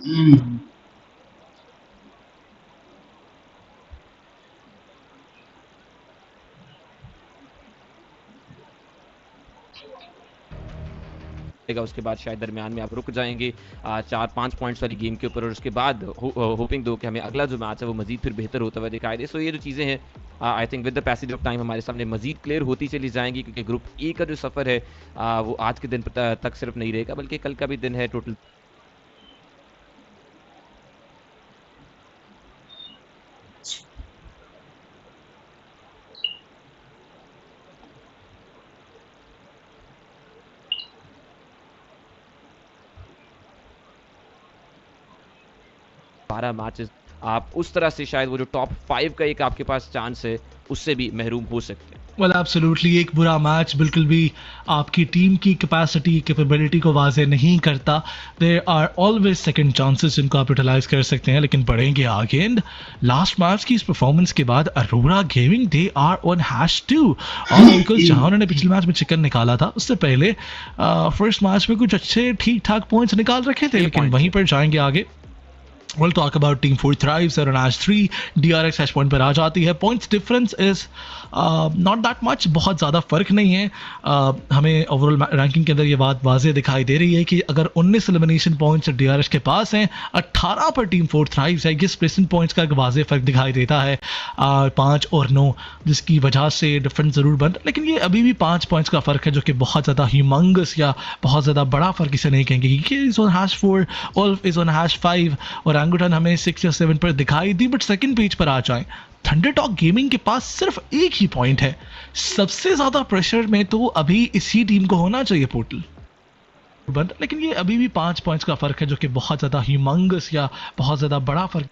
Mm. उसके बाद शायद दरमियान में आप रुक जाएंगे 4-5 पॉइंट्स वाली गेम के ऊपर और उसके बाद होपिंग दो कि हमें अगला जो मैच है वो मजीद फिर बेहतर होता हुआ दिखाई दे। सो ये जो चीज़ें हैं I think with the passage of time हमारे सामने मजीद क्लियर होती चली जाएंगी, क्योंकि ग्रुप ए का जो सफ़र है वो आज के दिन तक सिर्फ नहीं रहेगा बल्कि कल का भी दिन है टोटल 12 मैचेस। आप उस तरह से शायद वो जो टॉप 5 का एक आपके पास चांस है उससे भी महरूम हो सकते हैं। वेल एब्सोल्युटली एक बुरा मैच बिल्कुल भी आपकी टीम की कैपेसिटी कैपेबिलिटी को वाजे नहीं करता। There are always second chances जिनको आप यूटिलाइज कर सकते हैं, लेकिन बढ़ेंगे आगे। एंड लास्ट मैच की इस परफॉर्मेंस के बाद Aurora gaming they are on #2 और बिकॉज जहां उन्होंने पिछले मैच में चिकन निकाला था उससे पहले फर्स्ट मैच में कुछ अच्छे ठीक ठाक पॉइंट्स निकाल रखे थे, लेकिन वहीं पर जाएंगे आगे। We'll talk about Team 4 Thrives, they're on #3, DRX hash point पर आ जाती है। Points difference is not that much, बहुत ज़्यादा फ़र्क नहीं है। हमें ओवरऑल रैंकिंग के अंदर ये बात वाजे दिखाई दे रही है कि अगर 19 एलिमिनेशन पॉइंट्स DRX के पास हैं, 18 पर Team 4 Thrives है। इस प्लेसमेंट पॉइंट्स का एक वाजे फ़र्क दिखाई देता है 5 और 9, जिसकी वजह से डिफरेंस ज़रूर बन, लेकिन ये अभी भी 5 पॉइंट्स का फ़र्क है जो कि बहुत ज़्यादा ह्यूमंगस या बहुत ज़्यादा बड़ा फ़र्क इसे नहीं कहेंगे, क्योंकि इज़ ऑन #4, ओल्फ इज़ ऑन #5 और एंगुटन हमें 6 या 7 पर दिखाई दी। बट सेकंड पेज पर आ जाएं, थंडरटॉक गेमिंग के पास सिर्फ एक ही पॉइंट है। सबसे ज्यादा प्रेशर में तो अभी इसी टीम को होना चाहिए पोर्टल बंद, लेकिन ये अभी भी 5 पॉइंट्स का फर्क है जो कि बहुत ज्यादा ह्यूमंगस या बहुत ज्यादा बड़ा फर्क।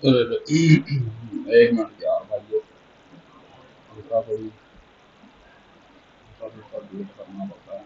एक मिनट यार भाई, हल्का कोई हल्का फुल्का वेट करना पड़ता है।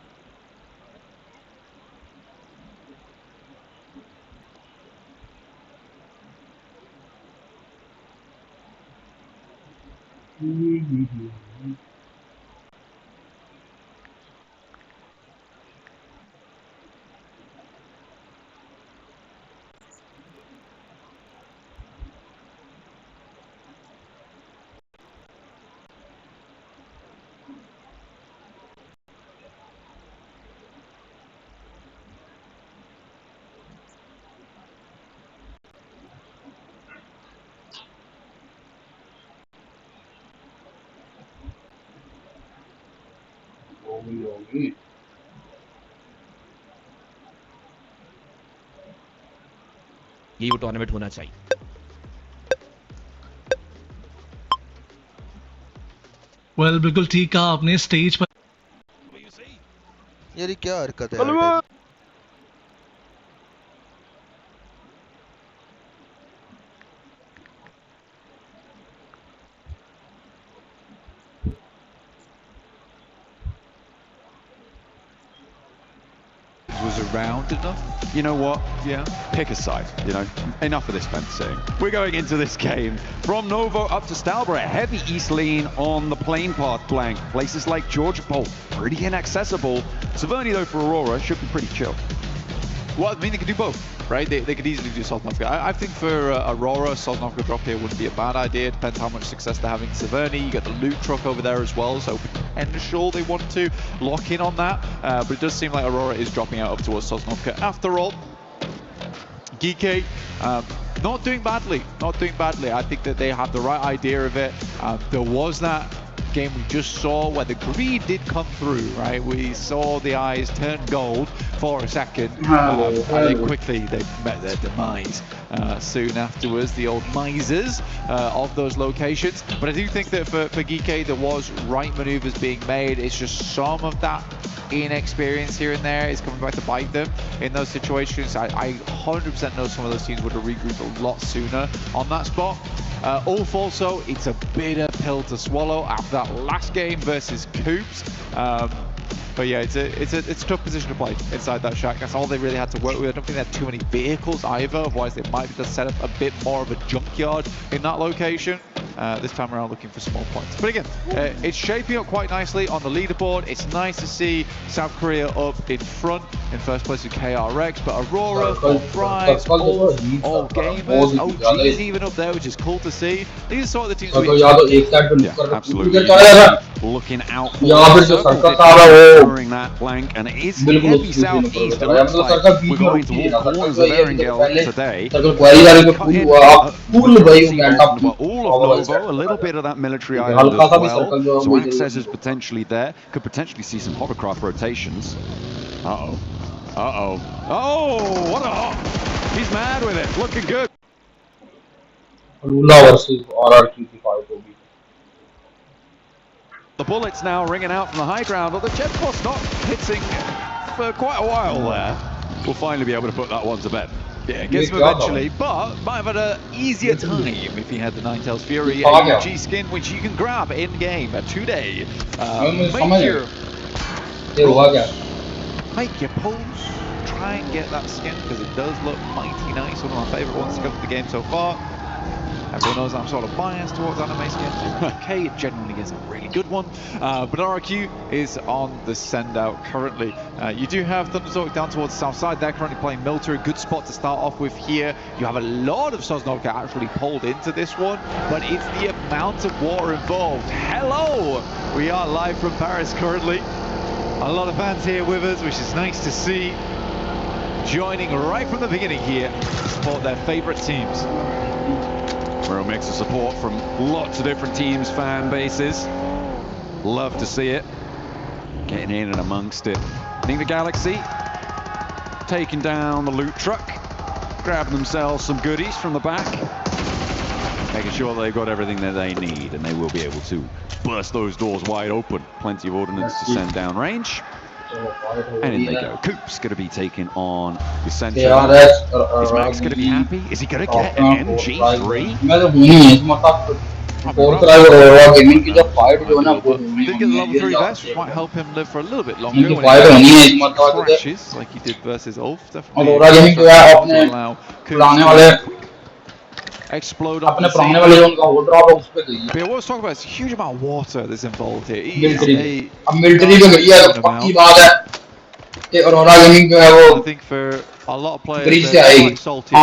होगी होगी। यही वो टूर्नामेंट होना चाहिए। वेल बिल्कुल ठीक कहा आपने। स्टेज पर यार ये क्या हरकत है हर time. Was around enough. You know what? Yeah, pick a side. You know, enough of this fencing. We're going into this game from Novo up to Stalborough. Heavy east lean on the plane path flank. Places like Georgia Bolt pretty inaccessible. Saverni though for Aurora should be pretty chill. Well, I mean, they could do both, right? They could easily do Sosnovka. I think for Aurora, Sosnovka drop here wouldn't be a bad idea. Depends how much success they're having. Saverni, you get the loot truck over there as well, so potential they want to lock in on that. But it does seem like Aurora is dropping out up towards Sosnovka. After all, Geeky, not doing badly. Not doing badly. I think that they have the right idea of it. There was that game we just saw where the greed did come through, right? We saw the eyes turn gold for a second, and then quickly they met their demise soon afterwards, the old misers of those locations. But I do think that for Geeky, there was right maneuvers being made. It's just some of that inexperience here and there is coming back to bite them in those situations. I 100% know some of those teams would have regrouped a lot sooner on that spot. Ulf also, it's a bitter pill to swallow after that last game versus Coops. But yeah, it's a tough position to play inside that shack. That's all they really had to work with. I don't think they had too many vehicles either, otherwise they might just set up a bit more of a junkyard in that location. This time around looking for small points. But again, it's shaping up quite nicely on the leaderboard. It's nice to see South Korea up in front in first place with KRX, but Aurora, Fries, all gamers, OG's even up there, which is cool to see. These are sort of the teams we absolutely. Looking out for covering that flank, and it is heavy southeast. It looks like we're going to all corners of Erangel today. All of Novo, a little bit of that military island as well, so access is potentially there. Could potentially see some hovercraft rotations. Uh-oh. Uh-oh. Oh, what a hop! He's mad with it, looking good. versus RRQ fight will be. The bullets now ringing out from the high ground, but the jet force not hitting for quite a while there. We'll finally be able to put that one to bed. Yeah, gets him eventually, but might have had an easier time if he had the Ninetales Fury AUG skin, which you can grab in-game, a 2-day. Make your pulls, try and get that skin, because it does look mighty nice, one of my favourite ones to come to the game so far. Everyone knows I'm sort of biased towards anime skins. Okay, it genuinely is a really good one. But RRQ is on the send-out currently. You do have Thundertalk down towards the south side. They're currently playing military. Good spot to start off with here. You have a lot of Sosnovka actually pulled into this one, but it's the amount of water involved. Hello! We are live from Paris currently. A lot of fans here with us, which is nice to see. Joining right from the beginning here to support their favourite teams. Real mix of support from lots of different teams, fan bases. Love to see it. Getting in and amongst it. I think the Galaxy taking down the loot truck, grabbing themselves some goodies from the back, making sure they've got everything that they need, and they will be able to burst those doors wide open. Plenty of ordnance to send down range. And in they go. Coop's going to be taking on Essential. Is Max going to be happy? Is he going to get an MG3? Did get the level 3 vest, which might help him live for a little bit longer when he crashes like he did versus Ulf. Definitely allow Coop to explode off the scene. But yeah, what I was talking about is a huge amount of water that's involved here. I think for a lot of players, they're quite salty.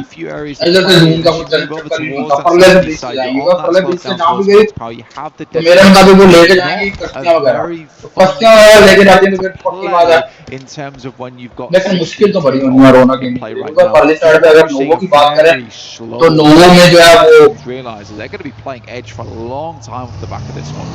Few areas you have the in terms of when you've got play right now. Realizes they're going to be playing edge for a long time off the back of this one.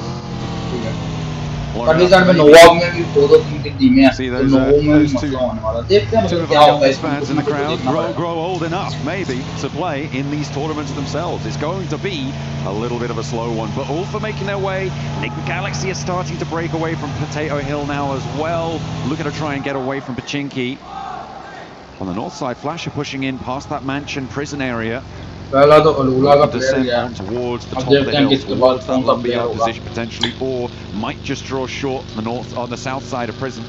Pakistan में नोवाब में भी दो तीन की टीमें हैं तो नोवाब में भी मसला होने वाला देखते हैं मतलब क्या होता है fans in the crowd grow old enough maybe to play in these tournaments themselves. It's going to be a little bit of a slow one, but all for making their way. I think the Galaxy are starting to break away from Potato Hill now as well, looking to try and get away from Pachinki. On the north side, Flasher pushing in past that mansion prison area. पहला तो अलूला का descent on towards the top of the hill, towards that lumberyard position potentially, or might just draw short on the north, on the south side of prison,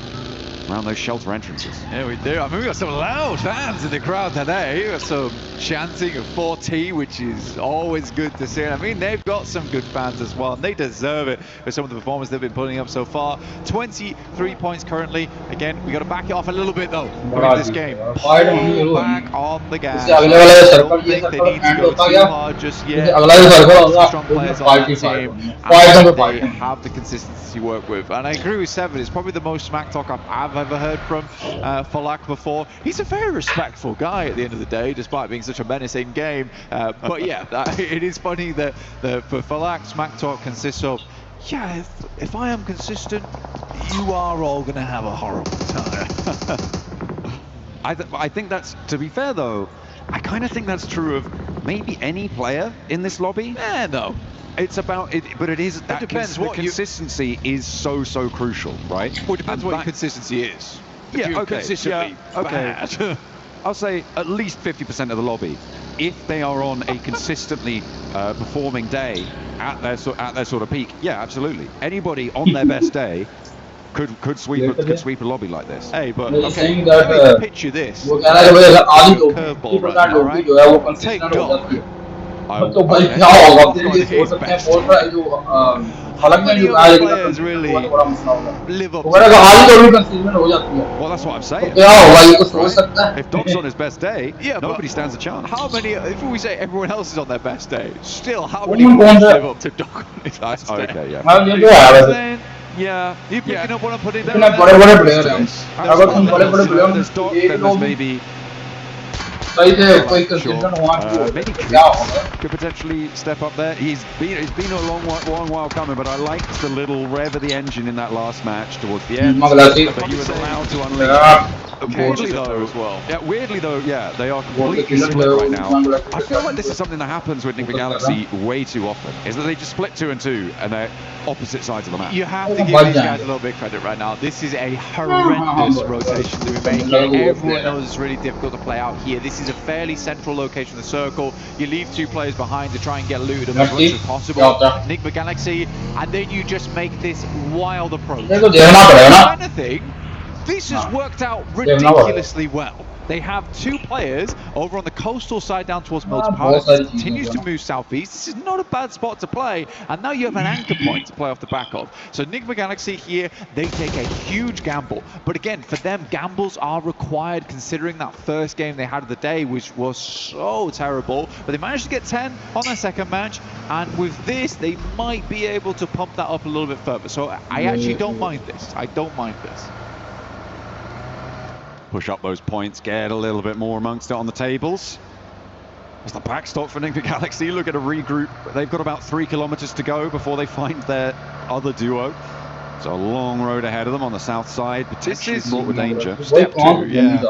around those shelter entrances. Yeah, we do. I mean, we've got some loud fans in the crowd today. We've got some chanting of 4T, which is always good to see. I mean, they've got some good fans as well, and they deserve it for some of the performances they've been putting up so far. 23 points currently. Again, we got to back it off a little bit, though, with this game. Pull back on the gas. I don't think they need to go too hard just yet. Strong players on that team, and they have the consistency to work with. And I agree with Seven. It's probably the most smack talk I've ever ever heard from Falak before. He's a very respectful guy at the end of the day, despite being such a menacing game. But yeah, it is funny that for Falak, Smack Talk consists of, yeah, if I am consistent, you are all going to have a horrible time. I think that's, to be fair though, I kind of think that's true of maybe any player in this lobby. No. It's about it, but it is that depends the what consistency is so crucial, right? Well, it depends And what your that- consistency is. If Yeah, you're okay, consistently bad. I'll say at least 50% of the lobby, if they are on a consistently performing day at their sort of peak, yeah, absolutely. Anybody on their best day could sweep a lobby like this. Hey, but They're okay, saying that, let me picture this. वो कह रहा है कि भाई अगर आधी Curveball right 50% now, लोग right? जो है वो Take कंसिस्टेंट हो dog. जाती है तो भाई Okay. क्या होगा It's फिर gonna ये hit सोच सकते हैं best. बोल रहा है जो फलक ने many जो of कहा the है कि players really बहुत बड़ा मसला होगा live up वो कह रहा है कि आधी तो भी कंसिस्टेंट हो जाती है Well, that's what I'm तो saying. क्या होगा ये तो सोच Right? सकता है If Doc's on his best day, Yeah, but nobody stands a chance. How many, if we say everyone else is on their best day, still how Well, many you players wonder- live up to Doc on his best day? Okay, yeah. हाँ ये जो है वैसे Then, yeah, you picking up what I'm putting इतने down? बड़े-बड़े player हैं There's अगर तुम one बड़े-बड़े that's- प्लेयर there's Doc, एक then there's लोग maybe सही से कोई कंसिस्टेंट हुआ maybe तो क्या होगा could potentially step up there. He's been a long while coming, but I liked the little rev of the engine in that last match towards the end. Maglazi. But he was allowed to unleash. Yeah. Weirdly Both though, as well. Yeah, weirdly though, yeah, they are Both completely the split right now. Maglazi. I feel like this is something that happens with Nick Galaxy way too often. Is that they just split 2 and 2 and they're opposite sides of the map. You have to Oh, give my these God. guys a little bit of credit right now. This is a horrendous rotation that we're making. Everyone knows it's really difficult to play out here. This is a fairly central location of the circle. You leave 2 players behind to try and get looted as much as possible. Yeah. Nick Galaxy, and then you just make this wild approach. ये तो देखना पड़ेगा ना If anything, this has worked out ridiculously well. They have 2 players over on the coastal side down towards Milton Park. It continues to move southeast. This is not a bad spot to play, and now you have an anchor point to play off the back of. So Enigma Galaxy here, they take a huge gamble. But again, for them, gambles are required considering that first game they had of the day, which was so terrible. But they managed to get 10 on their second match, and with this, they might be able to pump that up a little bit further. So I actually don't mind this. I don't mind this. Push up those points, get a little bit more amongst it on the tables. As the backstop for Nick Galaxy, look at a regroup. They've got about 3 kilometers to go before they find their other duo. It's a long road ahead of them on the south side, potentially fraught with danger. Step 2, yeah.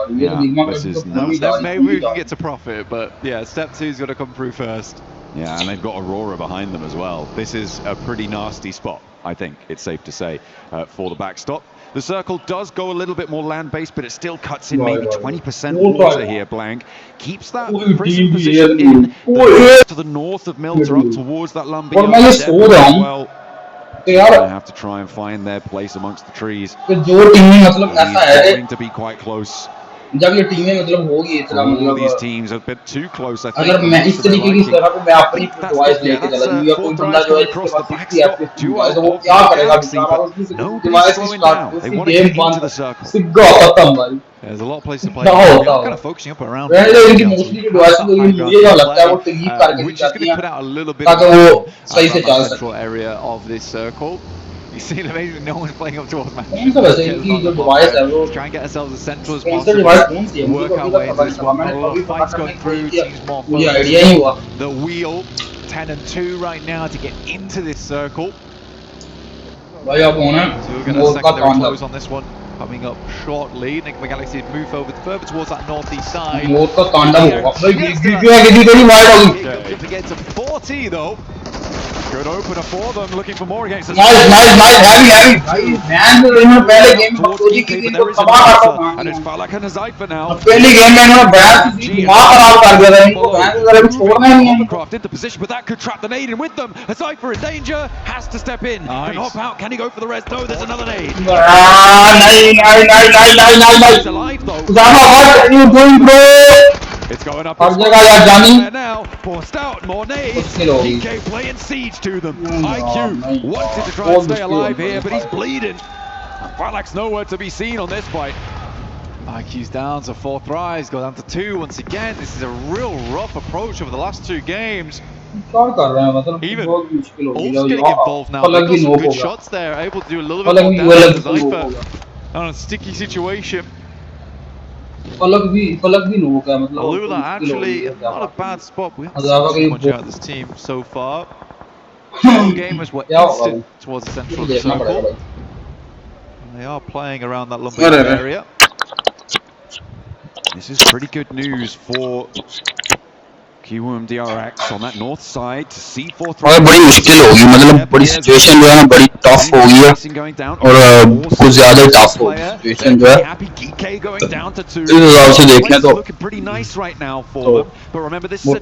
This is Then maybe we can get to profit, but yeah, step 2's got to come through first. Yeah, and they've got Aurora behind them as well. This is a pretty nasty spot, I think it's safe to say, for the backstop. The circle does go a little bit more land-based, but it still cuts in maybe 20% water here, Blank. Keeps that prison position in to the north of Milter, up towards that Lumbia. Well, they have to try and find their place amongst the trees. जो टीमें मतलब ऐसा है Going to be quite close. जब ये टीमें मतलब होगी इतना All these मतलब teams are a bit too close, I think. अगर मैं इस तरीके की जगह पे मैं अपनी डिवाइस लेके चला जाऊँ या कोई बंदा जो है across the इसके पास 60 backstop. डिवाइस है वो क्या करेगा बेचारा उसकी Nobody's device slowing start down. They उसकी want to game get into बंद the circle. सिग्गा खत्म भाई There's a lot of places to play. No, We're no. kind of focusing up around. रहने दो इनकी मोस्टली की डिवाइस को ये मुझे क्या लगता है वो टीम करके which is जाती going to हैं put out a little bit ताकि of वो tension सही से around चल the सके central area of this circle. You see, amazing, no one's playing up towards match. कौन सा वैसे इनकी जो डिवाइस है वो Try and get ourselves as central as कौन सा डिवाइस कौन possible. सी है मुझे Work तो our अभी way तक into पता this नहीं one. चला मैंने A lot कभी of पता fights करने going की through. कोशिश किया Teams more मुझे focused. आइडिया ही हुआ The wheel, 10 and 2 right now to get into this circle. भाई अब होना So we're going to मोर का secondary तांडव close on this one. Coming up shortly. Nick Galaxy move over further towards that northeast side. मोर का तांडव They are होगा भाई just किसी थोड़ी वाइड होगी about to get to 40 though. Good opener for them, looking for more against the nice heavy heavy भाई man तो इन्होंने पहले गेम में towards सोची DK, कि but इनको there is a तबाह कर Nasa, and it's दो Falak and Haifa now. पहली गेम में इन्होंने बैन दिमाग खराब कर दिया था इनको बैन वगैरह भी छोड़ना ही नहीं है Hovercraft into position, but that could trap the nade in with them. Haifa in danger, has to step in. Can hop out, can he go for the rest? No, there's another nade. नहीं He's alive though. Zama, what are you doing bro It's going up. हर जगह यार जानी There now, forced out, more nades. मुश्किल हो गई DK playing siege to them. Oh, IQ my wanted to God. try and stay All alive the here, skill. but he's bleeding. Falak's nowhere to be seen on this fight. IQ's down, so 4th rise, go down to 2 once again. This is a real rough approach over the last 2 games. क्या कर रहे हैं मतलब Even बहुत मुश्किल हो Ulf's गई getting involved now. अलग They've ही got some नोक good होगा shots there, able to do a little bit अलग more ही damage अलग to नोक Zypher. होगा on a sticky situation. पलक भी नो का मतलब Alula actually not a bad spot. We haven't Azava seen too की much out of this team so far. All gamers were क्या होगा instant towards the central of the देखना पड़ेगा circle. भाई They are playing around that lumberyard area. This is pretty good news for PMWC on that north side to C4 through. और बड़ी मुश्किल होगी मतलब बड़ी सिचुएशन जो है ना बड़ी टफ हो गई है और कुछ ज्यादा टफ हो सिचुएशन जो है इस हिसाब से देखें तो वो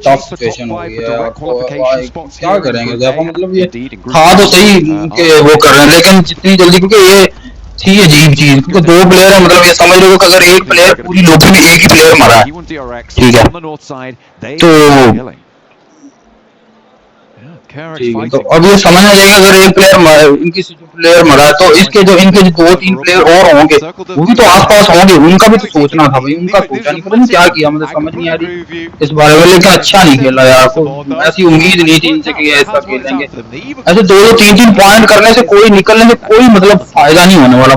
टफ सिचुएशन हो गई है तो क्या करेंगे देखो मतलब ये था तो सही कि वो कर रहे हैं लेकिन जितनी जल्दी क्योंकि ये थी अजीब चीज क्योंकि दो प्लेयर है मतलब ये समझ लो कि अगर एक प्लेयर पूरी लॉबी में एक ही प्लेयर मरा है ठीक है तो ठीक है तो अब ये समझना चाहिए अगर एक प्लेयर इनकी प्लेयर मरा है तो इसके जो इनके जो 2-3 प्लेयर और होंगे वो भी तो आसपास होंगे उनका भी तो सोचना था भाई उनका सोचा नहीं पता नहीं क्या किया मुझे समझ नहीं आ रही इस बारे में लेकिन अच्छा नहीं खेला यार को ऐसी उम्मीद नहीं थी इनसे कि ऐसा खेलेंगे ऐसे 2-3 पॉइंट करने से कोई निकलने से कोई मतलब फायदा नहीं होने वाला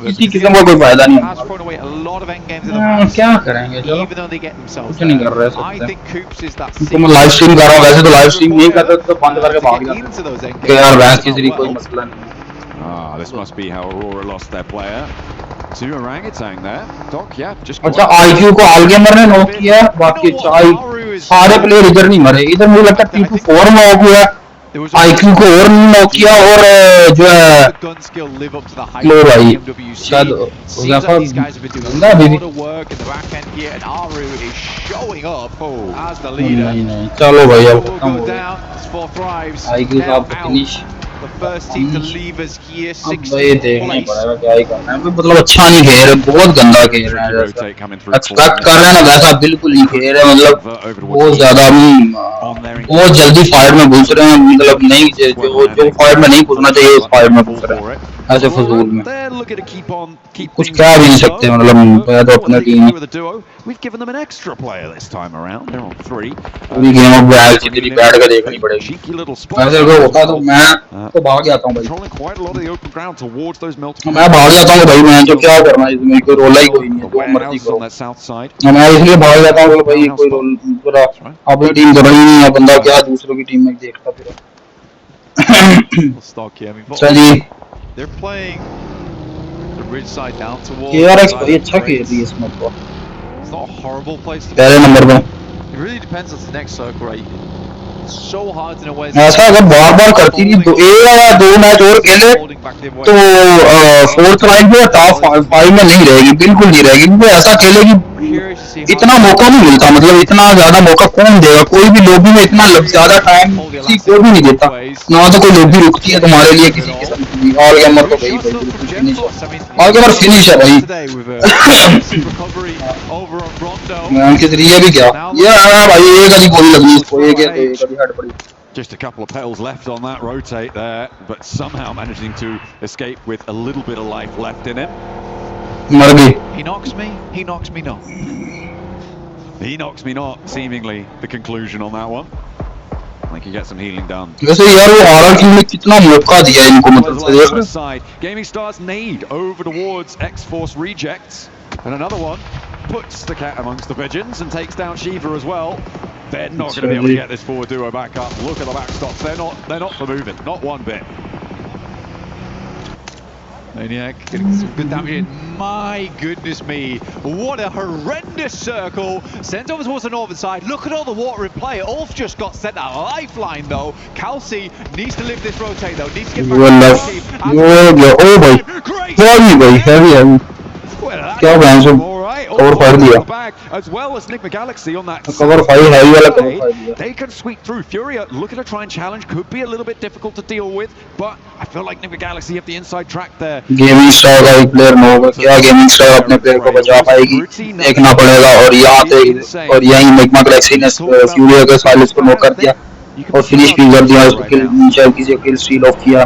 किसी किस्म का कोई फायदा नहीं होने क्या करेंगे चलो कुछ नहीं कर रहे सकते मैं लाइव स्ट्रीम कर रहा हूँ वैसे तो लाइव स्ट्रीम नहीं कर सकते बंद करके भाग जाते यार वैसे किसी कोई मसला नहीं this must be how Aurora lost their player to orangutan there. Doc, yeah, just अच्छा आईक्यू को आलगेमर ने नॉक किया बाकी सारे प्लेयर इधर नहीं मरे इधर मुझे लगता है T24 में हो गया आईक्यू को और नॉक किया और जो है लो भाई शायद बंदा अभी भी नहीं चलो भाई अब खत्म हो गया आईक्यू साहब फिनिश अब ये देखना ही पड़ेगा क्या ही करना है मतलब अच्छा नहीं खेल रहे बहुत गंदा खेल रहे हैं एक्सपेक्ट कर रहे हैं ना वैसा बिल्कुल नहीं खेल रहे मतलब बहुत ज्यादा बहुत जल्दी फाइट में घुस रहे हैं मतलब नहीं जो फाइट में नहीं घुसना चाहिए उस फाइट में घुस रहे हैं ऐसे फजूल में कुछ कह भी नहीं सकते मतलब तो अपने टीम पूरी गेम अब जितनी बैठ कर देखनी पड़ेगी ऐसे अगर होता तो मैं तो भाग जाता हूँ भाई मैं भाग जाता हूँ भाई मैं जो क्या करना है इसमें कोई रोल ही कोई नहीं है जो मर्जी करो मैं इसलिए भाग जाता हूँ भाई कोई रोल पूरा अपनी टीम कर रही नहीं है बंदा क्या दूसरों की टीम में देखता फिर चलिए KRX भाई अच्छा खेल रही है इसमें तो पहले नंबर पे ऐसा अगर बार बार करती थी दो मैच और खेले तो फोर्थ लाइन पे टॉप 5 में नहीं रहेगी बिल्कुल नहीं रहेगी क्योंकि ऐसा खेलेगी इतना मौका नहीं मिलता मतलब इतना ज्यादा मौका कौन देगा कोई भी लॉबी में इतना ज्यादा टाइम किसी को भी नहीं देता ना तो कोई लॉबी रुकती है तुम्हारे लिए किसी किस्म की ऑल गेमर तो गई भाई फिनिश ऑल गेमर फिनिश है भाई मैं उनके जरिए भी क्या ये भाई एक आधी गोली लगी इसको एक आधी हेड पड़ी Just a couple of petals left on that rotate there, but somehow managing to escape with a little bit of life left in him. मर गई He knocks me not. He knocks me not, seemingly the conclusion on that one. I think he gets some healing done. वैसे यार वो RR team ने कितना मौका दिया इनको मतलब से देख रहे Gaming Stars nade over towards X-Force rejects, and another one puts the cat amongst the pigeons and takes down Shiva as well. They're not going to be able to get this forward duo back up. Look at the backstops. They're not for moving. Not one bit. Maniac getting some good damage in. My goodness me. What a horrendous circle. Sent over towards the northern side. Look at all the water in play. Ulf just got sent a lifeline though. Kelsey needs to live this rotate though. Needs to get back to the team. Great. Heavy. क्या Bains cover फाड़ दिया cover file है वाला cover file दिया they can sweep through Furia looking to try and challenge could be a little bit difficult to deal with but I feel like Nigma Galaxy have the inside track there gaming star का एक player न होगा क्या gaming star अपने player को बचा पाएगी देखना पड़ेगा और यहाँ पे और यहीं निग्मा गैलेक्सी ने फ्यूरिया के साइलेंस को नॉक कर दिया और फिनिश भी कर दिया उसको किल नीचे किसी किल स्टील ऑफ किया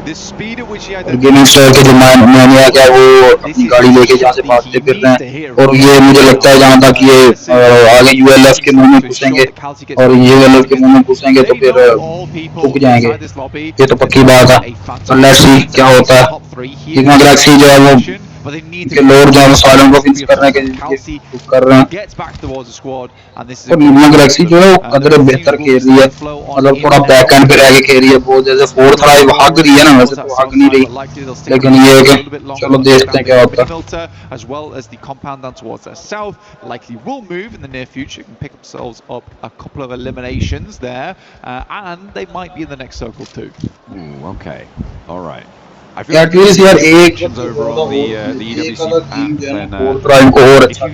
गेमिंग स्टार के जो मैंने क्या वो अपनी गाड़ी लेके जहाँ से भागते फिर रहे हैं और ये मुझे लगता है जहाँ तक ये आगे यूएलएफ के मुंह में घुसेंगे और यूएलएफ के मुंह में घुसेंगे तो फिर रुक जाएंगे ये तो पक्की बात है लेट्स सी क्या होता है Sigma Galaxy जो है वो के लोड जो है वो सालों को फिनिश करने के लिए कर रहे हैं। और निगमा गैलेक्सी जो है वो कदर बेहतर खेल रही है, मतलब थोड़ा बैक एंड पे रह के खेल रही है, बहुत जैसे फोर्थ राइव भाग रही है ना, वैसे तो भाग नहीं रही, लेकिन ये है कि चलो देखते हैं क्या होता है। as well as the compound down towards their south likely will move in the near future, can pick themselves up a couple of eliminations there, and they might be in the next circle too. Ooh, okay, all right. At least यार एक over on the EWC map, then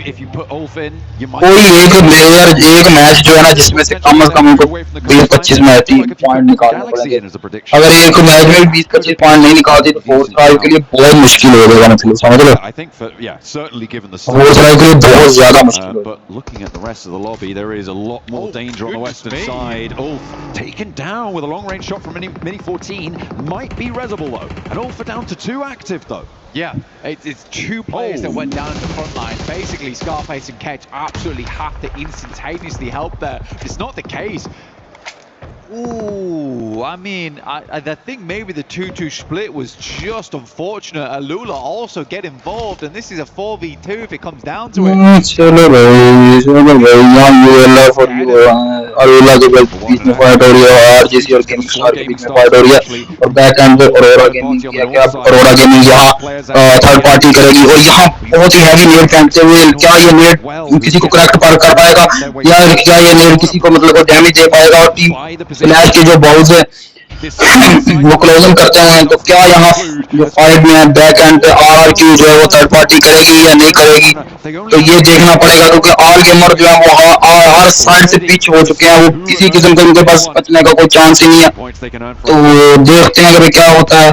if you put Ulf in, you might कोई एक match जो है ना जिसमें से कम उनको 20-25 मैच पॉइंट निकालने पड़ेंगे। अगर एक मैच में 20-25 पॉइंट नहीं निकालती तो फोर्थ राइव के लिए बहुत मुश्किल हो जाएगा, मतलब समझ लो। I think for, yeah, certainly given the fourth राइव के लिए बहुत ज्यादा मुश्किल होगा। But looking at the rest of the lobby, there is a lot more danger on the western side. Ulf taken down with a long range shot from Mini 14, might be Reservoir though, and Ulf are down to 2 active though. Yeah, it's 2 players that went down in the front line. Basically, Scarface and Ketch absolutely have to instantaneously help there. It's not the case. Ooh, I mean, I think maybe the 2-2 split was just unfortunate. Alula also get involved, and this is a 4v2 if it comes down to it. चलो भाई यहाँ ULA for Alula के बीच में fight हो रही है, RGC और gaming star के बीच में फाइट हो रही है, और बैक एंड पे अरोरा गेमिंग किया क्या, अरोरा गेमिंग यहाँ थर्ड पार्टी करेगी, और यहाँ बहुत ही हैवी नेट फेंकते हुए क्या ये नेट किसी को क्रैक कर पाएगा, या क्या ये नेट किसी को मतलब डैमेज दे पाएगा, और टीम फ्लैश के जो बॉल्स है वो क्लोजिंग करते हैं, तो क्या यहाँ जो फाइट में बैक एंड पे RRQ जो है वो थर्ड पार्टी करेगी या नहीं करेगी, तो ये देखना पड़ेगा, क्योंकि ऑल गेमर जो है वो हर साइड से पिच हो चुके हैं, वो किसी किस्म का उनके पास बचने का कोई चांस ही नहीं है, तो देखते हैं कि क्या होता है।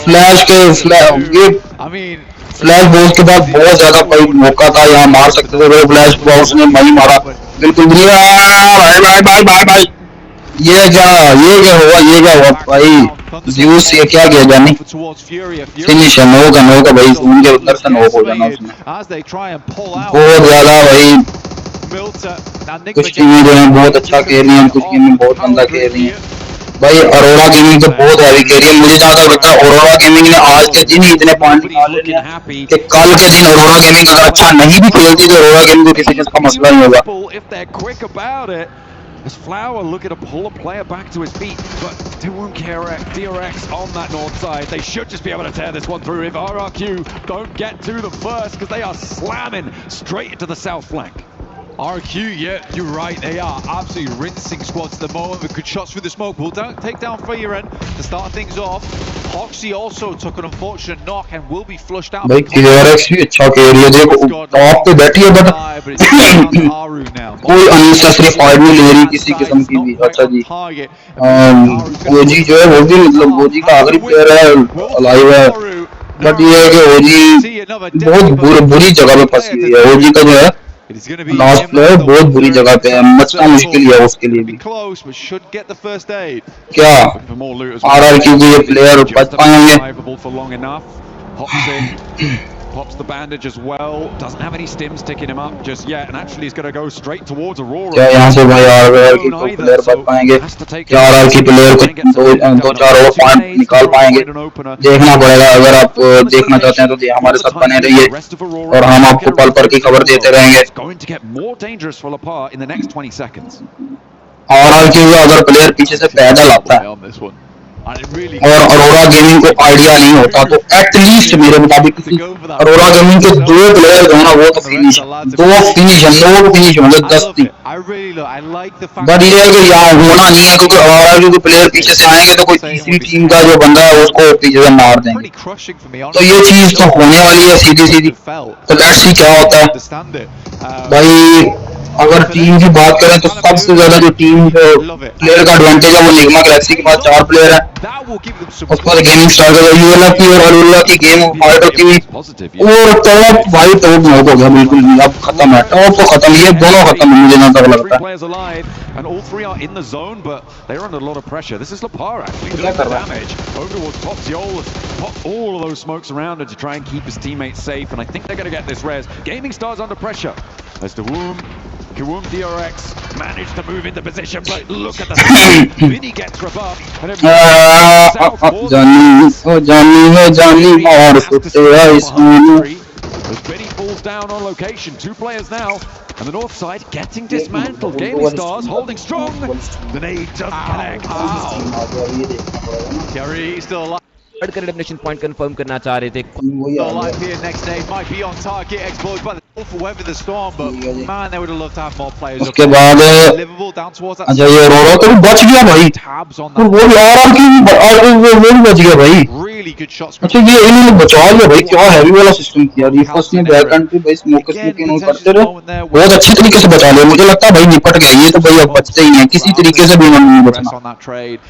फ्लैश के फ्लैश बॉल्स के बाद बहुत ज्यादा कोई मौका था, यहाँ मार सकते थे, फ्लैश बॉल्स ने नहीं मारा बिल्कुल भी। भाई ये क्या हुआ भाई, ज़्यूस ये क्या किया जानी, फिनिश है, नो का भाई, उनके उधर से नो हो जाना उसने, बहुत ज्यादा भाई। कुछ टीमें जो है बहुत अच्छा खेल रही हैं, कुछ टीमें बहुत गंदा खेल रही हैं भाई। अरोरा गेमिंग तो बहुत हैवी खेल रही है, मुझे जहाँ तक लगता है अरोरा गेमिंग ने आज के दिन ही इतने पॉइंट निकाले हैं कि कल के दिन अरोरा गेमिंग अगर अच्छा नहीं भी खेलती तो अरोरा गेमिंग को किसी चीज का मसला नहीं होगा। As Flower looking to pull a player back to his feet, but they won't care. DRX on that north side. They should just be able to tear this one through if RRQ don't get to them first, because they are slamming straight into the south flank. RQ, yeah, you're right. They are absolutely rinsing squads at the moment with good shots through the smoke. We'll take down Feiren to start things off. Hoxie also took an unfortunate knock and will be flushed out. भाई DRX भी अच्छा खेल रही है, देखो top पे बैठी है, बट कोई अननेसेसरी फाइट नहीं ले रही किसी किस्म की भी। अच्छा जी, ओजी जो है वो भी मतलब ओजी का आखिरी प्लेयर है, अलाइव है, बट ये है कि ओजी बहुत बुरी जगह पे फंसी हुई है। ओजी का जो है लास्ट प्लेयर बहुत बुरी जगह पे है, बचना मुश्किल है उसके लिए भी। क्या RRQ के ये प्लेयर बच पाएंगे? Pops the bandage as well. Doesn't have any stims ticking him up just yet, and actually he's going to go straight towards Aurora. क्या यहाँ से भाई RRQ को प्लेयर बच पाएंगे? क्या RRQ प्लेयर को दो चार और पॉइंट निकाल पाएंगे? देखना पड़ेगा। अगर आप देखना चाहते हैं तो हमारे साथ बने रहिए और हम आपको पल पल की खबर देते रहेंगे। RRQ का अगर प्लेयर पीछे से पैदल आता है और अरोरा गेमिंग को आइडिया नहीं होता तो एटलीस्ट मेरे मुताबिक अरोरा गेमिंग के 2 प्लेयर जो है ना वो तो फिनिश होंगे 10 थी। बट ये है कि यहाँ होना नहीं है, क्योंकि अरोरा के प्लेयर पीछे से आएंगे तो कोई तीसरी टीम का जो बंदा है उसको पीछे से मार देंगे, तो ये चीज तो होने वाली है सीधी। तो लेट्स सी क्या होता है भाई। अगर टीम की बात करें तो सबसे ज्यादा जो टीम प्लेयर का एडवांटेज है वो निगमा गैलेक्सी के पास 4 प्लेयर है, उसके बाद गेमिंग स्टार का यूएलए की और अलुल्ला की गेम फाइट होती हुई, और टॉप भाई टॉप नॉक हो गया बिल्कुल नहीं, अब खत्म है, टॉप तो खत्म, ये दोनों खत्म है मुझे ना तक लगता है। And all 3 are in the zone, but they're under a lot of pressure. This is Lapar actually doing the damage over towards Popsiol. Pop all of those smokes around him to try and keep his teammates safe, and I think they're going to get this res. Gaming Star's under pressure as the Womb Kawum DRX managed to move into position, but look at the speed. Vinny gets rebuffed. And Johnny और सुते हैं as Benny falls down on location. 2 players now. And the north side getting dismantled. Gaming Stars holding strong. The nade doesn't connect. Kerry still alive. Elimination point confirm करना चाह रहे थे। Alive here, next nade might be on target, explodes by the awful weather the storm, but man, they would have loved to have more players. उसके बाद Liverpool down towards that. अच्छा ये रोरो तो बच गया भाई, Tabs on तो that. वो आराम की वो भी बच गया भाई। Really good shots. अच्छा ये इन्होंने बचा लिया भाई, क्या हैवी वाला सिस्टम किया। रिफर्स में बैक कंट्री भाई स्मोक स्मोक इन्होंने करते रहे, बहुत अच्छी तरीके से बचा लिया। मुझे लगता है भाई निपट गए ये तो भाई, अब बचते ही हैं किसी तरीके से भी इन्होंने नहीं बचना। on that trade,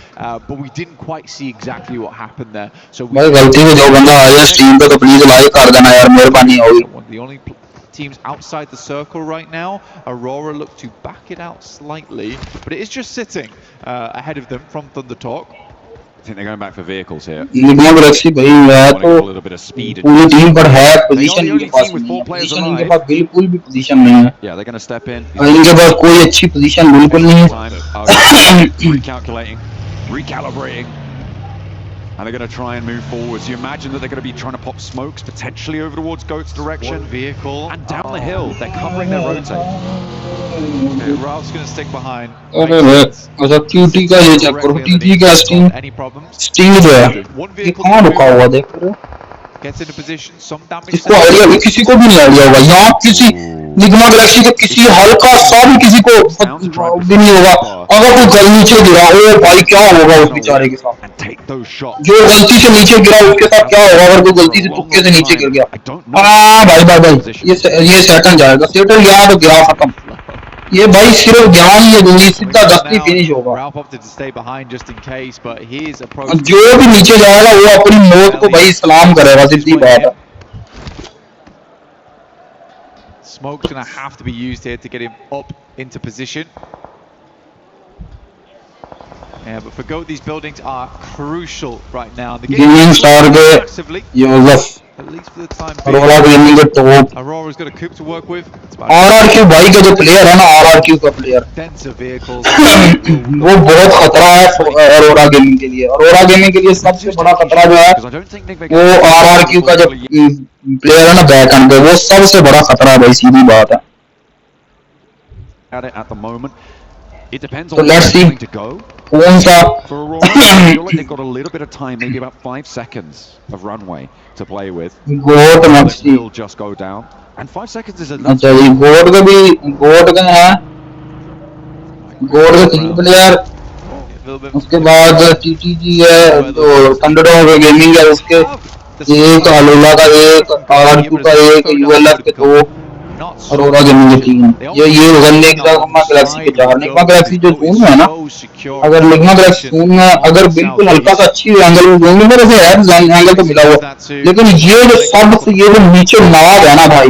but we didn't quite see exactly what happened there. So भाई गलती से जो बंदा आया स्ट्रीम पे तो प्लीज लाइक कर देना यार, मेहरबानी होगी। the only teams outside the circle right now. Aurora look to back it out slightly, but it is just sitting ahead of them from Thunder Talk. I think they're going back for vehicles here. Nigma Galaxy भाई है तो A little bit of speed. पूरी team पर है, position इनके पास नहीं है, position इनके पास बिल्कुल भी पोजीशन नहीं है। Yeah, they're going to step in. इनके पास कोई अच्छी पोजीशन बिल्कुल नहीं है। Recalculating, recalibrating. And they're going to try and move forwards. You imagine that they're going to be trying to pop smokes potentially over towards Goat's direction. One vehicle. And down the hill. They're covering their rotate. Okay, Ralph's going to stick behind. अरे अच्छा TT का ये check करो, TT का steam Any problems? Steam जो है One ये vehicle कहाँ रुका हुआ देख रहे हो? gets into position. Some damage. इसको आइडिया भी किसी को भी नहीं आइडिया होगा यहाँ, किसी निगमा गैलेक्सी के किसी हल्का सा भी किसी को भी नहीं होगा। अगर कोई गल नीचे गिरा, ओ भाई क्या होगा उस बेचारे के साथ, And take those shots. जो गलती से नीचे गिरा उसके साथ क्या होगा अगर कोई गलती से तुक्के से नीचे गिर गया। हाँ भाई भाई भाई ये सेटल जाएगा, सेटल गया तो गया खत्म। ये भाई सिर्फ ध्यान ही दूंगी, सीधा दस्ती फिनिश होगा। Ralph opted to stay behind just in case, but his approach. जो भी नीचे जाएगा वो अपनी मौत को भाई सलाम करेगा, सीधी बात है। Smoke's going to have to be used here to get him up into position. Yeah, but for Goat, these buildings are crucial right now. The Gaming Star के Yusuf, at least for the time Aurora gaming के top, Aurora's got a coup to work with. RRQ भाई का जो player है ना, RRQ का player Denser vehicles. वो बहुत खतरा है अरोरा गेमिंग के लिए। अरोरा गेमिंग के लिए सबसे बड़ा खतरा जो है Because I don't think Nick वो आरआरक्यू का जो प्लेयर है ना बैक एंड पे, वो सबसे बड़ा खतरा है भाई, सीधी बात है। at it at the moment. It depends So on let's where they're see. going to go. कौन सा For Aurora, I feel like they've got a little bit of time, maybe about 5 seconds of runway to play with. Goat They Maksi, will just go down. And 5 seconds is enough. अच्छा ये गोट का भी, गोट का है, गोट का 3 player, उसके बाद टीटीजी है, तो थंडरडॉग गेमिंग है, उसके एक अलोला का, एक आरआरक्यू का, एक यूएलएफ के 2, अरोरा गेमिंग के 3। ये होगा निगमा गैलेक्सी के 4। निगमा गैलेक्सी जो जोन में है ना, अगर निगमा गैलेक्सी जोन में अगर बिल्कुल हल्का सा अच्छी एंगल में जोन में मेरे से है एंगल तो मिला हुआ, लेकिन ये जो सबसे ये जो नीचे नाग है ना भाई,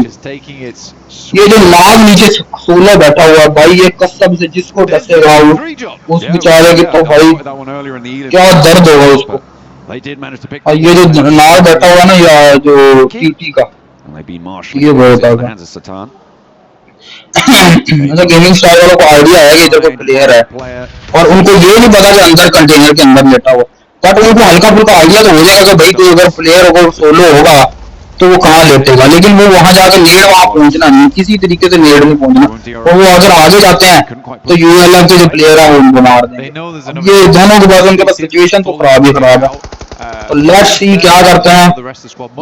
ये जो नाग नीचे 16 बैठा हुआ है भाई, ये कसम से जिसको डसेगा उस बेचारे के तो भाई क्या दर्द होगा उसको। They did manage to pick. और ये जो नाग बैठा हुआ है ना, या जो टीटी का, And they've been marshalling ये बहुत in the आगे। hands of Satan. मतलब गेमिंग स्टार वालों को आइडिया है कि इधर कोई प्लेयर है, और उनको ये नहीं पता कि अंदर कंटेनर के अंदर लेटा हुआ, बट उनको हल्का फुल्का आइडिया तो हो जाएगा कि भाई कोई अगर प्लेयर अगर सोलो होगा तो वो कहाँ लेटेगा, लेकिन वो वहां जाकर नेड वहां पहुंचना नहीं, किसी तरीके से नेड नहीं पहुंचना, और वो अगर आगे जाते हैं तो यूएलएफ के जो प्लेयर है वो उनको मार देंगे। अब ये दोनों के पास उनके पास सिचुएशन तो खराब ही खराब है। तो लेट्स सी क्या करते हैं।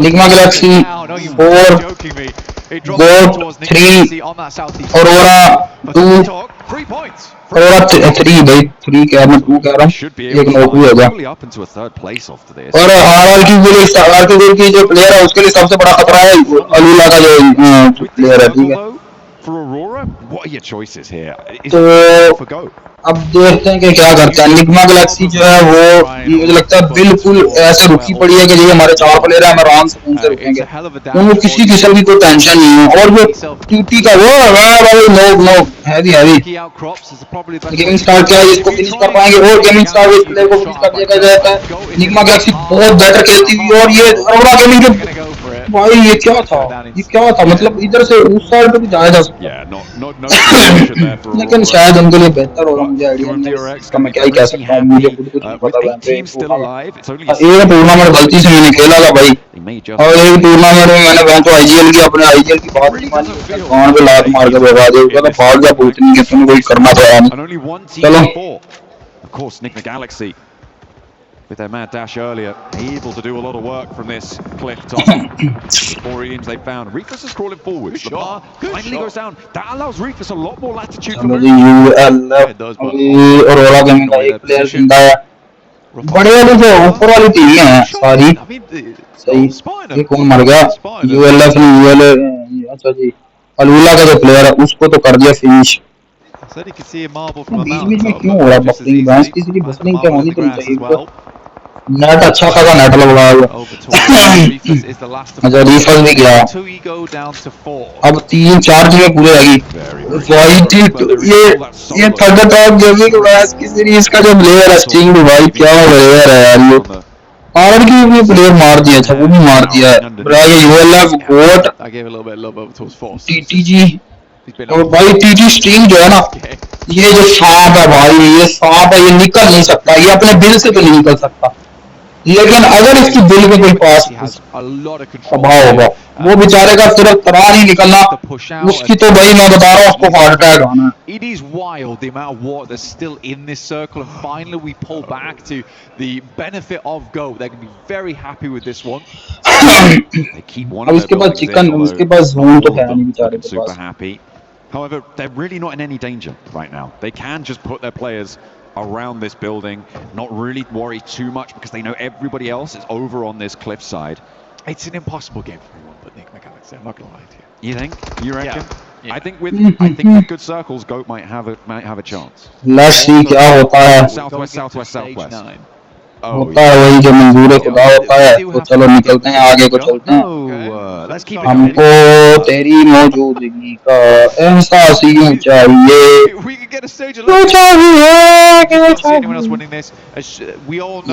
निगमा गैलेक्सी 4, गोट 3, अरोरा 2, अरोरा 3 भाई 3 कह रहा हूँ, 2 कह रहा हूँ, एक नौकरी हो गया। Probably up into a third place after this. और आरआरक्यू के लिए, आरआरक्यू की जो प्लेयर है उसके लिए सबसे बड़ा खतरा है अलीला का जो प्लेयर है, ठीक है। For Aurora, what are your choices here? Is तो it for Goat? अब देखते हैं कि क्या करता है। निगमा गैलेक्सी जो है वो मुझे लगता है बिल्कुल ऐसे रुकी पड़ी है कि ये हमारे 4 प्लेयर हैं, हम आराम से उनसे रुकेंगे, उनको किसी किस्म की कोई टेंशन नहीं है। और जो टीटी का वो नो हैवी गेमिंग स्टार क्या है, इसको फिनिश कर पाएंगे, और गेमिंग स्टार इस प्लेयर को फिनिश कर दिया जाता है। निगमा गैलेक्सी बहुत बेटर खेलती हुई, और ये अरोरा गेमिंग के भाई ये क्या था, ये क्या था, मतलब इधर से उस साइड पे भी जाया जा सकता है लेकिन शायद उनके लिए बेहतर होगा, मुझे आइडिया नहीं इसका, मैं क्या ही कह सकता हूँ, मुझे खुद कुछ नहीं पता। एक टूर्नामेंट गलती से मैंने खेला था भाई, और एक टूर्नामेंट में मैंने वहाँ तो आईजीएल की अपने आईजीएल की बात नहीं मानी, गांव पे लात मार के बर्बाद हो गया, तो भाग जा पूछनी है तुम्हें कोई करना तो है नहीं। चलो Of course, Nick the Galaxy with their mad dash earlier, able to do a lot of work from this cliff top. 4 Williams they found. Reefus is crawling forward. Lamar finally goes down. That allows Reefus a lot more latitude for movement. और ओला gaming का एक player जिंदा है, बड़े वाली जो ऊपर वाली टीम है सारी सही, ये कौन मर गया, यूएलएफ ने यूएल, अच्छा जी अलूला का जो प्लेयर है उसको तो कर दिया फिनिश। बीच में क्यों हो रहा बफरिंग, भैंस किसी की बफरिंग क्या होनी तो नहीं चाहिए, नेट अच्छा खासा नेट लगवाया हुआ। अच्छा रिफल भी गया, अब 3-4 टीमें पूरे आएगी भाई। ये थर्ड टॉप गेमिंग मैच की सीरीज का जो प्लेयर है स्टिंग भाई, क्या प्लेयर है यार, ये आर की भी प्लेयर मार दिया, अच्छा वो भी मार दिया है ब्राय, यूएलएफ गोट टीटीजी, और भाई टीटी स्ट्रिंग जो है ना, ये जो सांप है भाई, ये सांप है, ये निकल नहीं सकता, ये अपने दिल से तो नहीं निकल सकता, लेकिन अगर इसकी दिल के कोई पास स्वभाव होगा, वो बेचारे का सिर्फ तरा नहीं निकलना, उसकी तो भाई मैं बता रहा हूँ उसको हार्ट अटैक आना। It is wild the amount of water that's still in this circle, and finally we pull back to the benefit of GOAT. They're going to be very happy with this one. They keep one of their buildings in, उसके पास zone तो है नहीं बेचारे के super pass. happy. However, they're really not in any danger right now. They can just put their players around this building, not really worry too much because they know everybody else is over on this cliffside. It's an impossible game for anyone but Nick McAllister, I'm not going to lie to you. You think? You reckon? Yeah. I think with good circles, GOAT might have a chance. Let's see क्या होता है, Southwest. होता है वही जो मंजूर खुदा होता है, तो चलो निकलते हैं आगे को चलते हैं। हमको तेरी मौजूदगी का एहसास यूं चाहिए,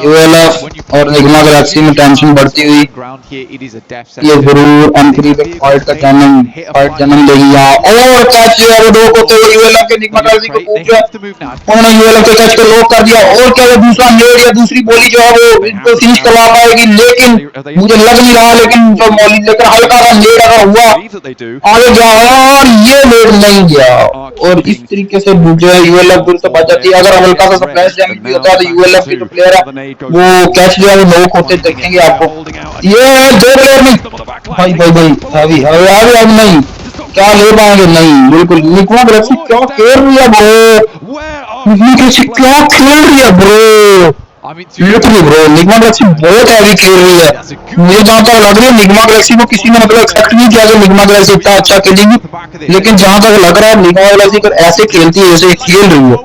यूएलएफ और निगमा गैलेक्सी में टेंशन बढ़ती हुई, ये जरूर एंट्री पे फाइट जन्म लेगी यहाँ, और कैच दो को तो यूएलएफ के निगमा गैलेक्सी को पूछा, उन्होंने यूएलएफ के कैच को लॉक कर दिया, और क्या वो दूसरा नेड या दूसरी बॉली जो है वो इनको फिनिश करवा पाएगी, लेकिन मुझे लग नहीं रहा, लेकिन जो मौली लेकर हल्का सा नेड अगर हुआ आगे गया, और ये नेड नहीं गया, और इस तरीके से जो है यूएलएफ दूर से बच जाती है। अगर हल्का सा स्प्लैश डैमेज भी होता है तो यूएलएफ के जो प्लेयर है वो कैच जो है वो नॉक होते देखेंगे आपको। ये दो प्लेयर नहीं भाई भाई भाई अभी नहीं, क्या ले पाएंगे, नहीं बिल्कुल। निगमा गैलेक्सी क्या खेल रही है ब्रो, निगमा गैलेक्सी क्या खेल रही है bro, literally bro Nigma Galaxy बहुत हैवी खेल रही है। मुझे जहां तक लग रही है निगमा गैलेक्सी को किसी ने मतलब एक्सपेक्ट नहीं किया कि निगमा गैलेक्सी इतना अच्छा खेलेगी, लेकिन जहां तक लग रहा है निगमा गैलेक्सी अगर ऐसे खेलती है जैसे खेल रही है,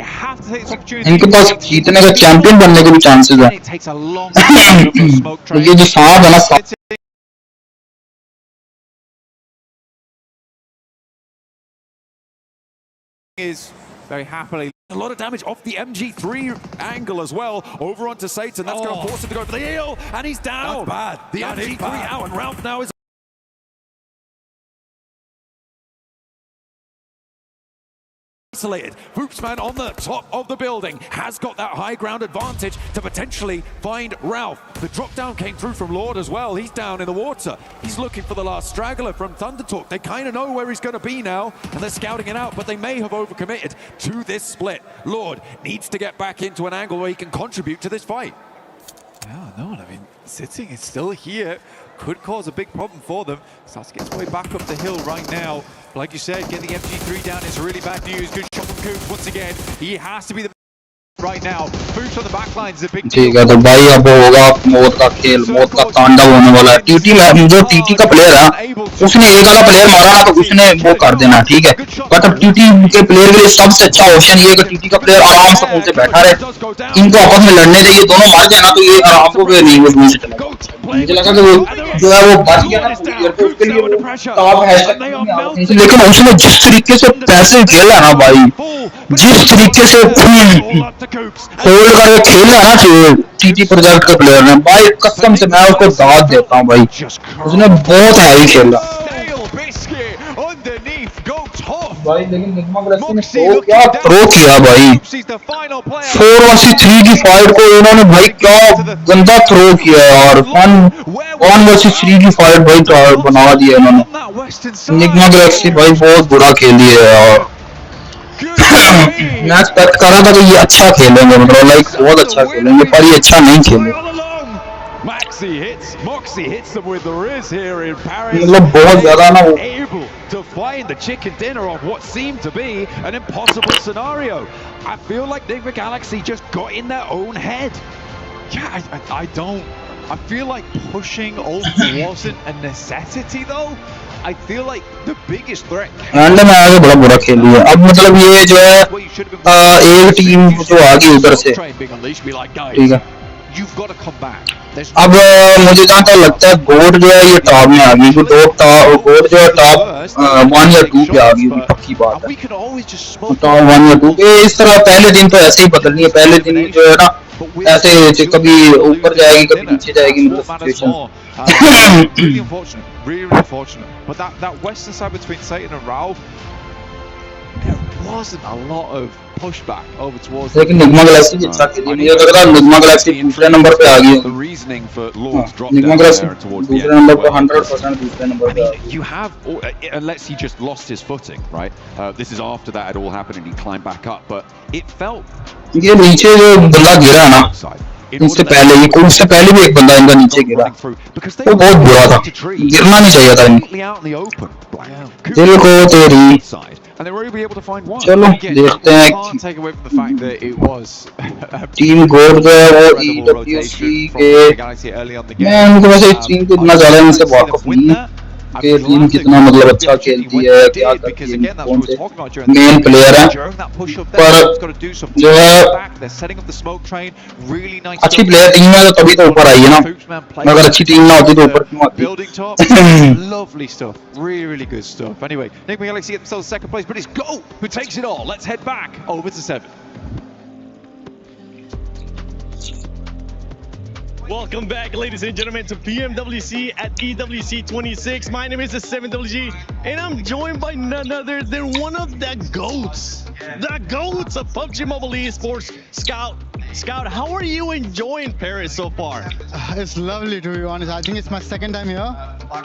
इनके पास जीतने का चैंपियन बनने के भी चांसेस है। ये जो सांप है ना, Is very happily a lot of damage off the MG3 angle as well over onto Satan. That's going to force him to go for the heel, and he's down. That's bad. The MG3 out, and Ralph now is isolated. Voopsman on the top of the building has got that high ground advantage to potentially find Ralph. The drop down came through from Lord as well. He's down in the water. He's looking for the last straggler from Thunder Talk. They kind of know where he's going to be now, and they're scouting it out, but they may have overcommitted to this split. Lord needs to get back into an angle where he can contribute to this fight. Yeah, no, I mean, sitting is still here. Could cause a big problem for them. Starts to get his way back up the hill right now. Like you said, getting the MG3 down is really bad news. Good shot from Coombs once again. He has to be the right now. Boost on the back line is a big ठीक है, तो भाई अब होगा मौत का खेल, मौत का तांडव होने वाला है। टीटी में जो टीटी का प्लेयर है उसने एक आधा प्लेयर मारा ना तो उसने वो कर देना, ठीक है। बट अब टीटी के प्लेयर के लिए सबसे अच्छा ऑप्शन ये है कि टीटी का प्लेयर आराम से मुंह से बैठा रहे, इनको आपस में लड़ने दे, ये दोनों मार जाए ना तो ये आराम को नहीं वो दूर से चलेगा। playing मुझे with लगा कि वो and जो है वो बच गया ना Lord is पूरी down. देर पे, उसके Coops लिए now under वो pressure. Top hashtag And they में are आ गए थे, melting. लेकिन उसने जिस तरीके से पैसे खेला ना भाई, जिस तरीके से All up to Coops. Hold करके खेला ना टीटी प्रोजेक्ट के प्लेयर ने, भाई कसम से मैं उसको दाद देता हूँ भाई, उसने बहुत हैवी खेला Dale Biscuit underneath, go tough. भाई। लेकिन निगमा गैलेक्सी ने Moxie तो क्या looking थ्रो down. किया भाई, Coops is the final player. 4 versus 3 की फाइट को इन्होंने भाई क्या गंदा थ्रो किया यार। 1 वर्सेस 3 की फाइट भाई बना दिया इन्होंने। On that western side. Nigma Galaxy भाई बहुत बुरा खेली है यार। मैं एक्सपेक्ट कर रहा था कि ये अच्छा खेलेंगे, मतलब लाइक बहुत अच्छा खेलेंगे, पर ये अच्छा नहीं खेले, Moxie hits them with the Riz here in Paris. मतलब बहुत ज्यादा ना वो Able to find the chicken dinner of what seemed to be an impossible scenario. I feel like Enigma Galaxy just got in their own head. Yeah, I don't. I feel like pushing Ult wasn't a necessity though. I feel like the biggest threat. And में आगे बड़ा बुरा खेल लिया। अब मतलब ये जो है एक टीम जो आ गई उधर से, ठीक है। You've got to come back. अब मुझे जहाँ तक लगता है गोड जो है ये टॉप में आ गई, गोड जो है टॉप 1 या 2 पे आ गई, पक्की बात है। टॉप 1 या 2 पे इस तरह पहले दिन तो ऐसे ही बदलनी है, पहले दिन जो है ना ऐसे कभी ऊपर जाएगी कभी नीचे जाएगी, मतलब situation. Really unfortunate, really unfortunate. But that western side between Satan and Ralph, there wasn't a lot of pushback over towards. लेकिन निगमा गैलेक्सी अच्छा खेली, मुझे लग रहा है निगमा गैलेक्सी दूसरे नंबर पे आ गई। The reasoning for Lord's drop Nigma down Galaxy there towards the दूसरे end. नंबर पे 100% दूसरे नंबर पे आ गई। You have, unless he just lost his footing, right? This is after that had all happened and he climbed back up, but it felt ये नीचे जो बंदा गिरा है ना, उससे पहले भी एक बंदा इनका नीचे गिरा, वो बहुत बुरा था, गिरना नहीं चाहिए था इनको। दिल को तेरी, चलो देखते हैं। टीम गोड जो है वो EWC के, मैं उनको वैसे इस टीम को इतना ज्यादा इनसे वाकफ नहीं है कि टीम कितना मतलब अच्छा खेलती है, क्या करती है, कौन से मेन प्लेयर हैं, पर जो है अच्छी प्लेयर टीम है तो तभी तो ऊपर आई है ना, अगर अच्छी टीम ना होती तो ऊपर क्यों आती। Lovely stuff, really good stuff. Anyway, Enigma Galaxy get themselves second place, but it's Go who takes it all. Let's head back over to 7. Welcome back, ladies and gentlemen, to PMWC at EWC 26. My name is the 7WG, and I'm joined by none other than one of the GOATs. The GOATs of PUBG Mobile Esports, Scout. Scout, how are you enjoying Paris so far? It's lovely, to be honest. I think it's my second time here,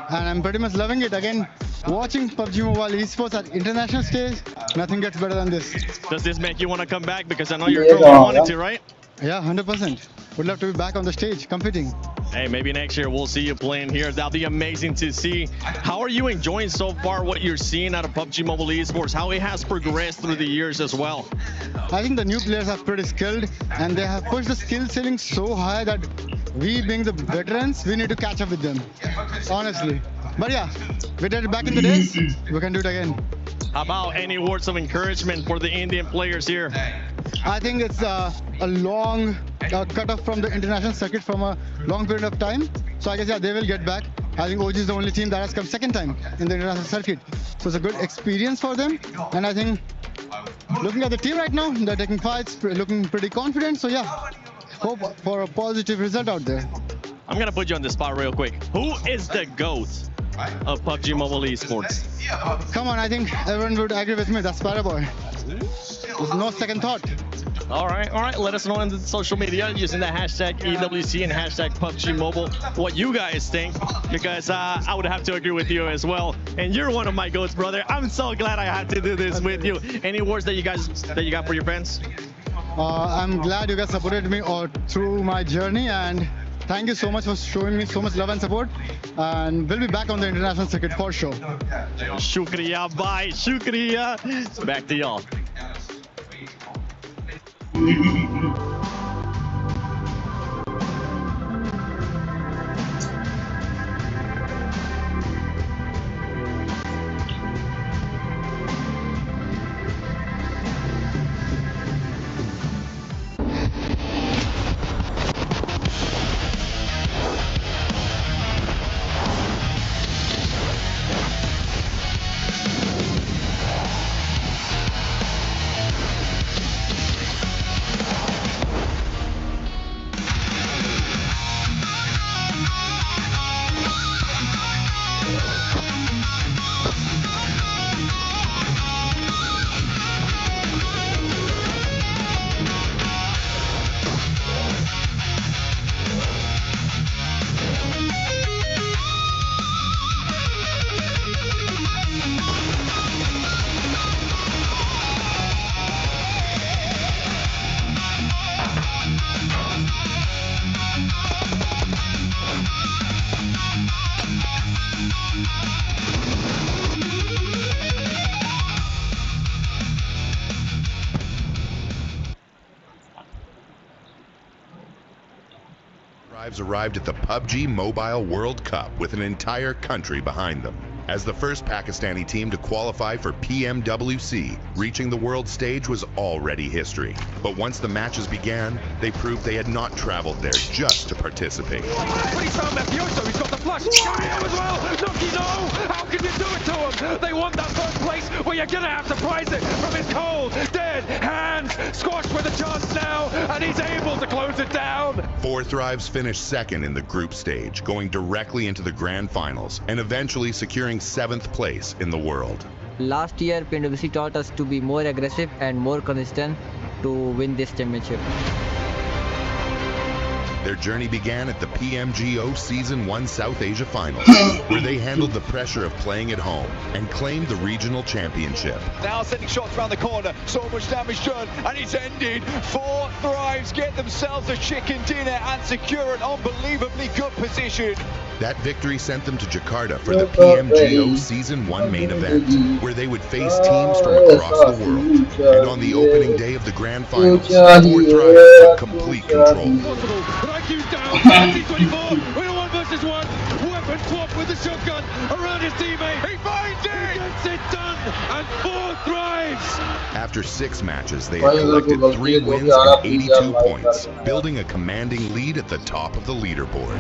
and I'm pretty much loving it. Again, watching PUBG Mobile Esports at international stage, nothing gets better than this. Does this make you want to come back? Because I know you're currently wanting to, right? Yeah, 100%. Would love to be back on the stage competing. Hey, maybe next year we'll see you playing here. That'll be amazing to see. How are you enjoying so far what you're seeing out of PUBG Mobile Esports? How it has progressed through the years as well? I think the new players are pretty skilled, and they have pushed the skill ceiling so high that we, being the veterans, we need to catch up with them. Honestly. But yeah, we did it back in the days. We can do it again. How about any words of encouragement for the Indian players here? I think it's a long cut off from the international circuit from a long period of time. So I guess, yeah, they will get back. I think OG is the only team that has come second time in the international circuit. So it's a good experience for them. And I think looking at the team right now, they're taking fights, looking pretty confident. So yeah, hope for a positive result out there. I'm going to put you on the spot real quick. Who is the GOAT of PUBG Mobile Esports? Come on, I think everyone would agree with me. That's Paraboy. There's no second thought. All right. Let us know on the social media using the hashtag EWC and hashtag PUBG Mobile what you guys think, because I would have to agree with you as well. And you're one of my GOATs, brother. I'm so glad I had to do this with you. Any words that you got for your fans? I'm glad you guys supported me all through my journey, and thank you so much for showing me so much love and support. And we'll be back on the international circuit for sure. Shukriya, bye. Shukriya. Back to y'all. Thrives arrived at the PUBG Mobile World Cup with an entire country behind them. As the first Pakistani team to qualify for PMWC, reaching the world stage was already history. But once the matches began, they proved they had not traveled there just to participate. But he's found Mafioso, he's got the flash. Got him as well. Nucky, no! How can you do it to him? They want that first place, well, you're gonna have to prize it from his cold, dead hands. Squashed with a chance now, and he's able to close it down. 4 Thrives finished second in the group stage, going directly into the grand finals, and eventually securing 7th place in the world. Last year, PMWC taught us to be more aggressive and more consistent to win this championship. Their journey began at the PMGO Season 1 South Asia Finals, where they handled the pressure of playing at home and claimed the regional championship. Now sending shots around the corner, so much damage done, and it's ended. 4 Thrives get themselves a chicken dinner and secure an unbelievably good position. That victory sent them to Jakarta for the PMGO Season 1 main event, where they would face teams from across the world. And on the opening day of the grand finals, 4 Thrives took complete control. Down, 2024, we're 1 versus 1. Weapon swap with the shotgun around his teammate. He finds it! He gets it done, and 4 Thrives. After 6 matches, they had collected 3 wins and 82 points, building a commanding lead at the top of the leaderboard.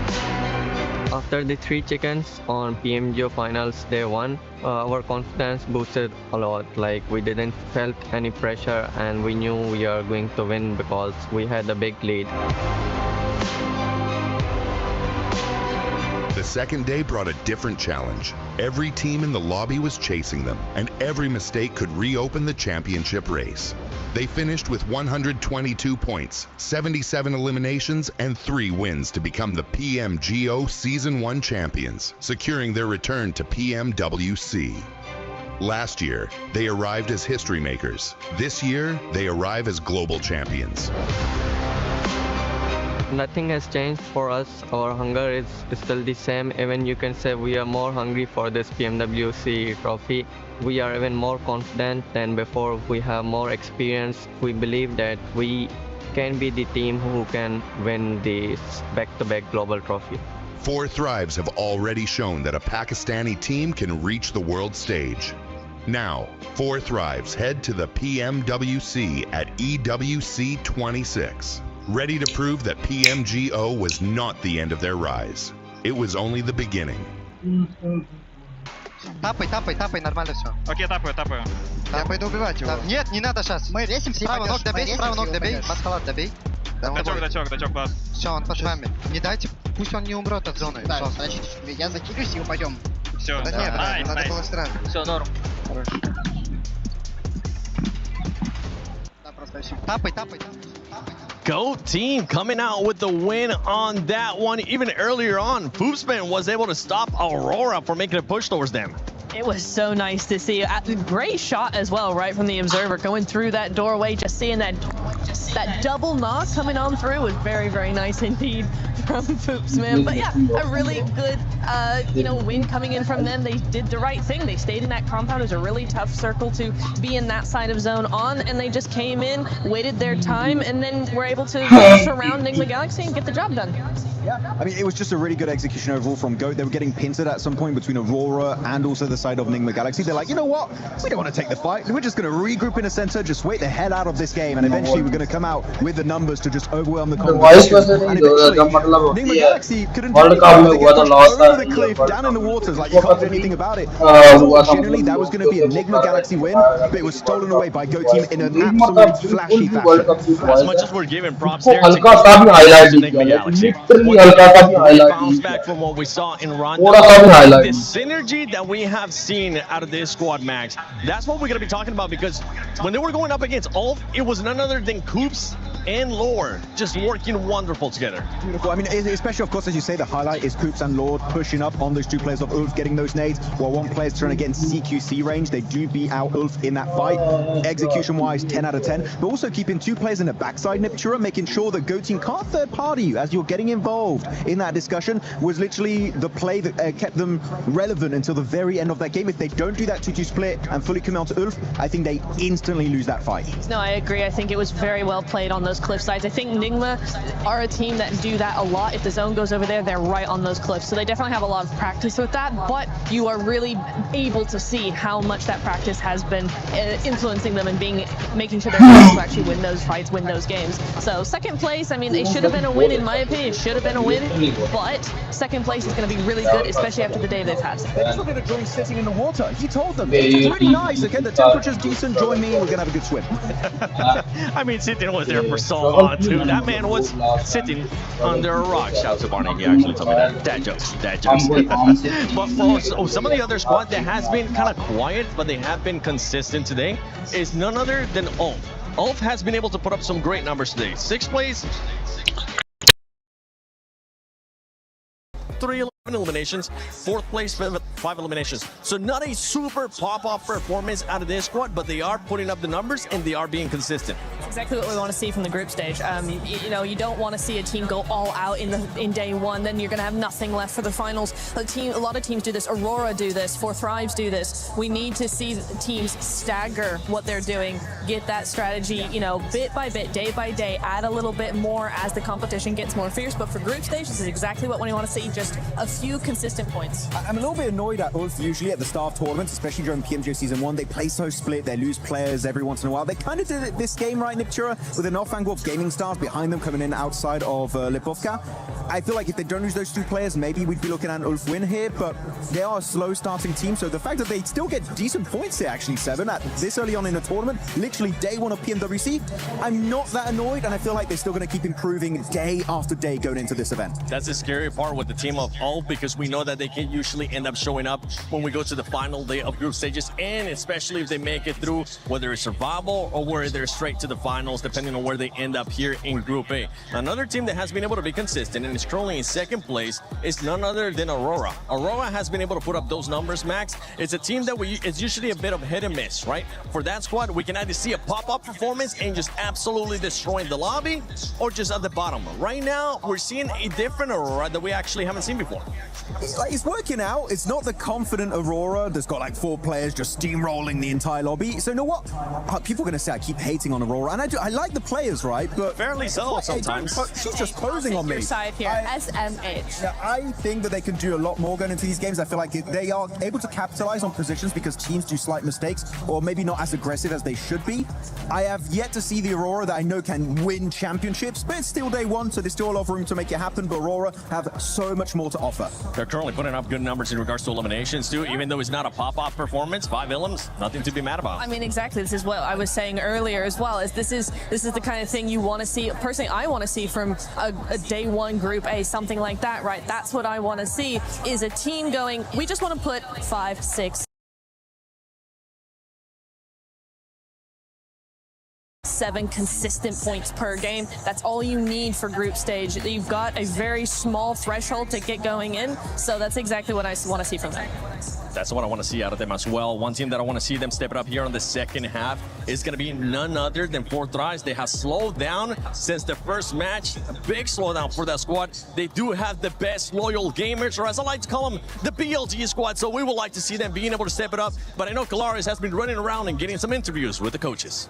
After the 3 chickens on PMGO finals day 1, our confidence boosted a lot. Like, we didn't felt any pressure, and we knew we are going to win because we had a big lead. The second day brought a different challenge. Every team in the lobby was chasing them, and every mistake could reopen the championship race. They finished with 122 points, 77 eliminations, and 3 wins to become the PMGO Season 1 champions, securing their return to PMWC. Last year, they arrived as history makers. This year, they arrive as global champions. Nothing has changed for us. Our hunger is still the same. Even you can say we are more hungry for this PMWC trophy. We are even more confident than before. We have more experience. We believe that we can be the team who can win this back-to-back global trophy. 4 Thrives have already shown that a Pakistani team can reach the world stage. Now, 4 Thrives head to the PMWC at EWC 26. Ready to prove that PMGO was not the end of their rise. It was only the beginning. Тапай, нормально все. Окей, тапаю. Я пойду убивать его. Нет, не надо сейчас. Мы ресимся, право ног добей, маскалат добей. Дачок, класс. Все, он под вами. Не дайте, пусть он не умрет от зоны. Да, значит, я закидываюсь и упадем. Все, да нет, надо было сразу. Все, норм. Хорош. Тапай. GOAT team coming out with the win on that one. Even earlier on, Foopsman was able to stop Aurora from making a push towards them. It was so nice to see. Great shot as well, right from the observer, going through that doorway, just seeing that double knock coming on through was very, very nice indeed from Foopsman. But yeah, a really good, win coming in from them. They did the right thing. They stayed in that compound. It was a really tough circle to be in that side of zone on, and they just came in, waited their time, and then were able to surround Enigma Galaxy and get the job done. Yeah, I mean, it was just a really good execution overall from GOAT. They were getting pincered at some point between Aurora and also the side of Enigma Galaxy. They're like, you know what? We don't want to take the fight. We're just going to regroup in a center, just wait the hell out of this game, and eventually we're going to come out with the numbers to just overwhelm the competition. And eventually, Enigma Galaxy couldn't do anything. They get pushed over the cliff, down in the waters, like you can't do anything about it. Unfortunately, that was going to be an Enigma Galaxy win, but it was stolen away by GOAT team in an absolute flashy fashion. As much as we're giving props there to Enigma Galaxy, bounce back from what we saw in Rondo. The synergy that we have seen out of this squad, Max, that's what we're going to be talking about, because when they were going up against Ulf, it was none other than Coops and Lore just working wonderful together. Beautiful. I mean, especially, of course, as you say, the highlight is Coops and Lord pushing up on those 2 players of Ulf, getting those nades, while 1 player's trying to get in CQC range. They do beat out Ulf in that fight. Execution-wise, 10 out of 10. But also keeping 2 players in the backside, Niptura, making sure that GOAT team can't third-party you as you're getting involved in that discussion was literally the play that kept them relevant until the very end of that game. If they don't do that 2-2 split and fully commit to Ulf, I think they instantly lose that fight. No, I agree. I think it was very well played on those those cliff sides. I think Nigma are a team that do that a lot. If the zone goes over there, they're right on those cliffs. So they definitely have a lot of practice with that, but you are really able to see how much that practice has been influencing them and making sure they're able to actually win those fights, win those games. So second place, I mean, it should have been a win in my opinion. It should have been a win, but second place is going to be really good, especially after the day they've had. They're just not going to join sitting in the water. He told them, it's really nice, okay, the temperature's decent, join me, we're going to have a good swim. I mean, Sitting was there for so long, too. That man was sitting under a rock. Shout out to Barney, he actually told me that. Dad jokes, dad jokes. But for some of the other squad that has been kind of quiet, but they have been consistent today, is none other than Ulf. Ulf has been able to put up some great numbers today. 6th place, 3 eliminations, 4th place, 5 eliminations. So not a super pop-off performance out of this squad, but they are putting up the numbers and they are being consistent. That's exactly what we want to see from the group stage. You know, you don't want to see a team go all out in day one, then you're going to have nothing left for the finals. A lot of teams do this. Aurora do this. For Thrives do this. We need to see teams stagger what they're doing, get that strategy, you know, bit by bit, day by day, add a little bit more as the competition gets more fierce. But for group stage, this is exactly what we want to see, just a few consistent points. I'm a little bit annoyed at Ulf usually at the start of tournaments, especially during PMG Season 1. They play so split, they lose players every once in a while. They kind of did it this game, right, Niptura, with enough angle of gaming stars behind them coming in outside of Lipovka. I feel like if they don't lose those 2 players, maybe we'd be looking at an Ulf win here, but they are a slow starting team, so the fact that they still get decent points here, actually, 7, at this early on in the tournament, literally day 1 of PMWC, I'm not that annoyed, and I feel like they're still going to keep improving day after day going into this event. That's the scary part with the team of Ulf, because we know that they can usually end up showing up when we go to the final day of group stages, and especially if they make it through, whether it's survival or whether they're straight to the finals, depending on where they end up here in Group A. Another team that has been able to be consistent and is currently in 2nd place is none other than Aurora. Aurora has been able to put up those numbers, Max. It's a team that it's usually a bit of hit and miss, right? For that squad, we can either see a pop-up performance and just absolutely destroying the lobby, or just at the bottom. Right now, we're seeing a different Aurora that we actually haven't seen before. It's working out. It's not the confident Aurora that's got like 4 players just steamrolling the entire lobby. So you know what? People are going to say I keep hating on Aurora, and I like the players, right? But fairly so sometimes. She's just posing on me. Side here, SMH. Yeah, I think that they can do a lot more going into these games. I feel like they are able to capitalize on positions because teams do slight mistakes, or maybe not as aggressive as they should be. I have yet to see the Aurora that I know can win championships, but it's still day 1, so there's still a lot of room to make it happen. But Aurora have so much more to offer. They're currently putting up good numbers in regards to eliminations too, even though it's not a pop-off performance. 5 elims, nothing to be mad about. I mean, exactly. This is what I was saying earlier as well. Is this is the kind of thing you want to see. Personally, I want to see from a day 1 Group A, something like that, right? That's what I want to see, is a team going, we just want to put 5, 6, 7 consistent points per game. That's all you need for group stage. You've got a very small threshold to get going in, so that's exactly what I want to see from them. That's what I want to see out of them as well. One team that I want to see them step it up here on the second half is going to be none other than Thrives. They have slowed down since the first match. A big slowdown for that squad. They do have the best loyal gamers, or as I like to call them, the BLG squad. So we would like to see them being able to step it up. But I know Kalaris has been running around and getting some interviews with the coaches.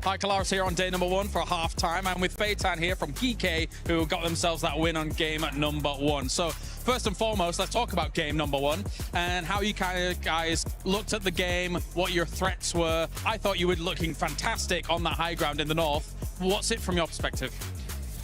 Hi, Kalaris here on day number 1 for halftime. I'm with Feitan here from GK, who got themselves that win on game number 1. So first and foremost, let's talk about game number 1 and how you guys looked at the game, what your threats were. I thought you were looking fantastic on that high ground in the north. What's it from your perspective?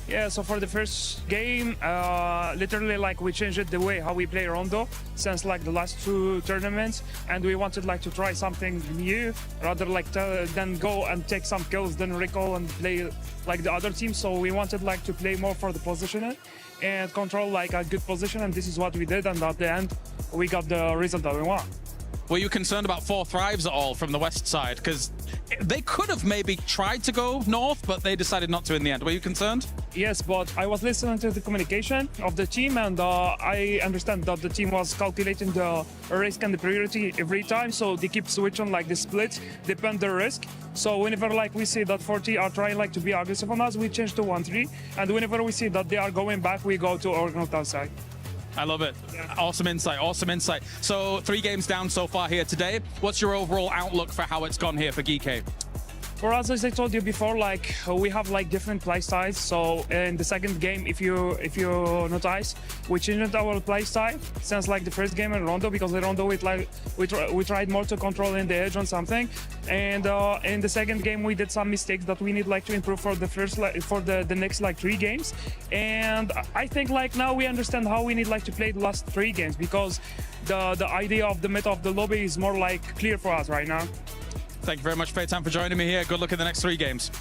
Yeah, so for the first game, literally like we changed the way how we play Rondo since like the last 2 tournaments, and we wanted like to try something new rather like than go and take some kills, then recall and play like the other team. So we wanted like to play more for the positioning and control like a good position, and this is what we did, and at the end we got the result that we want. Were you concerned about 4 Thrives at all from the west side? Because they could have maybe tried to go north, but they decided not to in the end. Were you concerned? Yes, but I was listening to the communication of the team, and I understand that the team was calculating the risk and the priority every time, so they keep switching like the split, depend the risk. So whenever like we see that 40 are trying like to be aggressive on us, we change to 1-3, and whenever we see that they are going back, we go to our north side. I love it. Awesome insight, awesome insight. So 3 games down so far here today. What's your overall outlook for how it's gone here for GK? For us, as I told you before, like we have like different play styles. So in the second game, if you notice, we changed our play style since like the first game in Rondo, because in Rondo we tried more to control in the edge on something, and in the second game we did some mistakes that we need like to improve for the first for the next like 3 games. And I think like now we understand how we need like to play the last 3 games, because the idea of the meta of the lobby is more like clear for us right now. Thank you very much, Paytan, for joining me here. Good luck in the next 3 games.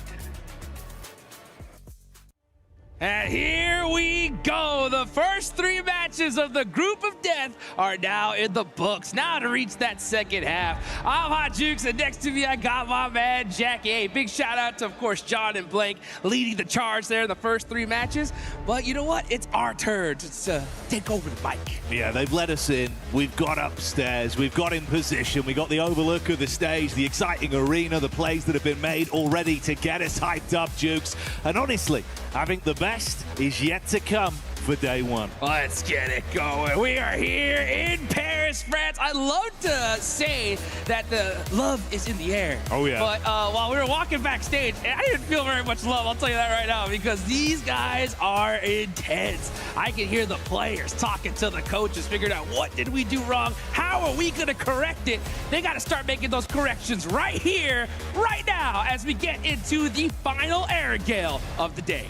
And here we go. The first 3 matches of the group of death are now in the books. Now to reach that second half. I'm Hot Jukes, and next to me I got my man Jackie. Hey, big shout out to, of course, John and Blake leading the charge there in the first 3 matches. But you know what? It's our turn to take over the mic. Yeah, they've let us in. We've got upstairs. We've got in position. We got the overlook of the stage, the exciting arena, the plays that have been made already to get us hyped up, Jukes. And honestly, I think the best is yet to come for day 1. Let's get it going. We are here in Paris, France. I love to say that the love is in the air. Oh, yeah. But while we were walking backstage, I didn't feel very much love. I'll tell you that right now, because these guys are intense. I can hear the players talking to the coaches, figuring out what did we do wrong? How are we going to correct it? They got to start making those corrections right here, right now, as we get into the final air gale of the day.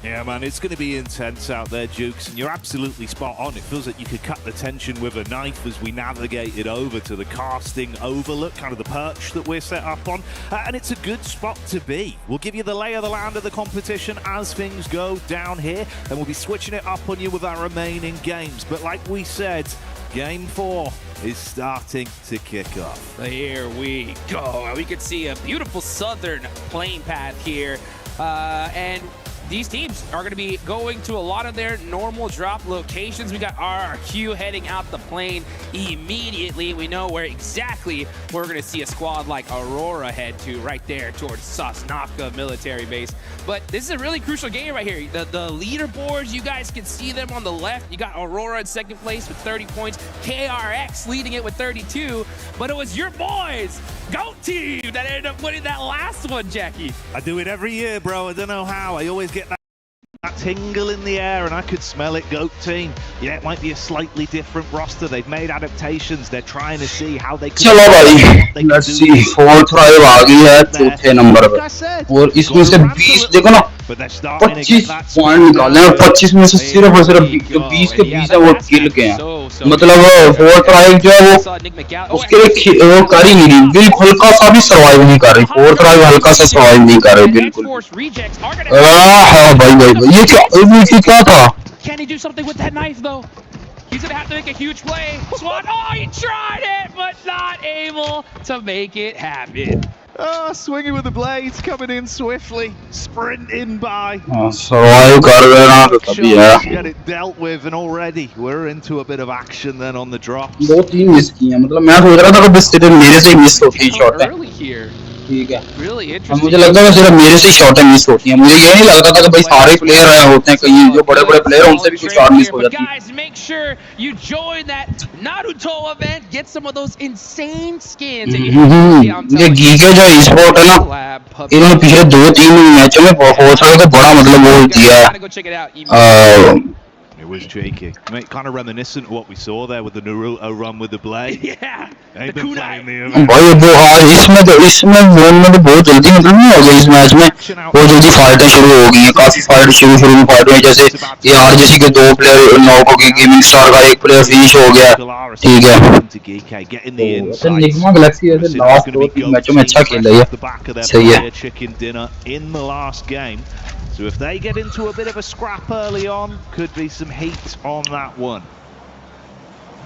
Yeah, man, it's going to be intense out there, Jukes, and you're absolutely spot on. It feels like you could cut the tension with a knife as we navigated over to the casting overlook, kind of the perch that we're set up on, and it's a good spot to be. We'll give you the lay of the land of the competition as things go down here, and we'll be switching it up on you with our remaining games. But like we said, Game 4 is starting to kick off. Here we go. We can see a beautiful southern plane path here, and these teams are going to be going to a lot of their normal drop locations. We got RRQ heading out the plane immediately. We know where exactly we're going to see a squad like Aurora head to, right there towards Sosnovka military base. But this is a really crucial game right here. The leaderboards, you guys can see them on the left. You got Aurora in second place with 30 points. KRX leading it with 32. But it was your boys, GOAT Team, that ended up winning that last one, Jackie. I do it every year, bro. I don't know how. I always get that tingle in the air, and I could smell it. GOAT Team. Yeah, it might be a slightly different roster. They've made adaptations. They're trying to see how they can. चलो भाई, let's see, 4th drive आ गई है 4थे number पे, और इसमें से 20 देखो ना, 25 पॉइंट निकाले हैं, 25 में से सिर्फ और सिर्फ 20 के 20 है वो किल के हैं. मतलब 4th drive जो है वो उसके लिए वो कर ही नहीं रही, बिल्कुल हल्का सा भी सर्वाइव नहीं कर रही. 4th drive हल्का सा सर्वाइव नहीं कर रही बिल्कुल. हाँ भाई ये क्या था? Can he do something with that knife though? He's gonna have to make a huge play. Swan, oh, he tried it, but not able to make it happen. Oh, swinging with the blades, coming in swiftly, sprinting by. Survive कर रहे ना तो तभी है. Get it dealt with, and already we're into a bit of action then on the drops. 2-3 miss किए हैं, मतलब मैं सोच रहा था कि बस सिर्फ मेरे से ही मिस होती है शॉट है. ठीक है. मुझे लगता है सिर्फ मेरे से शॉटें मिस होती हैं. मुझे ये नहीं लगता था कि भाई सारे प्लेयर होते हैं, कहीं जो बड़े-बड़े प्लेयर हैं उनसे भी कुछ शॉट मिस हो जाती है. Guys, make sure you join that Naruto event. Get some of those insane skins. ये गीके जो e-sport है ना, इन्होंने पिछले 2-3 मैचों में बहुत सारे का बड़ा मतलब वो दिया है. It was cheeky. I mean, kind of reminiscent of what we saw there with the Naruto run with the blade. Yeah. They've been playing the event. भाई वो हाँ इसमें वन में तो बहुत जल्दी मतलब नहीं हो गया. इस मैच में बहुत जल्दी फाइटें शुरू हो गई हैं. काफी फाइट शुरू में फाइट हुई, जैसे ये आरजीसी के 2 प्लेयर नॉक हो गए, गेमिंग स्टार का 1 प्लेयर फिनिश हो गया. ठीक है. तो निगमा गैलेक्सी ऐसे लास्ट 2-3 मैचों में अच्छा खेल रही है. सही है. Chicken dinner in the last game. So if they get into a bit of a scrap early on, could be some heat on that one.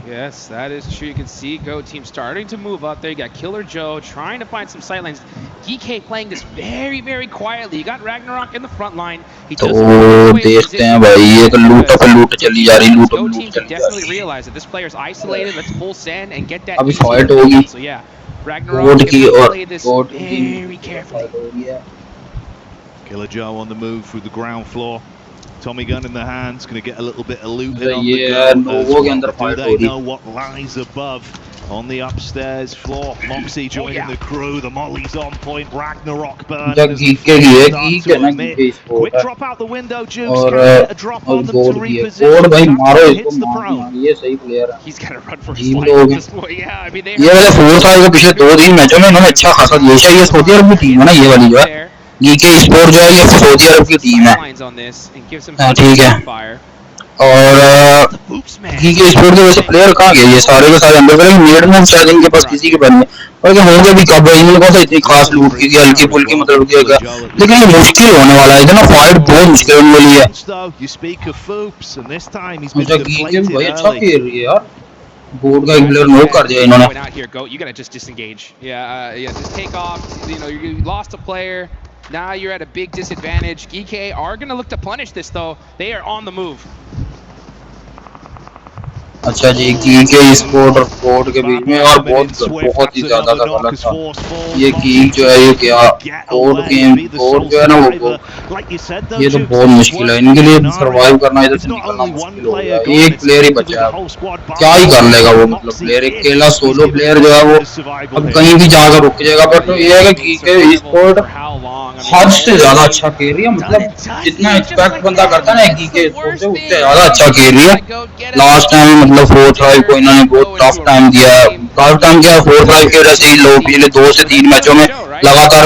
Yes, that is true. You can see GOAT Team starting to move up there. You got Killer Joe trying to find some sight lines. DK playing this very, very quietly. You got Ragnarok in the front line. He तो देखते हैं भाई, ये तो लूट चली जा रही, लूट चली जा रही. Definitely realize that this player is isolated. Let's pull send and get that. अभी फाइट होगी. So yeah, Ragnarok की और play this very carefully. Killer Joe on the move through the ground floor. Tommy gun in the hands, going to get a little bit of loot in on the go. Do they know what lies above On the upstairs floor, Moxie joining the crew. The molly's on point. Ragnarok burn. Quick drop out the window, Jukes. Can get a drop on them to reposition. भाई मारो इसको Hits the prone. ये सही player है He's gonna run for his life at this point. Yeah, I mean they. ये वाला fourth आएगा पिछले 2-3 मैचों में इन्होंने अच्छा खासा दिया है। ये सऊदी अरब की टीम है ना, ये वाली जो है GK स्पोर्ट जो है ये सऊदी अरब की टीम है। ठीक है और GK स्पोर्ट के वैसे प्लेयर कहाँ गए ये सारे के सारे अंदर करेंगे मिड में शायद इनके पास किसी के पास नहीं और ये होंगे भी कब इन्होंने कौन सा इतनी खास लूट की हल्की फुल्की मतलब किया लेकिन ये मुश्किल होने वाला है इतना फाइट बहुत मुश्किल होने वाली है। अच्छा GK भाई अच्छा खेल रही है यार बोर्ड का एक प्लेयर नॉक कर दिया इन्होंने। You gotta just disengage. Yeah, just take off. You know, you lost a player. Now you're at a big disadvantage. GK are gonna look to punish this though. They are on the move. अच्छा जी GK sport और code के बीच में और बहुत ही ज्यादा गलत था ये कील जो है ये क्या कोड गेम कोड जो है ना वो ये तो बहुत मुश्किल है इनके लिए सरवाइव करना इधर से निकलना मुश्किल हो गया एक प्लेयर ही बचा है क्या ही कर लेगा वो मतलब प्लेयर अकेला सोलो प्लेयर जो है वो अब कहीं भी जाकर रुक जाएगा बट ये है कि GK स्पोर्ट हद से ज्यादा अच्छा खेल रही है मतलब जितना एक्सपेक्ट बंदा करता है ना GK स्पोर्ट से उससे ज्यादा अच्छा खेल रही है। लास्ट टाइम मतलब 4-5 को इन्होंने बहुत टफ टाइम दिया 4-5 की वजह से ही लोग पिछले 2 से 3 मैचों में लगातार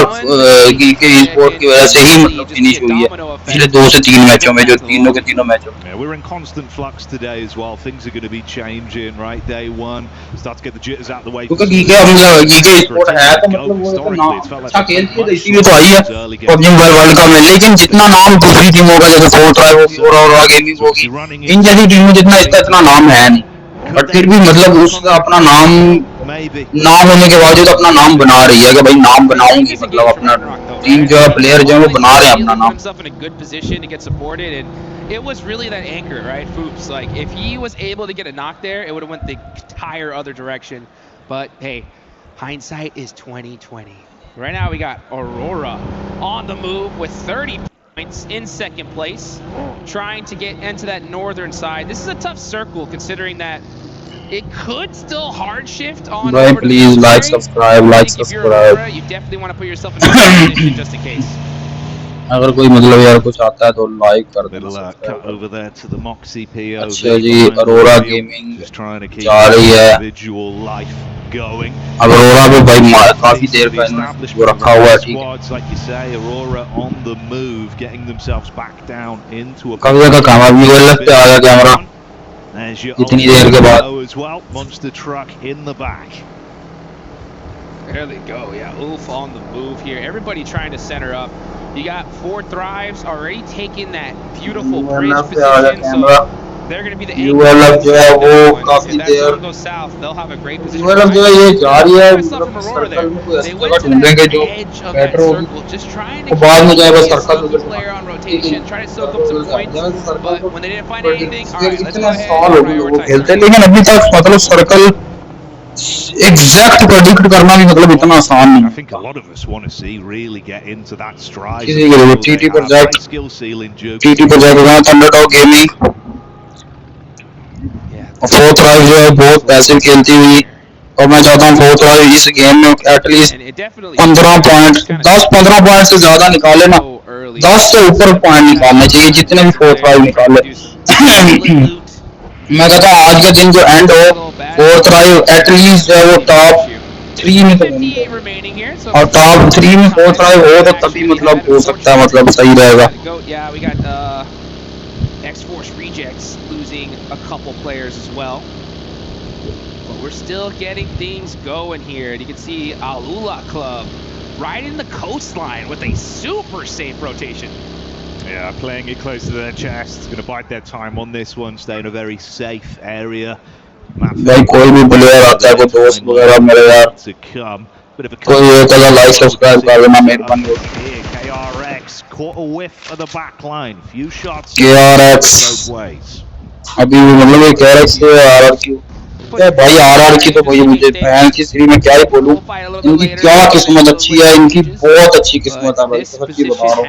GK स्पोर्ट की वजह से ही मतलब फिनिश हुई है पिछले 2 से 3 मैचों में जो तीनों के तीनों मैचों में। We're in constant flux today as well. Things are going to be changing right day one. Start to get the jitters out of the way. क्योंकि GK स्पोर्ट है तो मतलब वो तो नाम अच्छा खेलती है तो इसीलिए तो आई है PUBG मोबाइल वर्ल्ड कप में लेकिन जितना नाम दूसरी टीमों का जैसे 4-5 होगी और गेमिंग होगी इन जैसी टीमों जितना इसका इतना नाम है नहीं बट फिर भी मतलब उसका अपना नाम होने के बावजूद अपना नाम बना रही है कि भाई नाम बनाऊंगी मतलब अपना टीम जो है प्लेयर जो है वो बना रहे हैं अपना नाम। It was really that anchor, right? Foops, like if he was able to get a knock there, it would have went the entire other direction. But hey, hindsight is 2020. Right now we got Aurora on the move with 30 points in second place, trying to get into that northern side. This is a tough circle considering that it could still hard shift on. Right, please like, subscribe, like, subscribe. You definitely want to put yourself in a position just in case. अगर कोई मतलब यार कुछ आता है तो like कर देना। अच्छा जी अरोरा गेमिंग जा रही है अब अरोरा पे भाई काफी देर का वो रखा हुआ है ठीक है कब तक कैमरा व्यूअर पे आ गया कैमरा इतनी देर के बाद। There they go, yeah, Ulf on the move here. Everybody trying to center up. You got 4 Thrives already taking that beautiful bridge position, so they're going to be the anchor. जो है वो काफी देर goes south, they'll have a great position. जो है ये जा रही है मतलब सर्कल में कोई ऐसी जगह ढूंढेंगे जो बेटर होगी वो बाद में जाए बस circle player on rotation, try to soak up some points, but when they didn't find anything, all right, let's go ahead and prioritize. लेकिन अभी तक मतलब सर्कल एग्जैक्ट प्रेडिक्ट करना भी मतलब इतना आसान नहीं है। टीटी प्रोजेक्ट थंडरडॉग गेमिंग और 4 थ्राइव जो है बहुत पैसिव खेलती हुई और मैं चाहता हूँ 4 थ्राइव इस गेम में एटलीस्ट 15 पॉइंट 10-15 पॉइंट से ज्यादा निकाले ना 10 से ऊपर पॉइंट निकालने चाहिए जितने भी 4 थ्राइव निकाले। मैं कहता हूँ आज के दिन जो एंड हो 4 थ्राइव एटलीस्ट जो है वो टॉप 3 में तो और टॉप 3 में 4 थ्राइव हो तो तभी मतलब हो सकता है मतलब सही रहेगा। X-Force rejects losing a couple players as well, but we're still getting things going here. And you can see Alula Club right in the coastline with a super safe rotation. Yeah, playing it close to their chest. Going to bide their time on this one, stay in a very safe area. भाई कोई भी player आता है कोई दोस्त वगैरह मेरे यार कोई एक अगर लाइक सब्सक्राइब कर देना मेहरबानी होगी। KRX caught a whiff of the back line. Few shots KRX both ways. अभी मतलब ये KRX से RRQ भाई आरआर की तो भाई मुझे फैन की सीरीज में क्या ही बोलूं, इनकी क्या किस्मत अच्छी है, इनकी बहुत अच्छी किस्मत है भाई, सच्ची बता रहा हूँ।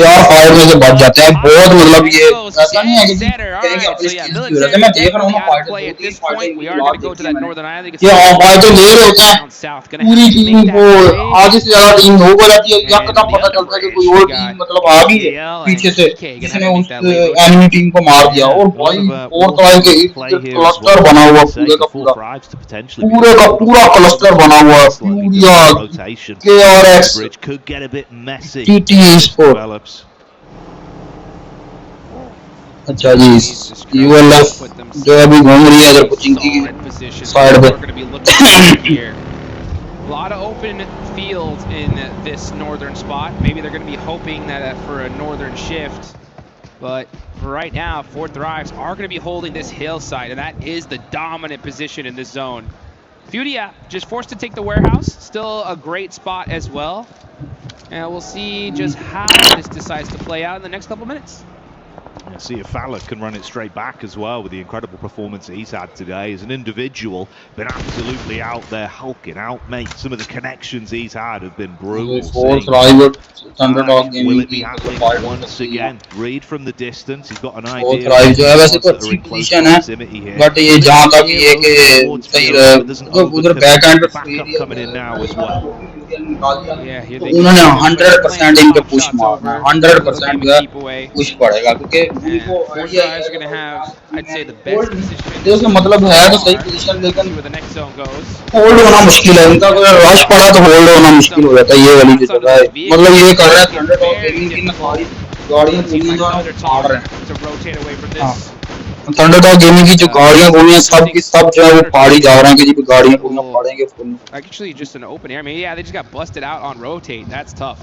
यार फाइट में से बच जाते हैं बहुत, मतलब ये ऐसा नहीं है कि कहेंगे अपनी स्किल्स की वजह से। मैं देख रहा हूँ ना फाइटर, 2-3 फाइटर इनकी लात देखी है मैंने, ये फाइटर ले रहे होते हैं पूरी टीम को, आधे से ज्यादा टीम हो जाती है, यकदम पता चलता है कि कोई और टीम मतलब आ गई है पीछे से जिसने उस एनिमी टीम को मार दिया। और भाई और तरह के क्लस्टर बना हुआ पूरे का पूरा क्लस्टर बना हुआ है, फ्यूरिया केआरएक्स टीटी स्पोर्ट। अच्छा जी, यूएलएफ जो अभी घूम रही है अगर कुछ इनकी साइड पे। A lot of open fields in this northern spot. Maybe they're going to be hoping that for a northern shift. But for right now, Fourth Thrives are going to be holding this hillside, and that is the dominant position in this zone. Furia just forced to take the warehouse. Still a great spot as well. And we'll see just how this decides to play out in the next couple minutes. See if Fowler can run it straight back as well with the incredible performance that he's had today. As an individual, been absolutely out there hulking out, mate. Some of the connections he's had have been brutal. Will it be happening once again? Read from the distance. He's got an idea. वैसे तो अच्छी position है, but ये जहाँ तक ये कि उधर बैक एंड पे coming in now as well. उन्होंने 100% इनके पुश मारना, 100% पुश पड़ेगा क्योंकि उनको देखो मतलब है तो सही पोजीशन, लेकिन होल्ड होना मुश्किल है इनका। कोई रश पड़ा तो होल्ड होना मुश्किल हो जाता है ये वाली जो जगह है। मतलब ये कर रहा है थंडरडॉग गेमिंग की सारी गाड़ियां पूरी फाड़ रहे हैं। थंडरडॉग गेमिंग की जो गाड़ियां गोलियां सब की सब जो है वो फाड़ी जा रहे हैं कि जी गाड़ियां पूरी फाड़ेंगे full. Actually just an open air. I mean, yeah, they just got busted out on rotate. That's tough.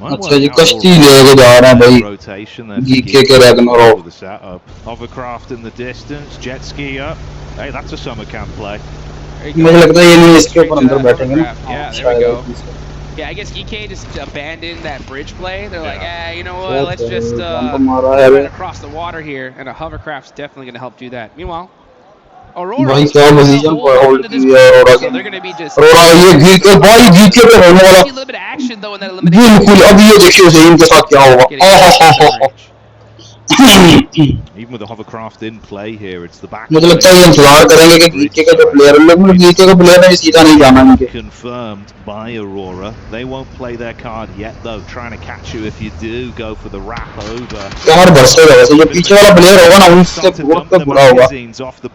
अच्छा जी, कश्ती लेके जा रहे हैं भाई जीके के Ragnarok. Hovercraft in the distance, jet ski up. Hey, that's a summer camp play. मुझे लगता है ये नहीं इसके ऊपर अंदर बैठेंगे ना। Yeah, there we go. Yeah, I guess EK just abandoned that bridge play. They're like, you know what, let's just run across the water here, and a hovercraft's definitely going to help do that. Meanwhile, Aurora, भाई क्या position पर hold की है अरोरा के। अरोरा ये GK भाई GK पे होने वाला बिल्कुल। अब ये देखिए सही इनके साथ क्या होगा। Even with the hovercraft in play here, it's the back. मुझे लगता है ये इंतजार करेंगे कि जीके का जो प्लेयर है, लेकिन जीके का प्लेयर है सीधा नहीं जाना इनके। Confirmed by Aurora. They won't play their card yet though, trying to catch you if you do go for the wrap over. यार बरसेगा वैसे, जो पीछे वाला प्लेयर होगा ना उससे बहुत बुरा होगा,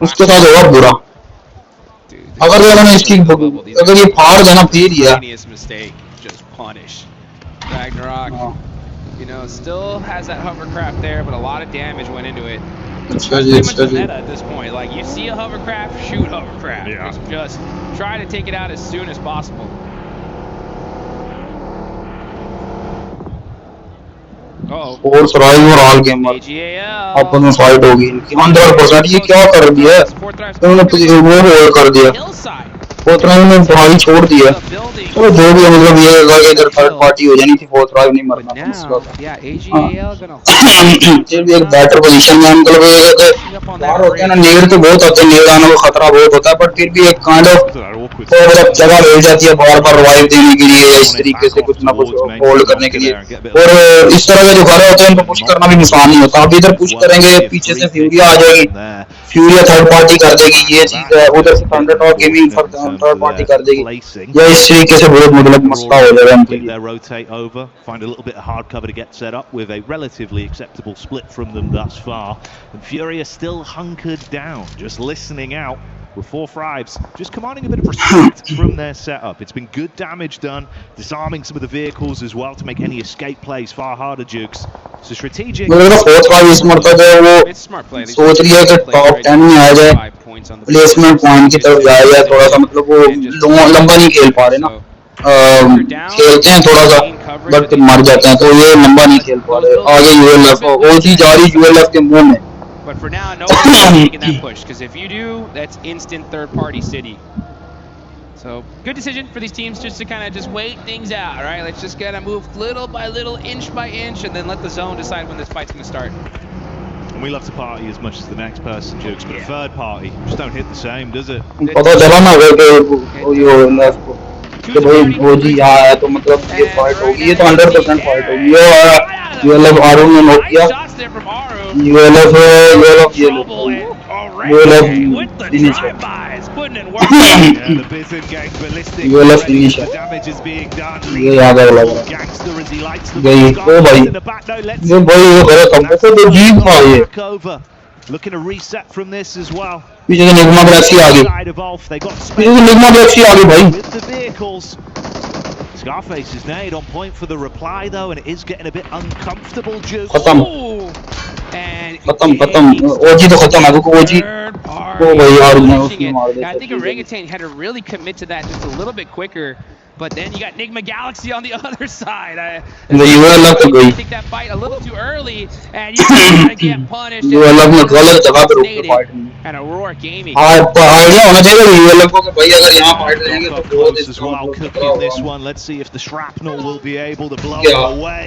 उसके साथ होगा बुरा। अगर उन्होंने इसकी अगर ये फाड़ देना फिर ही है। You know, still has that hovercraft there, but a lot of damage went into it. It's pretty much the meta at this point. Like, you see a hovercraft, shoot hovercraft. Yeah. Just try to take it out as soon as possible. Force राइव और all gamer अपन में fight होगी इनकी 100%। ये क्या कर दिया है उन्होंने, वो होल्ड कर दिया, फोर्थ राइव ने भाई छोड़ दिया। चलो जो भी मतलब ये इधर थर्ड पार्टी हो जानी थी, फोर्थ राइव नहीं मरना था इसका। फिर भी एक बेटर पोजीशन में मतलब बाहर होते हैं ना, नेड तो बहुत होते हैं, नेड आने का खतरा बहुत होता है, पर फिर भी एक काइंड ऑफ जगह मिल जाती है बार बार रिवाइव देने के लिए या इस तरीके से कुछ ना कुछ होल्ड करने के लिए। और इस तरह के जो घर होते हैं उनको पुश करना भी नुकसान नहीं होता। अब इधर पुश करेंगे, पीछे से फ्यूरिया आ जाएगी, फ्यूरिया थर्ड पार्टी कर देगी, ये चीज है। उधर से थंडरडॉग गेमिंग थर्ड पार्टी कर देगी, या इस तरीके से बहुत मतलब मसला हो जाएगा उनके लिए। Rotate over, find a little bit of hard cover to get set up with a relatively acceptable split from them thus far. And Furia still hunkered down, just listening out. With 4 Thrives just commanding a bit of respect from their setup. It's been good damage done, disarming some of the vehicles as well to make any escape plays far harder, Jukes. So strategic. मुझे 4 Thrive इस मरता जो है वो सोच रही है कि टॉप 10 में आ जाए, प्लेसमेंट पॉइंट की तरफ जाए, या थोड़ा सा मतलब वो लंबा नहीं खेल पा रहे ना, खेलते हैं थोड़ा सा बट मर जाते हैं, तो ये लंबा नहीं खेल पा रहे। आगे यूएलएफ ओजी जा रही यूएलएफ के मुंह में। But for now, no one's taking that push, because if you do, that's instant third-party city. So, good decision for these teams just to kind of just wait things out, right? Let's just kind of move little by little, inch by inch, and then let the zone decide when this fight's going to start. we love to party as much as the next person, Jukes, but a third party just don't hit the same, does it? पता चला ना अगर ये last को तो भाई वो जी यहाँ आया तो मतलब ये फाइट होगी, ये तो 100% फाइट होगी। ये लोग आरुण ने नोट किया, ये लोग finish है, ये लोग finish है, ये याद है लग रहा गई। ओ भाई ये करे कम तो जीत पाए। Looking to reset from this as well. पीछे से निगमा गैलेक्सी आ गई, पीछे से निगमा गैलेक्सी आ गई भाई। With the vehicles. Scarface is nailed on point for the reply though, and it is getting a bit uncomfortable. Juke. खत्म ओजी तो खत्म है, वो ओजी वो भाई यार ने उसने मार दिया। I think Orangutan had to really commit to that just a little bit quicker. But then you got Nigma Galaxy on the other side. I think that fight a little too early, and you're gonna get punished. And Aurora Gaming. Idea होना चाहिए यूएलएफ को कि भाई अगर यहाँ fight लेंगे तो बहुत as well cooking this one. Let's see if the shrapnel will be able to blow it away.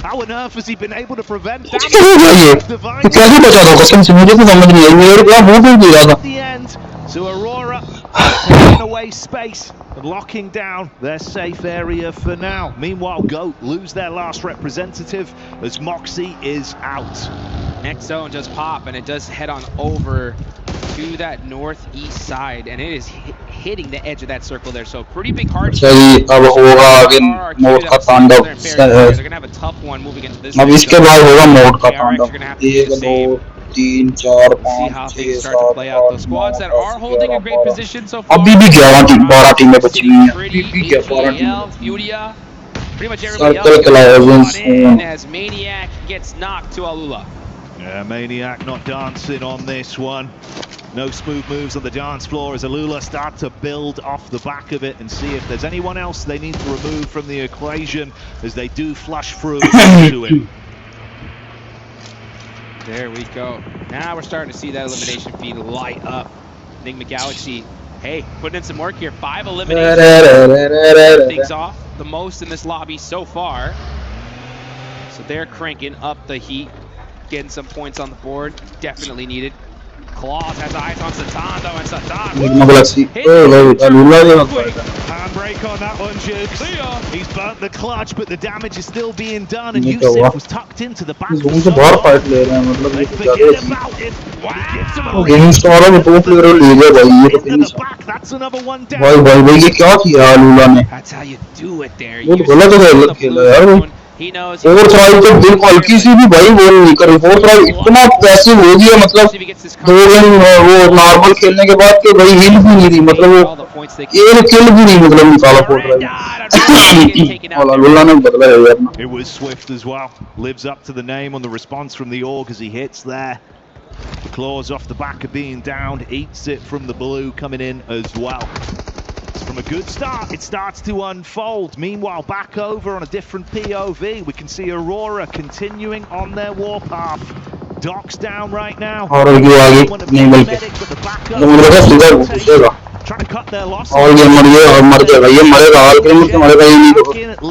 How on earth has he been able to prevent that? कैसे बचा था कसम से, मुझे तो समझ नहीं आई, मेरे को मुंह पे गिरा था। The end to Aurora taking away space and locking down their safe area for now. Meanwhile, GOAT lose their last representative as Moxie is out. Next zone just pop, and it does head on over to that northeast side, and it is hitting the edge of that circle there. So pretty big hardship. सही अब होगा आगे mode का तांडव। They're gonna have a tough one moving into this. अब इसके बाद होगा मोड का तांडव। 1 2 3 4 5 6 7 the squads that are holding a great position so far. अभी भी 12 टीमें बची हुई हैं, अभी भी 12 टीमें। Pretty much everybody else in as Maniac gets knocked to Alula. Yeah, Maniac not dancing on this one. No smooth moves on the dance floor as Alula start to build off the back of it and see if there's anyone else they need to remove from the equation as they do flush through to him. There we go. Now we're starting to see that elimination feed light up. Nigma Galaxy, hey, putting in some work here. 5 eliminations. Things off the most in this lobby so far. So they're cranking up the heat, getting some points on the board. Definitely needed. Claws has eyes on Satando, and Satando. Handbrake on that one, Jukes. He's burnt the clutch, but the damage is still being done, and Yusuf was tucked into the back. Forget about it. Game star में 2 player ले गए भाई, ये तो finish. That's another one down. भाई ये क्या किया लूला ने? That's how you do it there. वो गलत खेला यार। फोर्थ राइड तो बिल्कुल हल्की सी भी भाई वो नहीं कर रही। फोर्थ राइड इतना पैसिव हो गया, मतलब 2 गेम वो नॉर्मल खेलने के बाद के भाई हिल भी नहीं रही, मतलब वो एक किल भी नहीं मतलब निकाला फोर्थ राइड। ने बदला है यार। It was swift as well. Lives up to the name on the response from the org as he hits there. The claws off the back of being downed, eats it from the blue coming in as well. From a good start, it starts to unfold. Meanwhile, back over on a different POV, we can see Aurora continuing on their warpath. Docks down right now. और ये आगे नहीं मिल के तो मुझे लगा सीधा घुसेगा और ये मर गया और मर जाएगा, ये मरेगा हाल के मुझसे मरेगा, ये नहीं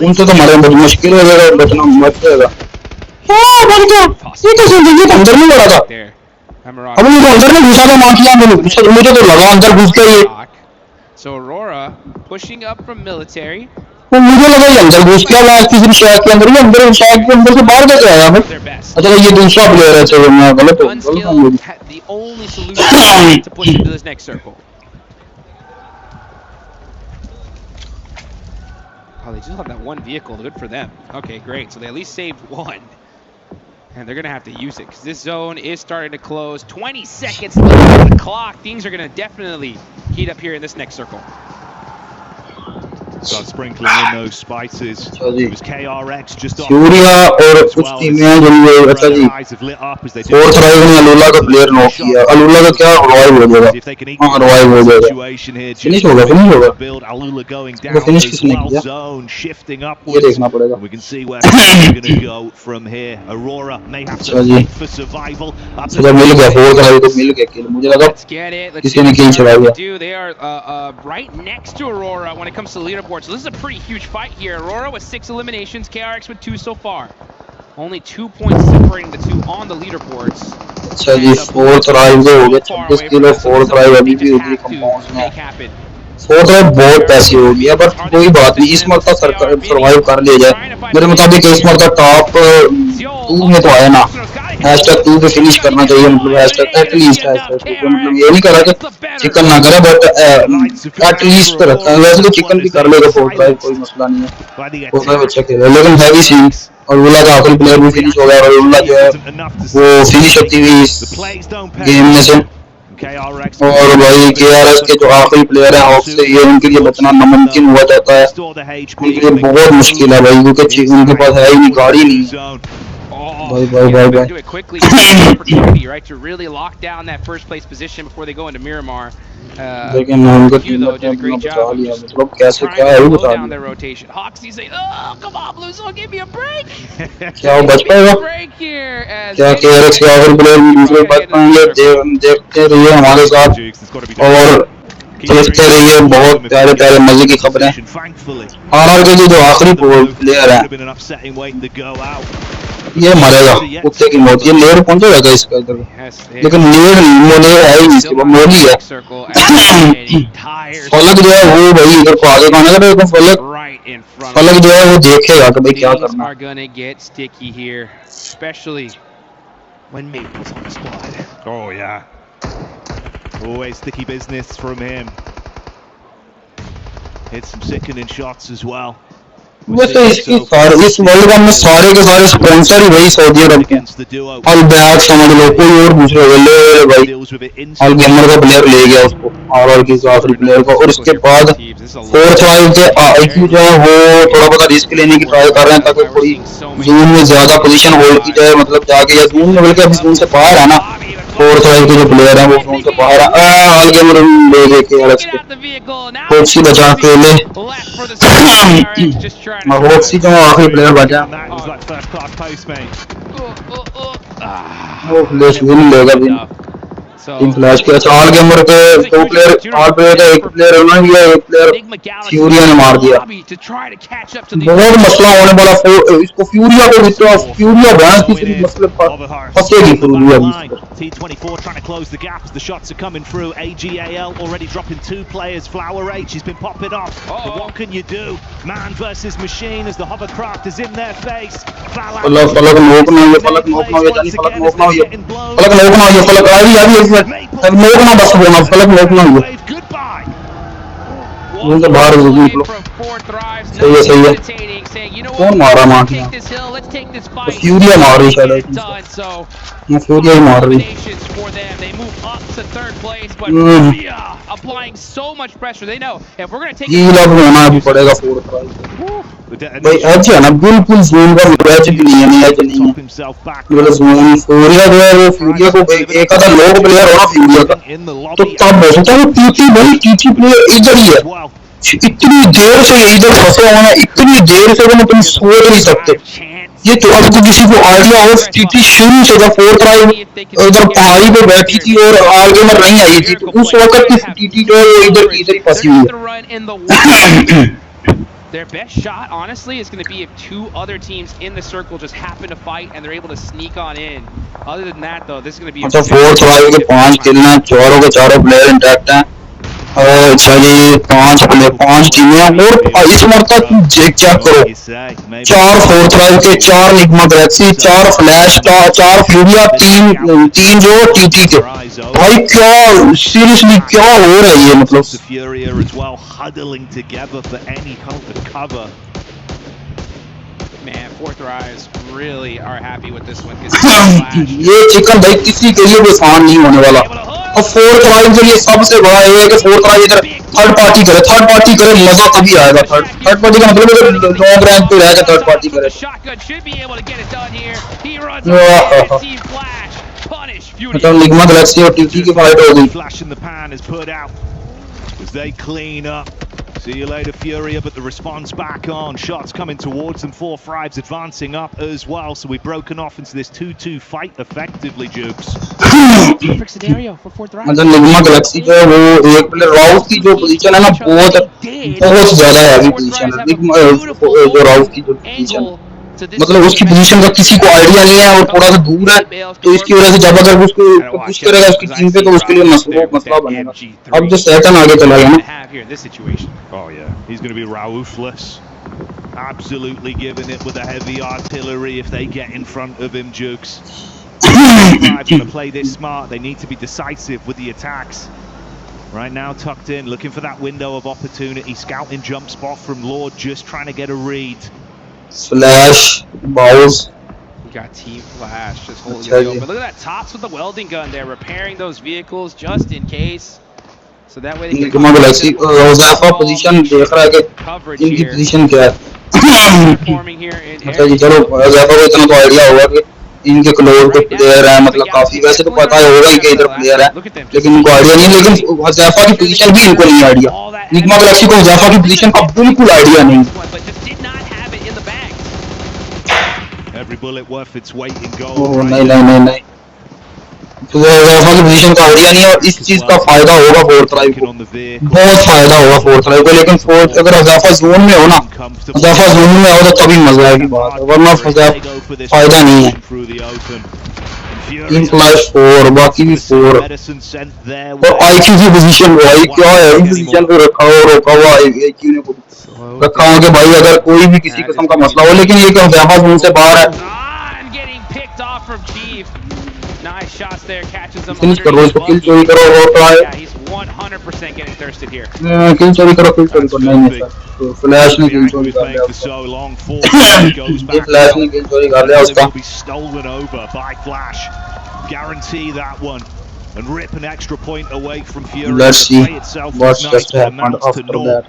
उनसे तो मरे बहुत मुश्किल हो जाएगा, बचना मर जाएगा। मर गया ये तो अंदर में लड़ा था, अब मुझे अंदर में घुसा था, मार दिया मुझे तो लगा अंदर घुस गया ये। So Aurora pushing up from military. वो मुझे लगा ये अंदर घुस गया लास्ट तीसरी शॉट के अंदर, ये अंदर शॉट के अंदर से बाहर कैसे आया मैं? अच्छा ये दूसरा प्लेयर है, चलो मैं गलत हो गया। The only solution to push into this next circle. Oh, they just have that one vehicle. Good for them. Okay, great. So they at least saved one. And they're going to have to use it because this zone is starting to close. 20 seconds left on the clock. Things are going to definitely heat up here in this next circle. Start sprinkling in those spices. It was KRX just off. Surya और कुछ टीमें जो ये अच्छा जी fourth ride में अलूला का player knock किया, अलूला का क्या रिवाइव हो जाएगा? हाँ रिवाइव हो जाएगा, फिनिश होगा तो फिनिश किसने किया ये देखना पड़ेगा। अच्छा जी चलो मिल गया फोर्थ राइड तो मिल गया किल, मुझे लगा किसी ने किल चला गया। They are right next to Aurora when it comes to leaderboard. So this is a pretty huge fight here. Aurora with 6 eliminations, KRX with 2 so far. Only 2 points separating the two on the leaderboards. अच्छा जी, fourth राइव के हो गए 26 kilo, fourth राइव अभी भी उधर compound में है। Fourth राइव बहुत पैसे हो गया, बट कोई बात नहीं, इस मरतबा सर्वाइव कर लिया जाए। मेरे मुताबिक इस मरतबा टॉप 2 में तो आया ना, #2 पे फिनिश करना चाहिए, मतलब एटलीस्ट #2 मतलब ये नहीं करा कि चिकन ना करे, बट एटलीस्ट रखा है। वैसे तो चिकन भी कर लेगा फोर्थ राइव, कोई मसला नहीं है, फोर्थ राइव अच्छा खेल रहा है, लेकिन हैवी सीन और उल्ला का आखिरी प्लेयर भी फिनिश हो गया, और उल्ला जो है वो फिनिश होती हुई इस गेम में से। और भाई KRS के जो आखिरी प्लेयर है हॉक से, ये उनके लिए बचना नामुमकिन हुआ जाता है, उनके लिए बहुत मुश्किल है भाई, क्योंकि उनके पास है ही नहीं, गाड़ी नहीं। Do it quickly. Opportunity, right, to really lock down that first place position before they go into Miramar. लेकिन उनका टीम ने अपना बचा लिया, मतलब कैसे क्या है वो बता down their rotation. Hoxie's saying, "Oh, come on, Blues, give me a break." क्या वो बच पाएगा? क्या KRS के आखिरी प्लेयर भी दूसरे बच पाएंगे? देखते रहिए हमारे साथ और देखते रहिए बहुत प्यारे प्यारे मजे की खबरें। RR के जो आखिरी प्लेयर है ये मरेगा कुत्ते की मौत, ये लेयर पहुंचेगा इसका इधर, लेकिन लेयर नहीं, वो लेयर है ही नहीं, वो मोली है। फलक जो है वो भाई इधर को आगे कौन है, तो फलक जो है वो देखेगा कि भाई क्या करना है। Oh yeah, always sticky business from him. Hit some sickening shots as well. वैसे इसकी सारे इस वर्ल्ड कप में सारे के सारे स्पॉन्सर ही वही सऊदी अरब के, अल बैग समझ लो, कोई और दूसरे ले भाई, अल गेमर का प्लेयर ले गया उसको, RR की आखिरी प्लेयर को, और उसके बाद फोर्थ राइव के IQ जो है वो थोड़ा बहुत रिस्क लेने की ट्राई कर रहे हैं ताकि थोड़ी जून में ज्यादा पोजीशन होल्ड की जाए, मतलब जाके या जून में, बल्कि अभी जून से बाहर है ना, फोर्थ राइव के जो प्लेयर हैं वो जून से बाहर है। अल गेमर ले गए KRS को, कोची बचा के ले होक्सी जो आखिरी प्लेयर बचा, वो फ्लैश विन लेगा भी टीम फ्लैश के। अच्छा ऑल गेमर के 2 प्लेयर, ऑल प्लेयर का 1 प्लेयर होना ही है, 1 प्लेयर फ्यूरिया ने मार दिया, बहुत मसला होने वाला इसको फ्यूरिया को, जितना फ्यूरिया भैंस की सिर्फ मसले फंसेगी फ्यूरिया भी। T24 trying to close the gap as the shots are coming through. AGAL already dropping 2 players. Flower H has been popping off. But what can you do? Man versus machine as the hovercraft is in their face. फलक नोक ना ये, फलक नोक ना ये, जानी फलक नोक ना ये, फलक नोक ना ये, फलक आई नोक ना बस बोलना, फलक नोक ना ये, उनसे बाहर निकलो। सही है कौन मारा मारना, फ्यूरिया मार रही शायद, फ्यूरिया ही मार रही। ये लग होना भी पड़ेगा फोर्थ राइव भाई, एज है ना बिल्कुल जोन का मैच भी नहीं है, नहीं एज नहीं है, मतलब जोन फ्यूरिया जो है वो फ्यूरिया को एक आधा लोग प्लेयर होना फ्यूरिया का, तो तब हो सकता है टीटी भाई, टीटी प्लेयर इधर ही है, इतनी देर से इधर फंसे हुए हैं, इतनी देर से वो तुम सोच नहीं सकते। ये तो अब किसी को आइडिया हो, टीटी शुरू से जब फोर्थ राइव इधर पहाड़ी पे बैठी थी और आगे में नहीं आई थी, तो उस वक्त की टीटी जो है वो इधर की इधर ही फंसी हुई है। Their best shot, honestly, is going to be if 2 other teams in the circle just happen to fight and they're able to sneak on in. Other than that, though, this is going to be. अच्छा fourth राइव के 5 किल हैं, चारों के चारों player intact हैं। अच्छा जी 5 टीमें, और इस मरतबा तुम चेक करो, 4 फोर्थ राइव के, 4 निग्मा गैलेक्सी, 4 फ्लैश, 4 फ्यूरिया, 3 जो टीटी के। भाई क्या सीरियसली क्या हो रहा है ये, मतलब Man, fourth rise really are happy with this one. ये चिकन भाई किसी के लिए भी आसान नहीं होने वाला, और फोर्थ राइव के लिए सबसे बड़ा ये है कि फोर्थ राइव इधर थर्ड पार्टी करे, मजा तभी आएगा। थर्ड पार्टी का मतलब है लॉन्ग रैंक पे रहेगा, थर्ड पार्टी करे। मतलब निगमा गैलेक्सी और टीटी की फाइट हो गई। They clean up. See you later, Furia, but the response back on. Shots coming towards them. 4-5's advancing up as well. So we've broken off into this 2-2 fight effectively, Jukes. Perfect scenario for fourth round. मतलब Nigma Galaxy जो है वो एक player Rauf की जो position है ना, बहुत ज्यादा हैवी पोजीशन है, निगमा जो राउफ की जो पोजीशन मतलब उसकी पोजीशन का किसी को आइडिया नहीं है और थोड़ा सा दूर है, तो इसकी वजह से जब अगर उसको पुश करेगा उसकी टीम पे तो उसके लिए मसला बनेगा। अब जो सैटन आगे चला गया ना, Oh yeah, he's going to be ruthless, absolutely giving it with the heavy artillery if they get in front of him. Jukes going to play this smart. They need to be decisive with the attacks. Right now tucked in, looking for that window of opportunity, scouting jump spot from Lord, just trying to get a read. Flash, balls. You got Team Flash just holding it open. Look at that, Tops with the welding gun there, repairing those vehicles just in case. So that way they can Zafa position देख रहा है कि इनकी position क्या है। अच्छा जी चलो Zafa को इतना तो आइडिया होगा कि इनके क्लोर पे प्लेयर है, मतलब काफी, वैसे तो पता होगा ही कि इधर प्लेयर है, लेकिन इनको आइडिया नहीं, लेकिन Zafa की पोजीशन भी इनको नहीं आइडिया। निगमा गैलेक्सी को Zafa की पोजीशन का बिल्कुल आइडिया नहीं। Every bullet worth its weight in gold. नहीं तो Zafa की पोजीशन का आइडिया नहीं है और इस चीज का फायदा होगा फोर्थ ड्राइव को, बहुत फायदा होगा फोर्थ ड्राइव को। लेकिन फोर्थ अगर Zafa जोन में हो ना, Zafa जोन में हो तो तभी मजा आएगी बात, वरना फायदा नहीं है। टीम फ्लैश 4 बाकी भी 4 और आईक्यू की पोजीशन भाई क्या है, इस पोजीशन पे रखा हुआ आईक्यू ने रखा हो कि भाई अगर कोई भी किसी किस्म का मसला हो, लेकिन ये क्या Zafa जोन से बाहर है। Nice shots there, catches him. Finish करो इसको, किल चोरी करो और try. Yeah, he's 100% getting thirsted here. किल चोरी करो नहीं सर, तो फ्लैश ने किल चोरी कर लिया उसका। ये फ्लैश ने किल चोरी कर लिया उसका। Stolen over by Flash. Guarantee that one and rip an extra point away from Fury. Let's see what's just happened after that.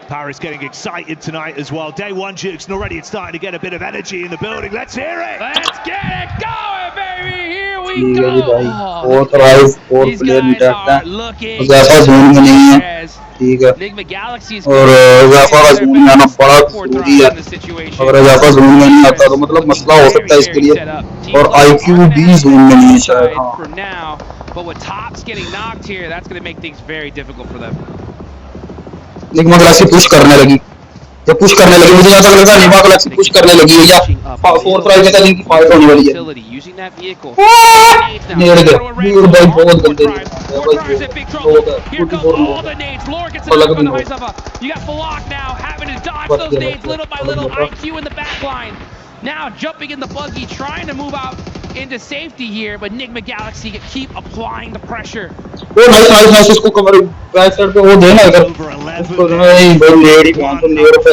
Paris getting excited tonight as well. Day one, Jukes, and already it's starting to get a bit of energy in the building. Let's hear it! Let's get it going, baby! Here we go! Fourth rise, fourth player निकलता है। Zafa zone में नहीं है, ठीक है। और Zafa का zone में आना बड़ा जरूरी है। अगर Zafa जोन में नहीं आता तो मतलब मसला हो सकता है इसके लिए। और IQ भी जोन में नहीं है शायद। हाँ। But with Tops getting knocked here, that's going to make things very difficult for them. Nigma Galaxy push करने लगी, जब पुश करने लगी मुझे ऐसा लगा निगमा गैलेक्सी पुश करने लगी है या फोर्थ ड्राइव के साथ इनकी फाइट होने वाली है। नेड़ दे दूर भाई, बहुत गंदे भाई, अलग भी हो। Now jumping in the buggy, trying to move out into safety here, but Nigma Galaxy keep applying the pressure. Oh, nice, इसको कवर बैक साइड पे वो देना इधर, उसको नहीं भाई लेडी कौन तो नेड़ पे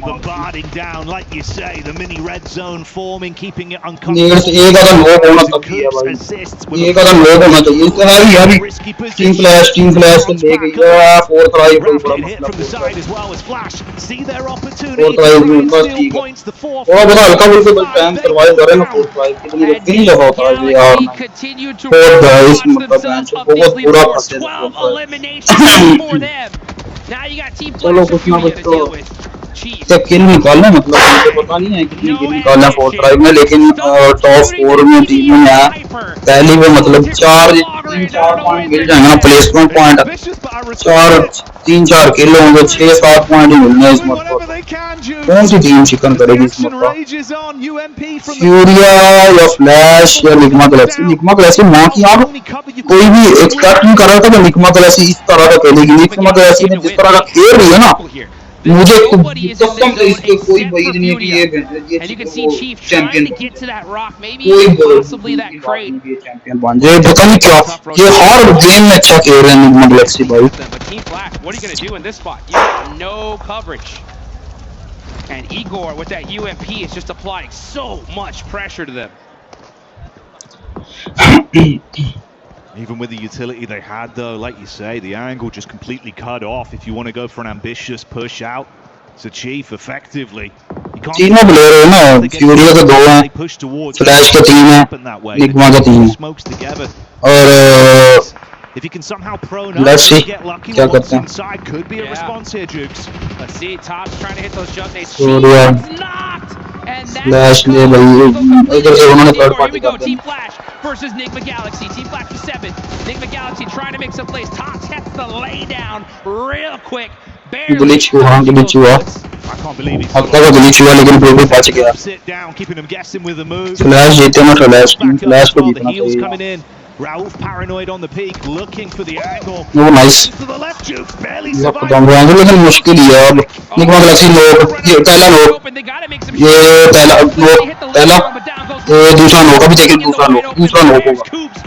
bombarding down like you say, the mini red zone forming, keeping it नेड़ से एक आधा नॉक होना तभी है भाई, एक आधा नॉक होना चाहिए। इससे हैवी टीम फ्लैश से ले गई है फोर्थ ड्राइव को बड़ा मसला, फोर्थ ड्राइव में बस ठीक है। और बड़ा हल्का बिल्कुल बस टाइम सर्वाइव कर रहे हैं फोर्थ ड्राइव की, तो मुझे नहीं लगा होता है यार फोर्थ ड्राइव मतलब मैच बहुत बुरा फंसे चलो कुछ ना कुछ तो जब किल निकालना, मतलब मुझे पता नहीं है कितनी किल निकालना फोर्थ ड्राइव में, लेकिन टॉप 4 में टीम में है पहली वो, मतलब 4 पॉइंट मिल जाएंगे ना, प्लेसमेंट पॉइंट 3-4 किल होंगे, 6-7 पॉइंट ही मिलने इस मत। कौन सी टीम चिकन करेगी इस मत, फ्यूरिया या फ्लैश या निगमा गैलेक्सी? निगमा गैलेक्सी मां की आंख, कोई भी एक्सपेक्ट नहीं कर रहा था कि निगमा गैलेक्सी इस तरह का खेलेगी। निगमा गैलेक्सी ने जिस तरह का खेल रही है ना, मुझे कसम से इसके कोई उम्मीद नहीं है कि ये चैंपियन, कोई चैंपियन बन जाए, पता नहीं क्या, ये हर गेम में अच्छा खेल रहे हैं निगमा गैलेक्सी भाई। And Igor with that UMP is just applying so much pressure to them. Even with the utility they had though, like you say, the angle just completely cut off. If you want to go for an ambitious push out to Chief effectively, तीनों player है ना, फ्यूरिया के 2 हैं, flash के 3 हैं, Nigma के 3 हैं, और if you can somehow prone let's see get lucky क्या करते हैं। inside could be a response here, Jukes. Let's see, Tops trying to hit those jump nades. Flash ले भाई, इधर से उन्होंने थर्ड पार्टी कर Team Flash versus Nigma Galaxy. Team Flash for 7. Nigma Galaxy trying to make some plays. Tops hits the lay down real quick. Glitch हुआ, glitch हुआ। I can't believe it. अब तक ग्लिच हुआ लेकिन फिर भी बच गया. Sit down, keeping them guessing with the move. Flash जीते ना फ्लैश को जीतना heels coming चाहिए. in. Rauf paranoid on the peak, looking for the angle. Oh, nice. To the left, Jukes barely ये survived. पकड़ाऊंगा लेकिन मुश्किल ही है अब. निकमा गैलेक्सी नोक, ये पहला नोक, ये पहला नोक, ये दूसरा नोक, अभी देखिए दूसरा नोक होगा,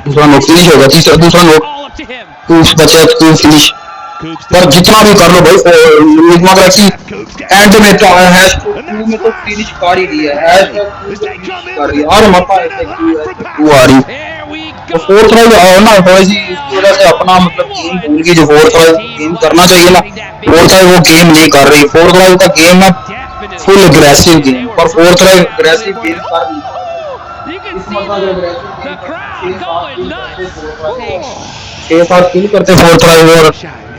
दूसरा नोक फिनिश होगा, दूसरा नोक, कूप्स बचा, कूप्स फिनिश. पर जितना भी कर लो भाई, निकमा गैलेक्सी एंड में तो हैश में तो फिनिश कर ही दिया है, कर रही है और मत आ रही. तो फोर्थ राइड आओ ना थोड़ी सी इस वजह से अपना मतलब गेम भूल गई. जो फोर्थ राइड गेम करना चाहिए ना, फोर्थ राइड वो गेम नहीं कर रही. फोर्थ राइड का गेम है फुल एग्रेसिव गेम, पर फोर्थ राइड एग्रेसिव गेम कर नहीं. 6-7 किल करते फोर्थ राइड और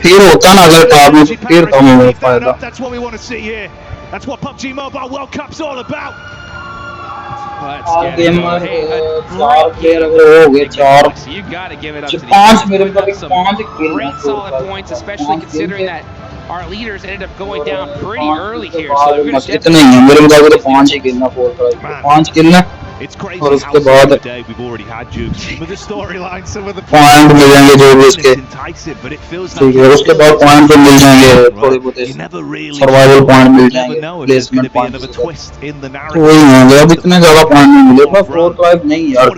फिर होता ना अगर टॉप में फिर कम हो फायदा. That's what we want to see here. That's what PUBG Mobile World Cup's all about. Game में 4 प्लेयर अगर हो गए 4 5 मेरे मतलब 5 किल Great solid points, especially considering that our leaders ended up going down pretty early here. So we're going to इतने ही मेरे मुताबिक तो 5 ही किल ना फोर्थ राइड 5 किल ना. और उसके बाद पॉइंट मिल जाएंगे जो भी उसके, ठीक है उसके बाद पॉइंट तो मिल जाएंगे थोड़े बहुत, सर्वाइवल पॉइंट मिल जाएंगे, प्लेसमेंट पॉइंट तो वही होंगे. अब इतने ज्यादा पॉइंट नहीं मिले पर फोर्थ राइड नहीं यार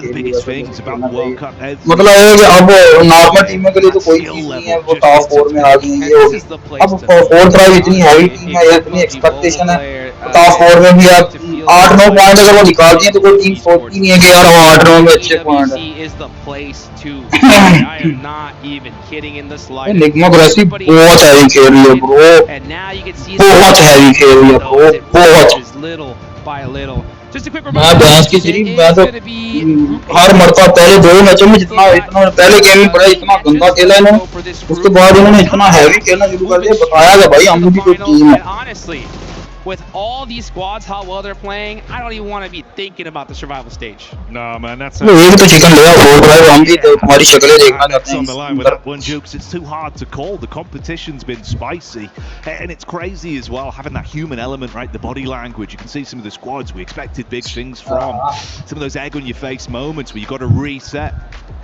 मतलब है कि अब नॉर्मल टीमों के लिए तो कोई चीज नहीं है, वो टॉप 4 में आ गई है. ये होगी अब फोर्थ राइड इतनी हैवी टीम है, इतनी एक्सपेक्टेशन है टॉप 4 में भी. आप 8-9 पॉइंट अगर वो निकालती है तो कोई टीम सोचती नहीं है कि यार वो 8-9 में अच्छे पॉइंट है. निगमा ग्रेसी बहुत हैवी खेल रही है ब्रो, बहुत हैवी खेल रही है ब्रो, बहुत. मैं भैंस की सिर्फ मैं तो हर मरता पहले 2 मैचों में जितना इतना पहले गेम में बड़ा इतना गंदा खेला इन्होंने, उसके बाद इन्होंने इतना हैवी खेलना शुरू कर दिया. बताया कि भाई हम भी कोई टीम है. With all these squads, how well they're playing, I don't even want to be thinking about the survival stage. No, man, that's एक तो चिकन ले आओ भाई, हम भी तुम्हारी शक्लें देखना चाहते हैं. on the line with that one, Jukes. It's too hard to call. The competition's been spicy, and it's crazy as well, having that human element, right? The body language. You can see some of the squads we expected big things from. Some of those egg on your face moments where you got to reset.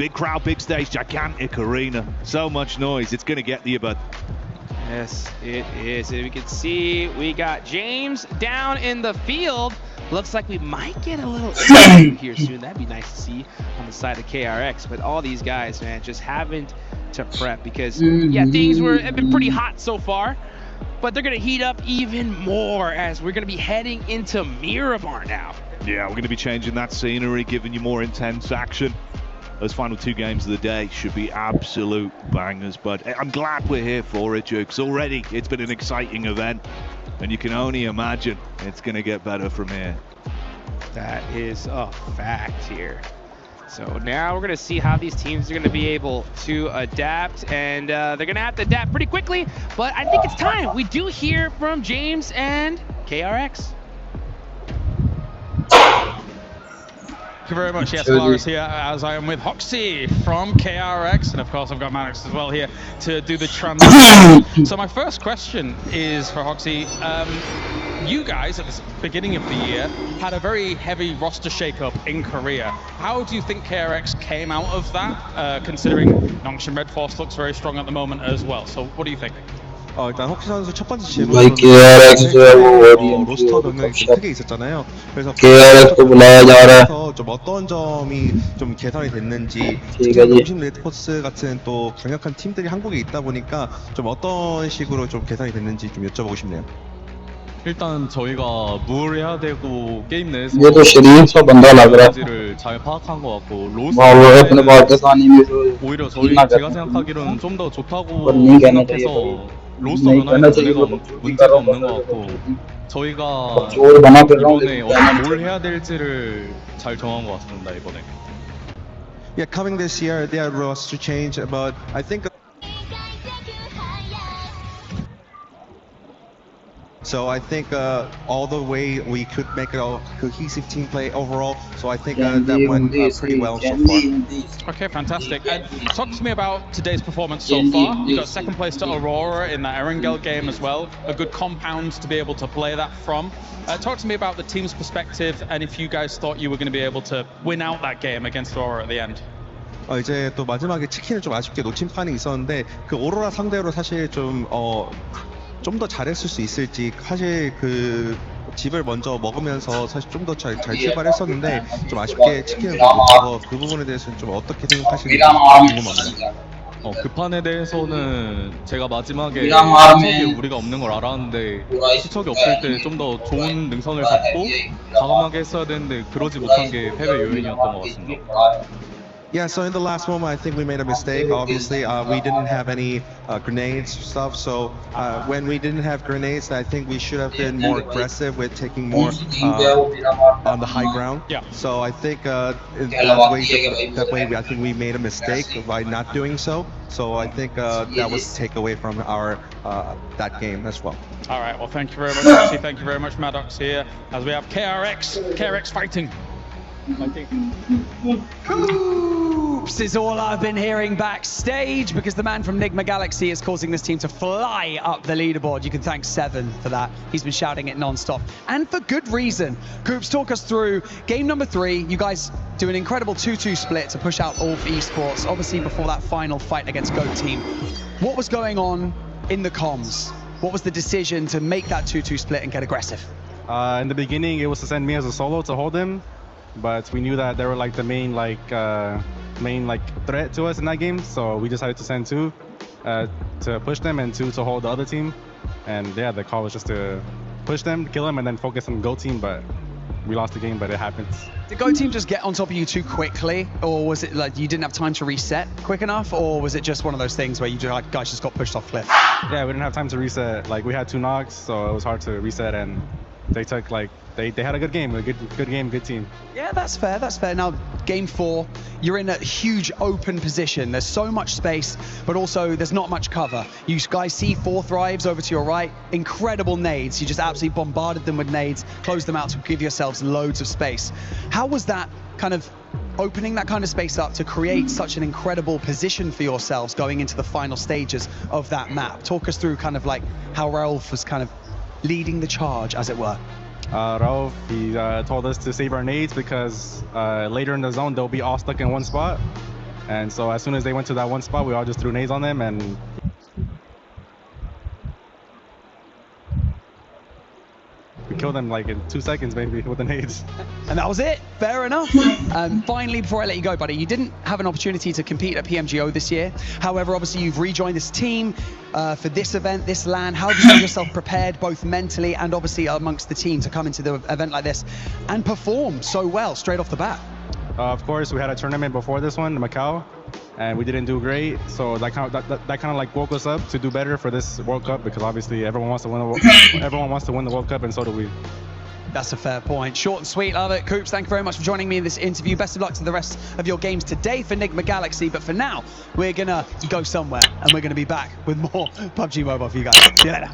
Big crowd, big stage, gigantic arena, so much noise. It's going to get you, but. Yes, it is. And we can see we got James down in the field. Looks like we might get a little here soon. That'd be nice to see on the side of KRX. But all these guys, man, just having to prep because, yeah, things have been pretty hot so far. But they're going to heat up even more as we're going to be heading into Miramar now. Yeah, we're going to be changing that scenery, giving you more intense action. Those final 2 games of the day should be absolute bangers, but I'm glad we're here for it, Jukes. Already, it's been an exciting event, and you can only imagine it's going to get better from here. That is a fact here. So now we're going to see how these teams are going to be able to adapt, and they're going to have to adapt pretty quickly, but I think it's time. We do hear from James and KRX. Thank you very much. Yes, Lars here, as I am with Hoxie from KRX, and of course I've got Mannix as well here to do the transition. So my first question is for Hoxie. You guys at the beginning of the year had a very heavy roster shake-up in Korea. How do you think KRX came out of that, considering Nongshim Red Force looks very strong at the moment as well? So what do you think? 일단 헉시 선수 첫 번째 질문은 로스터 변경이 좀 크게 있었잖아요. 그래서 좀 어떤 점이 좀 개선이 됐는지, 농심 레드포스 같은 또 강력한 팀들이 한국에 있다 보니까 좀 어떤 식으로 좀 개선이 됐는지 좀 여쭤보고 싶네요. 일단 저희가 뭘 해야 되고 게임 내에서 를 잘 파악한 것 같고 오히려 제가 생각하기로는 좀 더 좋다고 생각해서 로스터 변화에 문제가 없는 것 같고 저희가 이번에 뭘 해야 될지를 잘 정한 것 같습니다 이번에. Yeah, coming this year, there are roster change, but I think So I think all the way we could make a cohesive team play overall. So I think that went pretty well so far. Okay, fantastic. And talk to me about today's performance so far. You got second place to Aurora in that Erangel game as well. A good compound to be able to play that from. Talk to me about the team's perspective and if you guys thought you were going to be able to win out that game against Aurora at the end. 이제 또 마지막에 치킨을 좀 아쉽게 놓친 판이 있었는데 그 오로라 상대로 사실 좀 더 잘했을 수 있을지 사실 그 집을 먼저 먹으면서 사실 좀 더 잘 출발했었는데 좀 아쉽게 치킨을 못 먹어서 그 부분에 대해서는 좀 어떻게 생각하시는지 궁금합니다. 그 판에 대해서는 제가 마지막에 수척이 우리가 없는 걸 알았는데 수척이 없을 때 좀 더 좋은 능선을 잡고 과감하게 했어야 되는데 그러지 못한 게 패배 요인이었던 것 같습니다. Yeah, so in the last moment, I think we made a mistake. Obviously, we didn't have any grenades stuff. So when we didn't have grenades, I think we should have been more aggressive with taking more on the high ground. Yeah. So I think that way, I think we made a mistake by not doing so. So I think that was a takeaway from our that game as well. All right. Well, thank you very much, Roxy. Thank you very much, Maddox here, as we have KRX fighting. Hoops is all I've been hearing backstage because the man from Nigma Galaxy is causing this team to fly up the leaderboard. You can thank Seven for that. He's been shouting it non-stop and for good reason. Hoops, talk us through game number 3. You guys do an incredible 2-2 split to push out all Esports, obviously before that final fight against GOAT team. What was going on in the comms? What was the decision to make that 2-2 split and get aggressive? In the beginning, it was to send me as a solo to hold him. But we knew that they were like the main threat to us in that game, so we decided to send 2 to push them and 2 to hold the other team. And yeah, the call was just to push them, kill them, and then focus on the GOAT team. But we lost the game, but it happens. Did GOAT team just get on top of you too quickly, or was it like you didn't have time to reset quick enough, or was it just one of those things where you guys just got pushed off cliff? Yeah, we didn't have time to reset. Like we had 2 knocks, so it was hard to reset, and they took they had a good game, good team. Yeah, that's fair, that's fair. Now, game 4, you're in a huge open position. There's so much space, but also there's not much cover. You guys see 4 thrives over to your right, incredible nades. You just absolutely bombarded them with nades, closed them out to give yourselves loads of space. How was that kind of opening that kind of space up to create such an incredible position for yourselves going into the final stages of that map? Talk us through kind of like how Raouf was kind of leading the charge, as it were. Raouf, he told us to save our nades because later in the zone they'll be all stuck in one spot, and so as soon as they went to that one spot, we all just threw nades on them, and we killed them like in 2 seconds maybe with the nades. And that was it. Fair enough. Finally, before I let you go, buddy, you didn't have an opportunity to compete at PMGO this year. However, obviously you've rejoined this team for this event, this LAN. How have you got yourself prepared, both mentally and obviously amongst the team, to come into the event like this and perform so well straight off the bat? Of course, we had a tournament before this one in Macau, and we didn't do great. So that kind of like woke us up to do better for this World Cup, because obviously everyone wants to win the World Cup, and so do we. That's a fair point. Short and sweet, love it. Coops, thank you very much for joining me in this interview. Best of luck to the rest of your games today for Nigma Galaxy. But for now, we're gonna go somewhere, and we're gonna be back with more PUBG Mobile for you guys. See you later.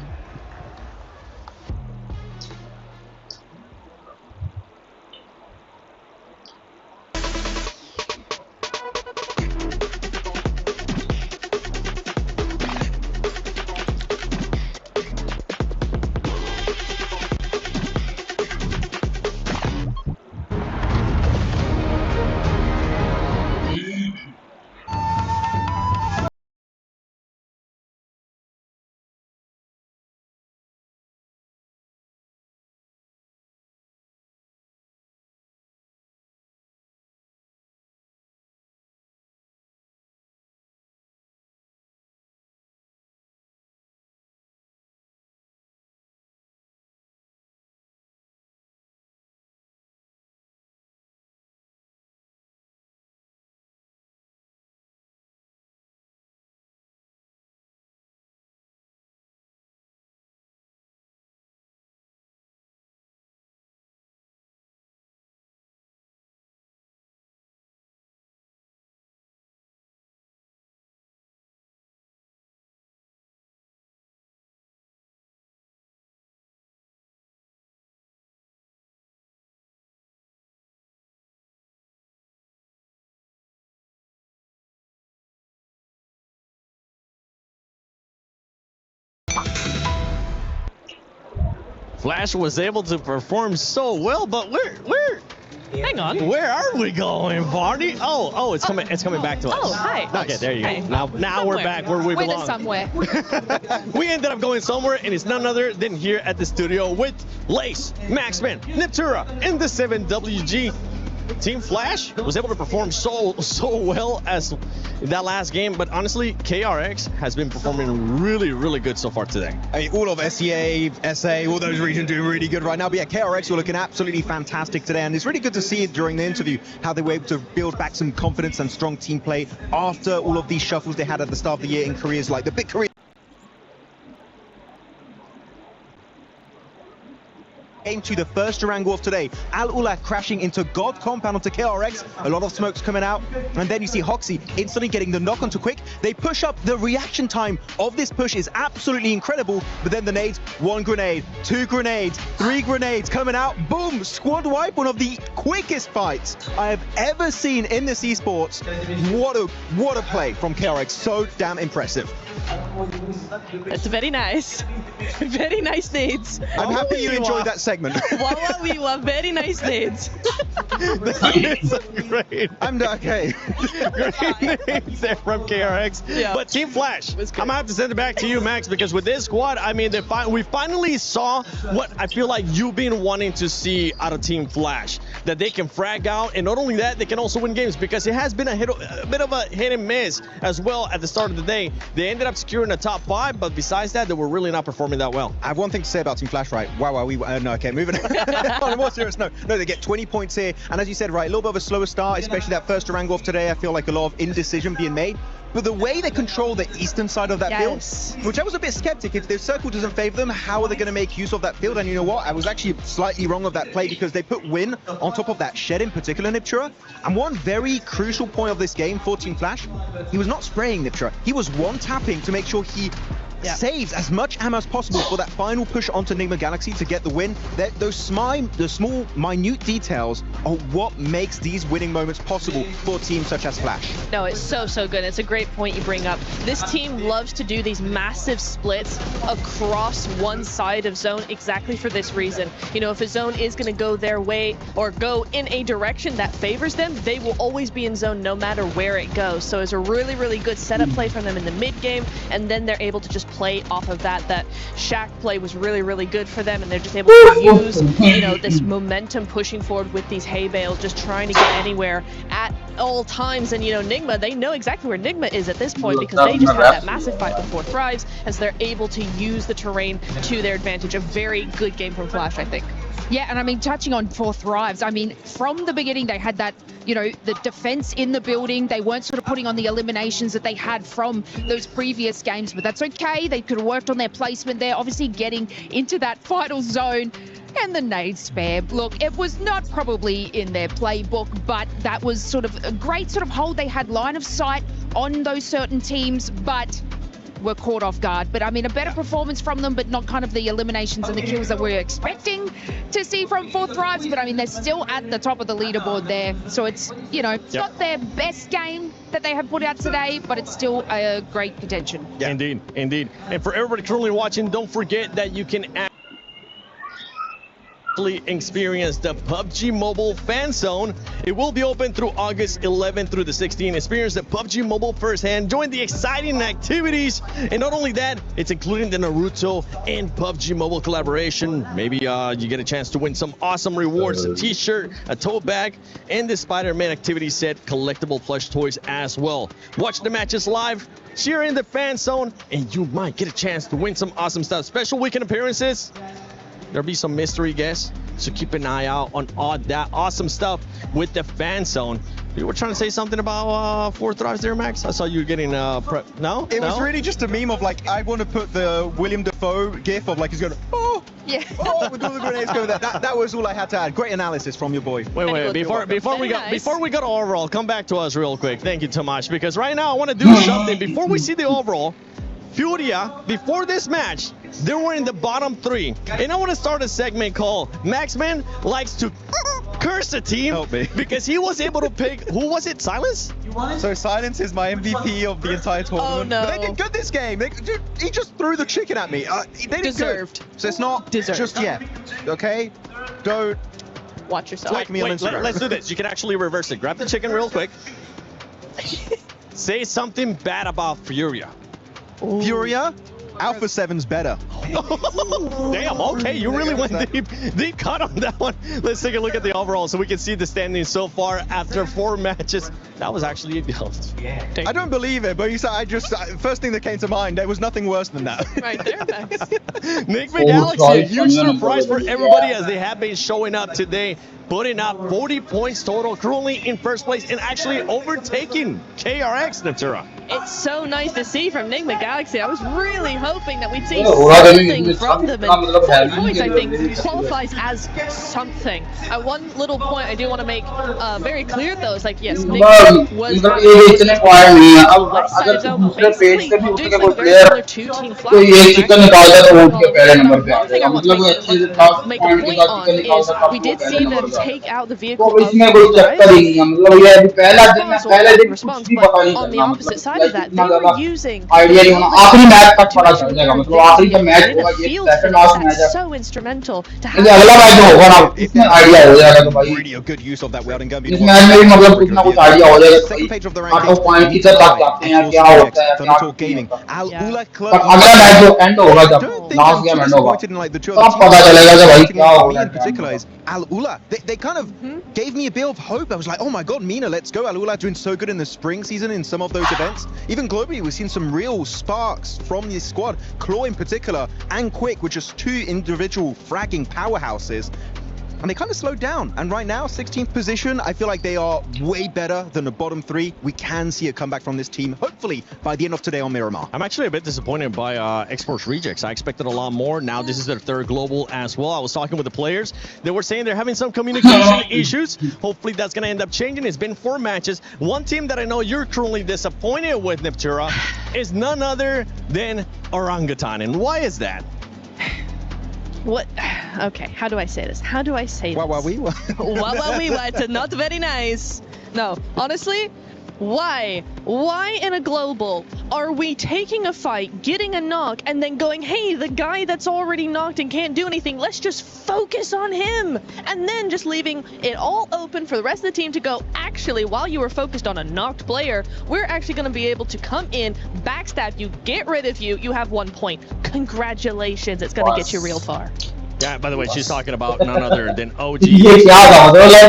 Flash was able to perform so well, but Hang on. Where are we going, Barney? Oh, it's coming back to us. Oh, hi. Okay, there you Hey. go. Now we're back where we We're belong. somewhere. We ended up going somewhere, and it's none other than here at the studio with Lace, Maxman, Neptura, and the 7WG. Team Flash was able to perform so well as that last game, but honestly, KRX has been performing really good so far today. I mean, all of SEA, SA, all those regions doing really good right now. But yeah, KRX were looking absolutely fantastic today, and it's really good to see during the interview how they were able to build back some confidence and strong team play after all of these shuffles they had at the start of the year in careers like the big Korea. To the first Durango of today. Al-Ula crashing into God compound onto KRX. A lot of smokes coming out. And then you see Hoxie instantly getting the knock onto Quick. They push up. The reaction time of this push is absolutely incredible. But then the nades, 1 grenade, 2 grenades, 3 grenades coming out. Boom! Squad wipe. One of the quickest fights I have ever seen in this esports. What a play from KRX. So damn impressive. That's very nice. Very nice nades. I'm happy you enjoyed that segment. We were very nice nades. Great. I'm okay. Great names there from KRX. Yeah. But Team Flash, I'm gonna have to send it back to you, Max, because with this squad, I mean, we finally saw what I feel like you've been wanting to see out of Team Flash. That they can frag out, and not only that, they can also win games, because it has been a bit of a hit and miss as well at the start of the day. They ended up securing the top 5, but besides that, they were really not performing that well. I have one thing to say about Team Flash, right? Wow, no, okay, moving on. On a more serious note, no, they get 20 points here, and as you said, right, a little bit of a slower start, especially that first Durango off today. I feel like a lot of indecision being made. But the way they control the eastern side of that field, which I was a bit skeptic, if their circle doesn't favor them, how are they going to make use of that field? And you know what? I was actually slightly wrong of that play, because they put Win on top of that shed in particular, Niptura. And one very crucial point of this game for Team Flash, he was not spraying Niptura. He was one-tapping to make sure he saves as much ammo as possible for that final push onto Enigma Galaxy to get the win. The small, minute details are what makes these winning moments possible for teams such as Flash. No, it's so good. It's a great point you bring up. This team loves to do these massive splits across one side of zone exactly for this reason. You know, if a zone is going to go their way or go in a direction that favors them, they will always be in zone no matter where it goes. So it's a really good setup play from them in the mid game, and then they're able to just play off of that. That Shack play was really good for them, and they're just able to use, you know, this momentum pushing forward with these hay bales, just trying to get anywhere at all times. And you know, Nigma, they know exactly where Nigma is at this point, because they just had that massive fight before Thrives, as they're able to use the terrain to their advantage. A very good game from Flash, I think. Yeah, and I mean, touching on 4 Thrives, I mean, from the beginning, they had that, you know, the defense in the building. They weren't sort of putting on the eliminations that they had from those previous games, but that's okay. They could have worked on their placement there, obviously getting into that final zone. And the nade spare, look, it was not probably in their playbook, but that was sort of a great sort of hold. They had line of sight on those certain teams, but were caught off guard. But I mean, a better performance from them, but not kind of the eliminations and the kills that we're expecting to see from 4 Thrives. But I mean, they're still at the top of the leaderboard there. So it's, you know, it's not their best game that they have put out today, but it's still a great contention. Yeah. Indeed. And for everybody currently watching, don't forget that you can experience the PUBG Mobile Fan Zone. It will be open through August 11th through the 16th. Experience the PUBG Mobile firsthand. Join the exciting activities. And not only that, it's including the Naruto and PUBG Mobile collaboration. Maybe you get a chance to win some awesome rewards, a t-shirt, a tote bag, and the Spider-Man activity set collectible plush toys as well. Watch the matches live, cheer in the Fan Zone, and you might get a chance to win some awesome stuff. Special weekend appearances. There'll be some mystery guests, so keep an eye out on all that awesome stuff with the Fan Zone. You were trying to say something about 4 Thrives there, Max? I saw you getting No? It was really just a meme of like, I want to put the William Dafoe gif of like he's going, oh, yeah, oh, with all the grenades going there. That was all I had to add. Great analysis from your boy. Wait, before we go to overall, come back to us real quick. Thank you, Tomasz, because right now I want to do something before we see the overall. Furia, before this match, they were in the bottom 3. And I want to start a segment called Maxman Likes to Curse the Team, because he was able to pick, who was it, Silas? So Silence is my MVP of the entire tournament. Oh no. But they did good this game. He just threw the chicken at me. They did Deserved. good. So it's not just yet. Okay? Don't watch yourself. like me on Instagram. Let's do this. You can actually reverse it. Grab the chicken real quick. Say something bad about Furia. Furia? Alpha 7's better. Damn, okay, you really went deep cut on that one. Let's take a look at the overall so we can see the standings so far after 4 matches. That was actually I don't believe it, but first thing that came to mind, there was nothing worse than that. Right there, Max. Nick McGalaxy, a huge surprise for everybody as they have been showing up today, putting up 40 points total, currently in first place and actually overtaking KRX, Natura. It's so nice to see from Nick McGalaxy. I was really hoping that we'd see something from them, and 40 points, I think, qualifies as something. At one little point, I do want to make very clear, though, it's like, yes, Nick was west side of zone, basically doing something very similar to Team Flash. One thing I want to make a point on is we did see them take out the vehicle of the response, but on the opposite side of that, they were using that's so instrumental to have really a good use of that welding gun. second page of the gaming. In particular is Al-Ula. They kind of gave me a bit of hope. I was like, oh my god, Mina, let's go. Al-Ula doing so good in the spring season in some of those events. Even globally, we've seen some real sparks from this squad. Claw in particular and Quick were just 2 individual fragging powerhouses. And they kind of slowed down. And right now, 16th position, I feel like they are way better than the bottom 3. We can see a comeback from this team, hopefully, by the end of today on Miramar. I'm actually a bit disappointed by Esports Rejects. I expected a lot more. Now this is their 3rd global as well. I was talking with the players. They were saying they're having some communication issues. Hopefully that's going to end up changing. It's been 4 matches. One team that I know you're currently disappointed with, Neptura, is none other than Orangutan. And why is that? What? Okay, how do I say this? How do I say this? It's not very nice. No, honestly, why? Why in a global are we taking a fight, getting a knock, and then going, hey, the guy that's already knocked and can't do anything, let's just focus on him, and then just leaving it all open for the rest of the team to go, actually, while you were focused on a knocked player, we're actually going to be able to come in, backstab you, get rid of you, you have 1 point. Congratulations, it's going to get you real far. Yeah, by the way, she's talking about none other than OG. That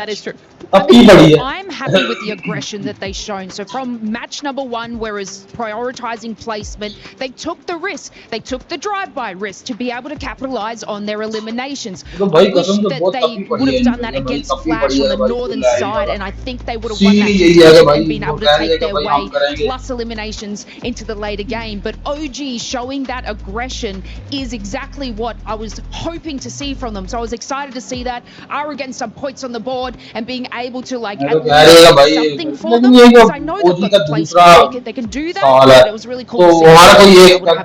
is true. I mean, I'm happy with the aggression that they've shown. So from match number 1, whereas prioritizing placement, they took the risk. They took the drive-by risk to be able to capitalize on their eliminations. I wish that they would have done that against Flash on the northern side, and I think they would have won that and been able to take their way, plus eliminations into the later game. But OG showing that aggression is exactly what I was hoping to see from them. So I was excited to see that. Are getting some points on the board and being able to like at least something for them, because I know they've got the placement. They can do that, but it was really cool to see have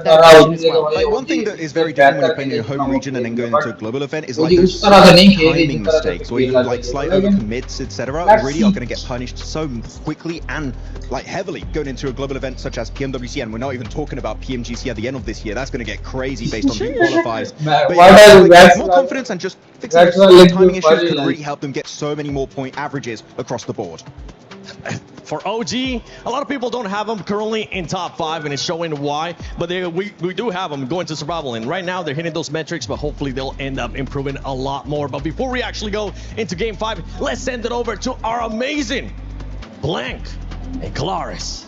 that as well. Like, one thing that is very different when you're playing in a home region and then going into a global event is like those timing mistakes or even like slight overcommits, etc. really are going to get punished so quickly and like heavily going into a global event such as PMWC, and we're not even talking about PMGC at the end of this year. That's going to get crazy based on who qualifies. But yeah, more confidence and just fixing those timing issues could really help them get so many more point averages across the board. For OG, a lot of people don't have them currently in top 5, and it's showing why, but we do have them going to survival, and right now they're hitting those metrics, but hopefully they'll end up improving a lot more. But before we actually go into game 5, let's send it over to our amazing Blank and Claris.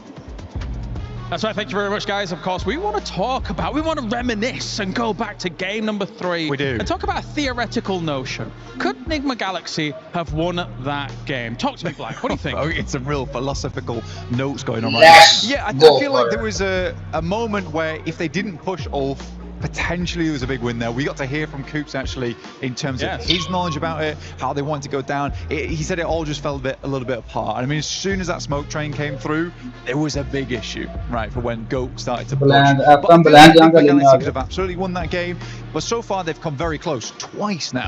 That's right, thank you very much, guys. Of course, we want to reminisce and go back to game number 3. We do. And talk about a theoretical notion. Could Enigma Galaxy have won that game? Talk to me, Blank. What do you think? Oh, it's some real philosophical notes going on right now. Yeah, I feel like there was a moment where if they didn't push off potentially there was a big win there. We got to hear from Coops actually in terms of his knowledge about it, how they wanted to go down. He said it all just fell a little bit apart. And I mean, as soon as that smoke train came through, there was a big issue, right, for when GOAT started to push. But I think Galaxy could have absolutely won that game. But so far they've come very close, twice now.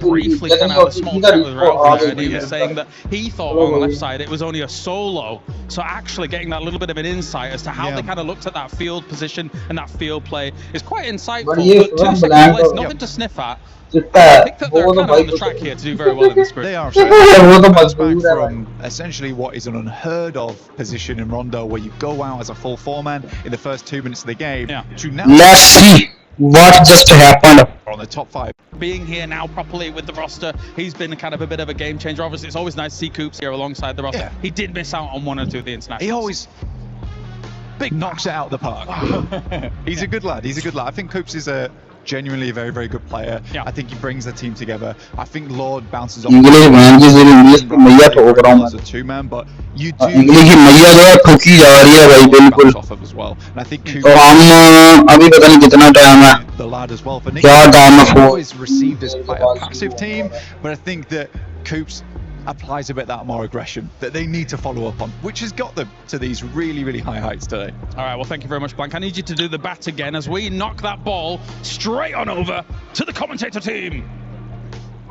Briefly kind of small chat with Ralph there, and he was saying that he thought on the left side it was only a solo. So actually getting that little bit of an insight as to how they kind of looked at that field position and that field play is quite insightful. But 2 second place, nothing to sniff at. I think that they're kind of on the track here to do very well in this group. They are. Back from essentially what is an unheard of position in Rondo, where you go out as a full 4-man in the first 2 minutes of the game, to now. Let's see what just happened. On the top 5. Being here now properly with the roster, he's been kind of a bit of a game changer. Obviously, it's always nice to see Coops here alongside the roster. He did miss out on 1 or 2 of the internationals. He always knocks it out of the park. He's a good lad. He's a good lad. I think Coops is genuinely a very, very good player. I think he brings the team together. I think Lord bounces off as a 2-man, but you do off of as well. And I think Coops the lad as well. For Nick, always received as quite a passive team, but I think that Coops applies a bit that more aggression that they need to follow up on, which has got them to these really, really high heights today. All right, well, thank you very much, Blank. I need you to do the bat again as we knock that ball straight on over to the commentator team.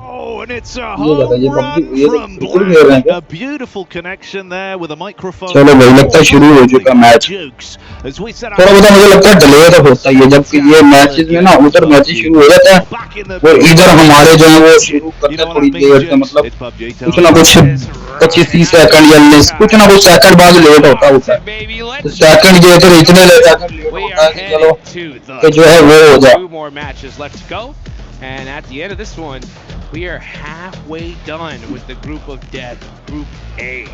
Oh, and it's a home run from Blank. A beautiful connection there with a microphone. चलो भाई लगता है शुरू हो चुका match. थोड़ा बहुत मुझे लगता है डिले तो होता ही है, जबकि ये मैचेस में ना उधर मैचेस शुरू हो जाते हैं और इधर हमारे जो है वो शुरू करते हैं थोड़ी देर से, मतलब कुछ ना कुछ 25-30 सेकंड या कुछ ना कुछ सेकंड बाद लेट होता है. तो सेकंड जो है तो इतने लेट होता है कि चलो कि जो है वो हो जाए. And at the end of this one, we are halfway done with the group of death, Group A.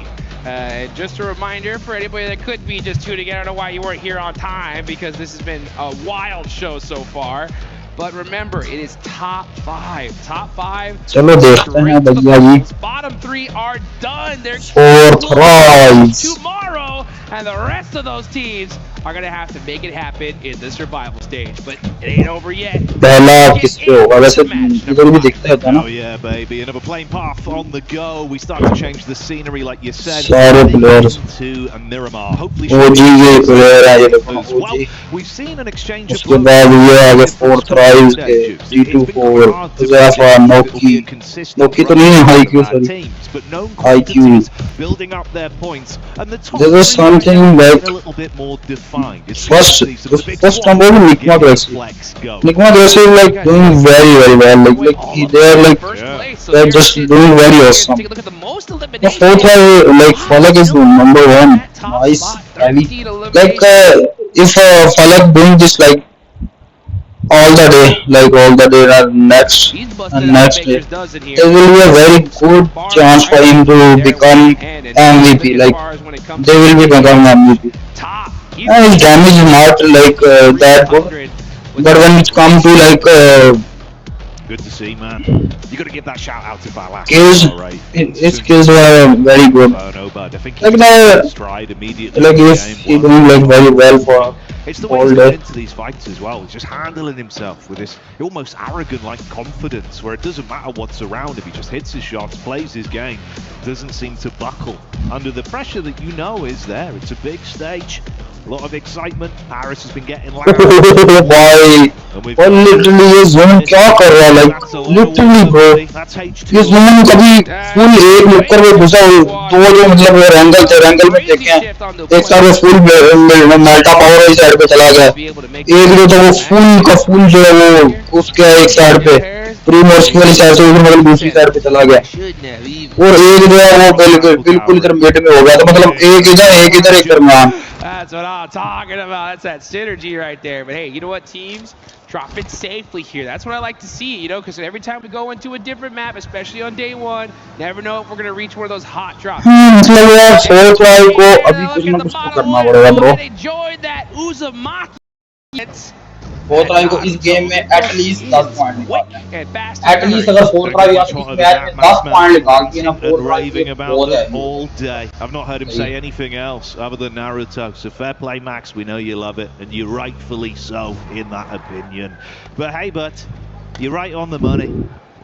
And just a reminder for anybody that could be just tuning in, I don't know why you weren't here on time, because this has been a wild show so far. But remember, it is top 5. Top 5. चलो देखते हैं भैया जी. Bottom 3 are done. They're 4th prize tomorrow, and the rest of those teams are gonna have to make it happen in the survival stage. But it ain't over yet. पहला किस पे होगा वैसे इधर भी दिखता है ना. Oh yeah, baby. Another plane path on the go. We start to change the scenery, like you said. सारे players. To Miramar. Hopefully. OG ये player है ये देखो OG. We've seen an exchange of. उसके बाद ये आगे 4th prize के 3-4 Zafa Noki तो नहीं है IQ sorry IQ. Building up their points, and the top there was something like a little bit more defined. First time over Nikma Gracie is like doing very, very well. Like they're just doing very awesome. The 4th like Falak is number 1. Nice. Like if Falak doing this like all the day and next day, there will be a very good chance for him to become MVP. Like they will be becoming MVP. And his damage is not like that good, but when it comes to like good to see, man. You got to give that shout out to Balak. His skills were very good. Oh no, bud. I think like stride immediately. Like he's doing like very well for. It's the way he's got into these fights as well. He's just handling himself with this almost arrogant-like confidence, where it doesn't matter what's around him. He just hits his shots, plays his game, doesn't seem to buckle under the pressure that you know is there. It's a big stage. A lot of excitement. Paris has been getting loud. Why? और literally ये zone क्या कर रहा है? Like literally bro, ये zone कभी full एक लुक्कर में घुसा दो जो मतलब वो रैंगल में देखे हैं. एक साथ वो full मेल्टा पावर इस साइड पे चला गया. एक जो तो वो full जो है वो उसके एक साइड पे प्रीमोर्स की वाली साइड से उधर मतलब दूसरी साइड पे चला गया. और एक जो है वो बिल्कुल इधर मिड में हो गया. तो मतलब एक इधर एक दरमियान. That's what I'm talking about. That's that synergy right there. But hey, you know what, teams? Drop it safely here. That's what I like to see, you know, because every time we go into a different map, especially on day 1, never know if we're going to reach one of those hot drops. मतलब यार 4th try को अभी कुछ ना कुछ तो करना पड़ेगा bro. They joined that Uzumaki. 4 thrive को इस गेम में एटलीस्ट 10 पॉइंट निकालना है। एटलीस्ट अगर 4 थ्राइव या इस मैच में 10 पॉइंट निकाल के ना 4 raving about बहुत है। them all day. I've not heard him say anything else other than Naruto. So fair play, Max. We know you love it, and you're rightfully so in that opinion. But hey, but you're right on the money.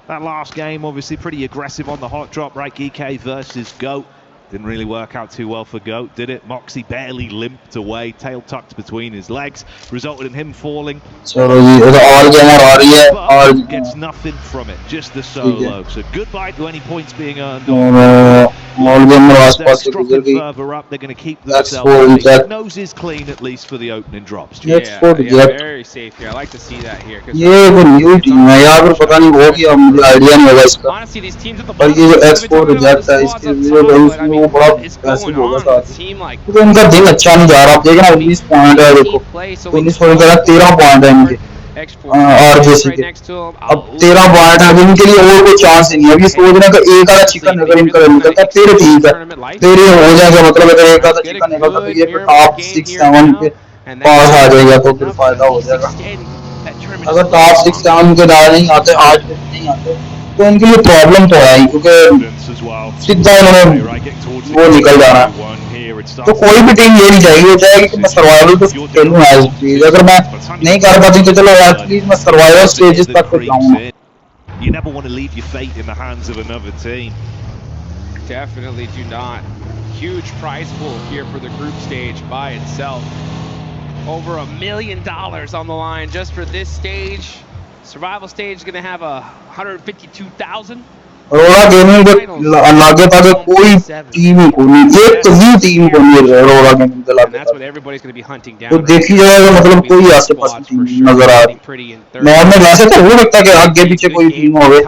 That last game, obviously pretty aggressive on the hot drop, right? GK versus GOAT. Didn't really work out too well for GOAT, did it? Moxie barely limped away, tail tucked between his legs, resulted in him falling. So all game But gets nothing from it, just the solo. So goodbye to any points being earned. All game further up, they're going to keep themselves noses clean at least for the opening drops. Yeah, very safe here. I like to see that here. ये वो new team है यार, पता नहीं हो गया, मुझे idea नहीं होगा इसका। Honestly, these teams at the और ये जो एक्सपोर्ट रिजेक्ट है इसके लिए भाई वो बड़ा पैसिव होगा साथ। तो इनका दिन अच्छा नहीं जा रहा, आप देखना 19 पॉइंट है, देखो 19 पॉइंट का 13 पॉइंट है इनके और जैसे कि अब 13 पॉइंट है, इनके लिए और कोई चांस नहीं है। अभी सोच रहे हैं कि एक आधा चिकन अगर इनका निकलता है फिर ठीक है, फिर ये हो जाएगा, मतलब अगर एक आधा चिकन निकलता तो ये टॉप 6-7 पे पास आ जाएगा तो फिर फायदा हो जाएगा। अगर टॉप 6-7 के दायरे नहीं आते, 8 पे नहीं आते तो इनके लिए प्रॉब्लम तो है, क्योंकि सीधा इन्होंने वो निकल जाना है। तो कोई भी टीम ये नहीं चाहिए हो जाएगी कि मैं सर्वाइवल तो खेलूं एज प्लीज, अगर मैं नहीं कर पाती तो चलो एटलीस्ट मैं सर्वाइवल स्टेजेस तक तो जाऊंगा। You never want to leave your fate in the hands of another team. Definitely do not. Huge prize pool here for the group stage by itself. Over $1 million on the line just for this stage. Survival stage is going to have 152,000. रोड़ा gaming के लागे ताकि कोई team ही कोई एक भी team को नहीं है रोड़ा गेमिंग के लागे, तो देखी जाएगा मतलब कोई आसपास टीम नजर आ रही। नॉर्मल वैसे तो हो सकता है कि आगे पीछे कोई टीम होवे,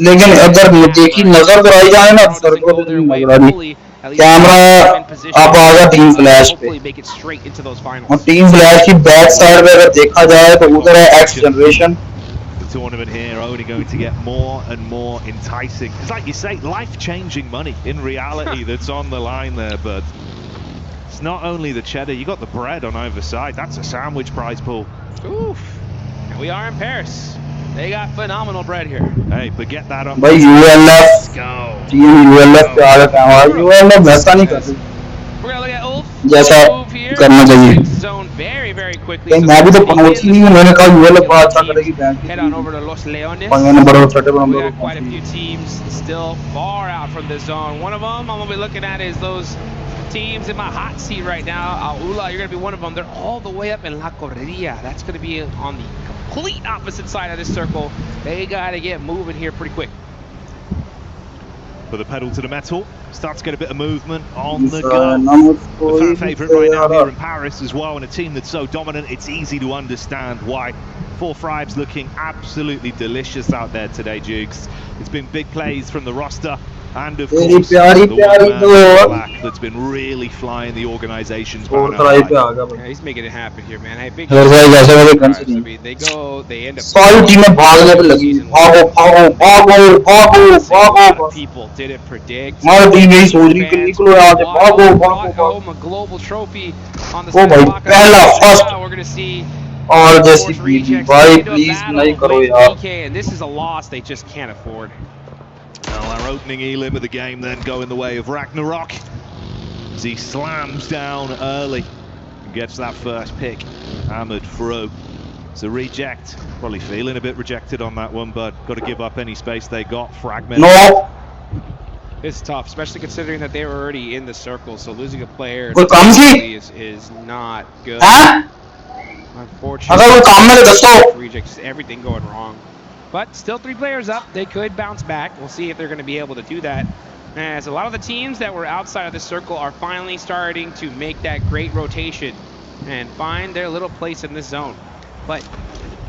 लेकिन अगर देखी नजर कराई जाए ना तो सर को नजर आ रही। कैमरा आप आ गया टीम फ्लैश पे, और टीम फ्लैश की बैक साइड पे अगर देखा जाए तो उधर है x generation. Tournament here only going to get more and more enticing. It's like you say, life-changing money in reality that's on the line there, but it's not only the cheddar, you got the bread on either side. That's a sandwich prize pool. Oof. And we are in Paris. They got phenomenal bread here. Hey, but get that on. By ULF. Let's go. Team ULF पे आ गया है, ULF वैसा नहीं कर सकती जैसा करना चाहिए। मैं भी तो पहुंची नहीं हूँ, मैंने कहा ULF बड़ा अच्छा करेगी बैंक की। पंगे नंबर और छठे नंबर को quite a few teams still far out from this zone. One of them I'm going to be looking at is those teams in my hot seat right now. Aula, you're going to be one of them. They're all the way up in La Correria. That's going to be on the complete opposite side of this circle. They got to get moving here pretty quick. Put the pedal to the metal, start to get a bit of movement on the go. The fan favourite right now here in Paris as well, and a team that's so dominant, it's easy to understand why. 4 Thrives looking absolutely delicious out there today, Jukes. It's been big plays from the roster, and of course, the one black that's been really flying the organization's banner. Yeah, he's making it happen here, man. Hey, big I mean, they end up people didn't predict. A global trophy on the we're gonna see और जैसी भाई please नहीं करो यार, and this is a loss they just can't afford. Well, our opening elim of the game then go in the way of Ragnarok as he slams down early and gets that first pick hammered through. It's a reject, probably feeling a bit rejected on that one, but got to give up any space they got. Fragment. No. It's tough, especially considering that they were already in the circle, so losing a player is not good. Unfortunately, rejects, everything going wrong. But still 3 players up. They could bounce back. We'll see if they're going to be able to do that. As a lot of the teams that were outside of the circle are finally starting to make that great rotation and find their little place in this zone. But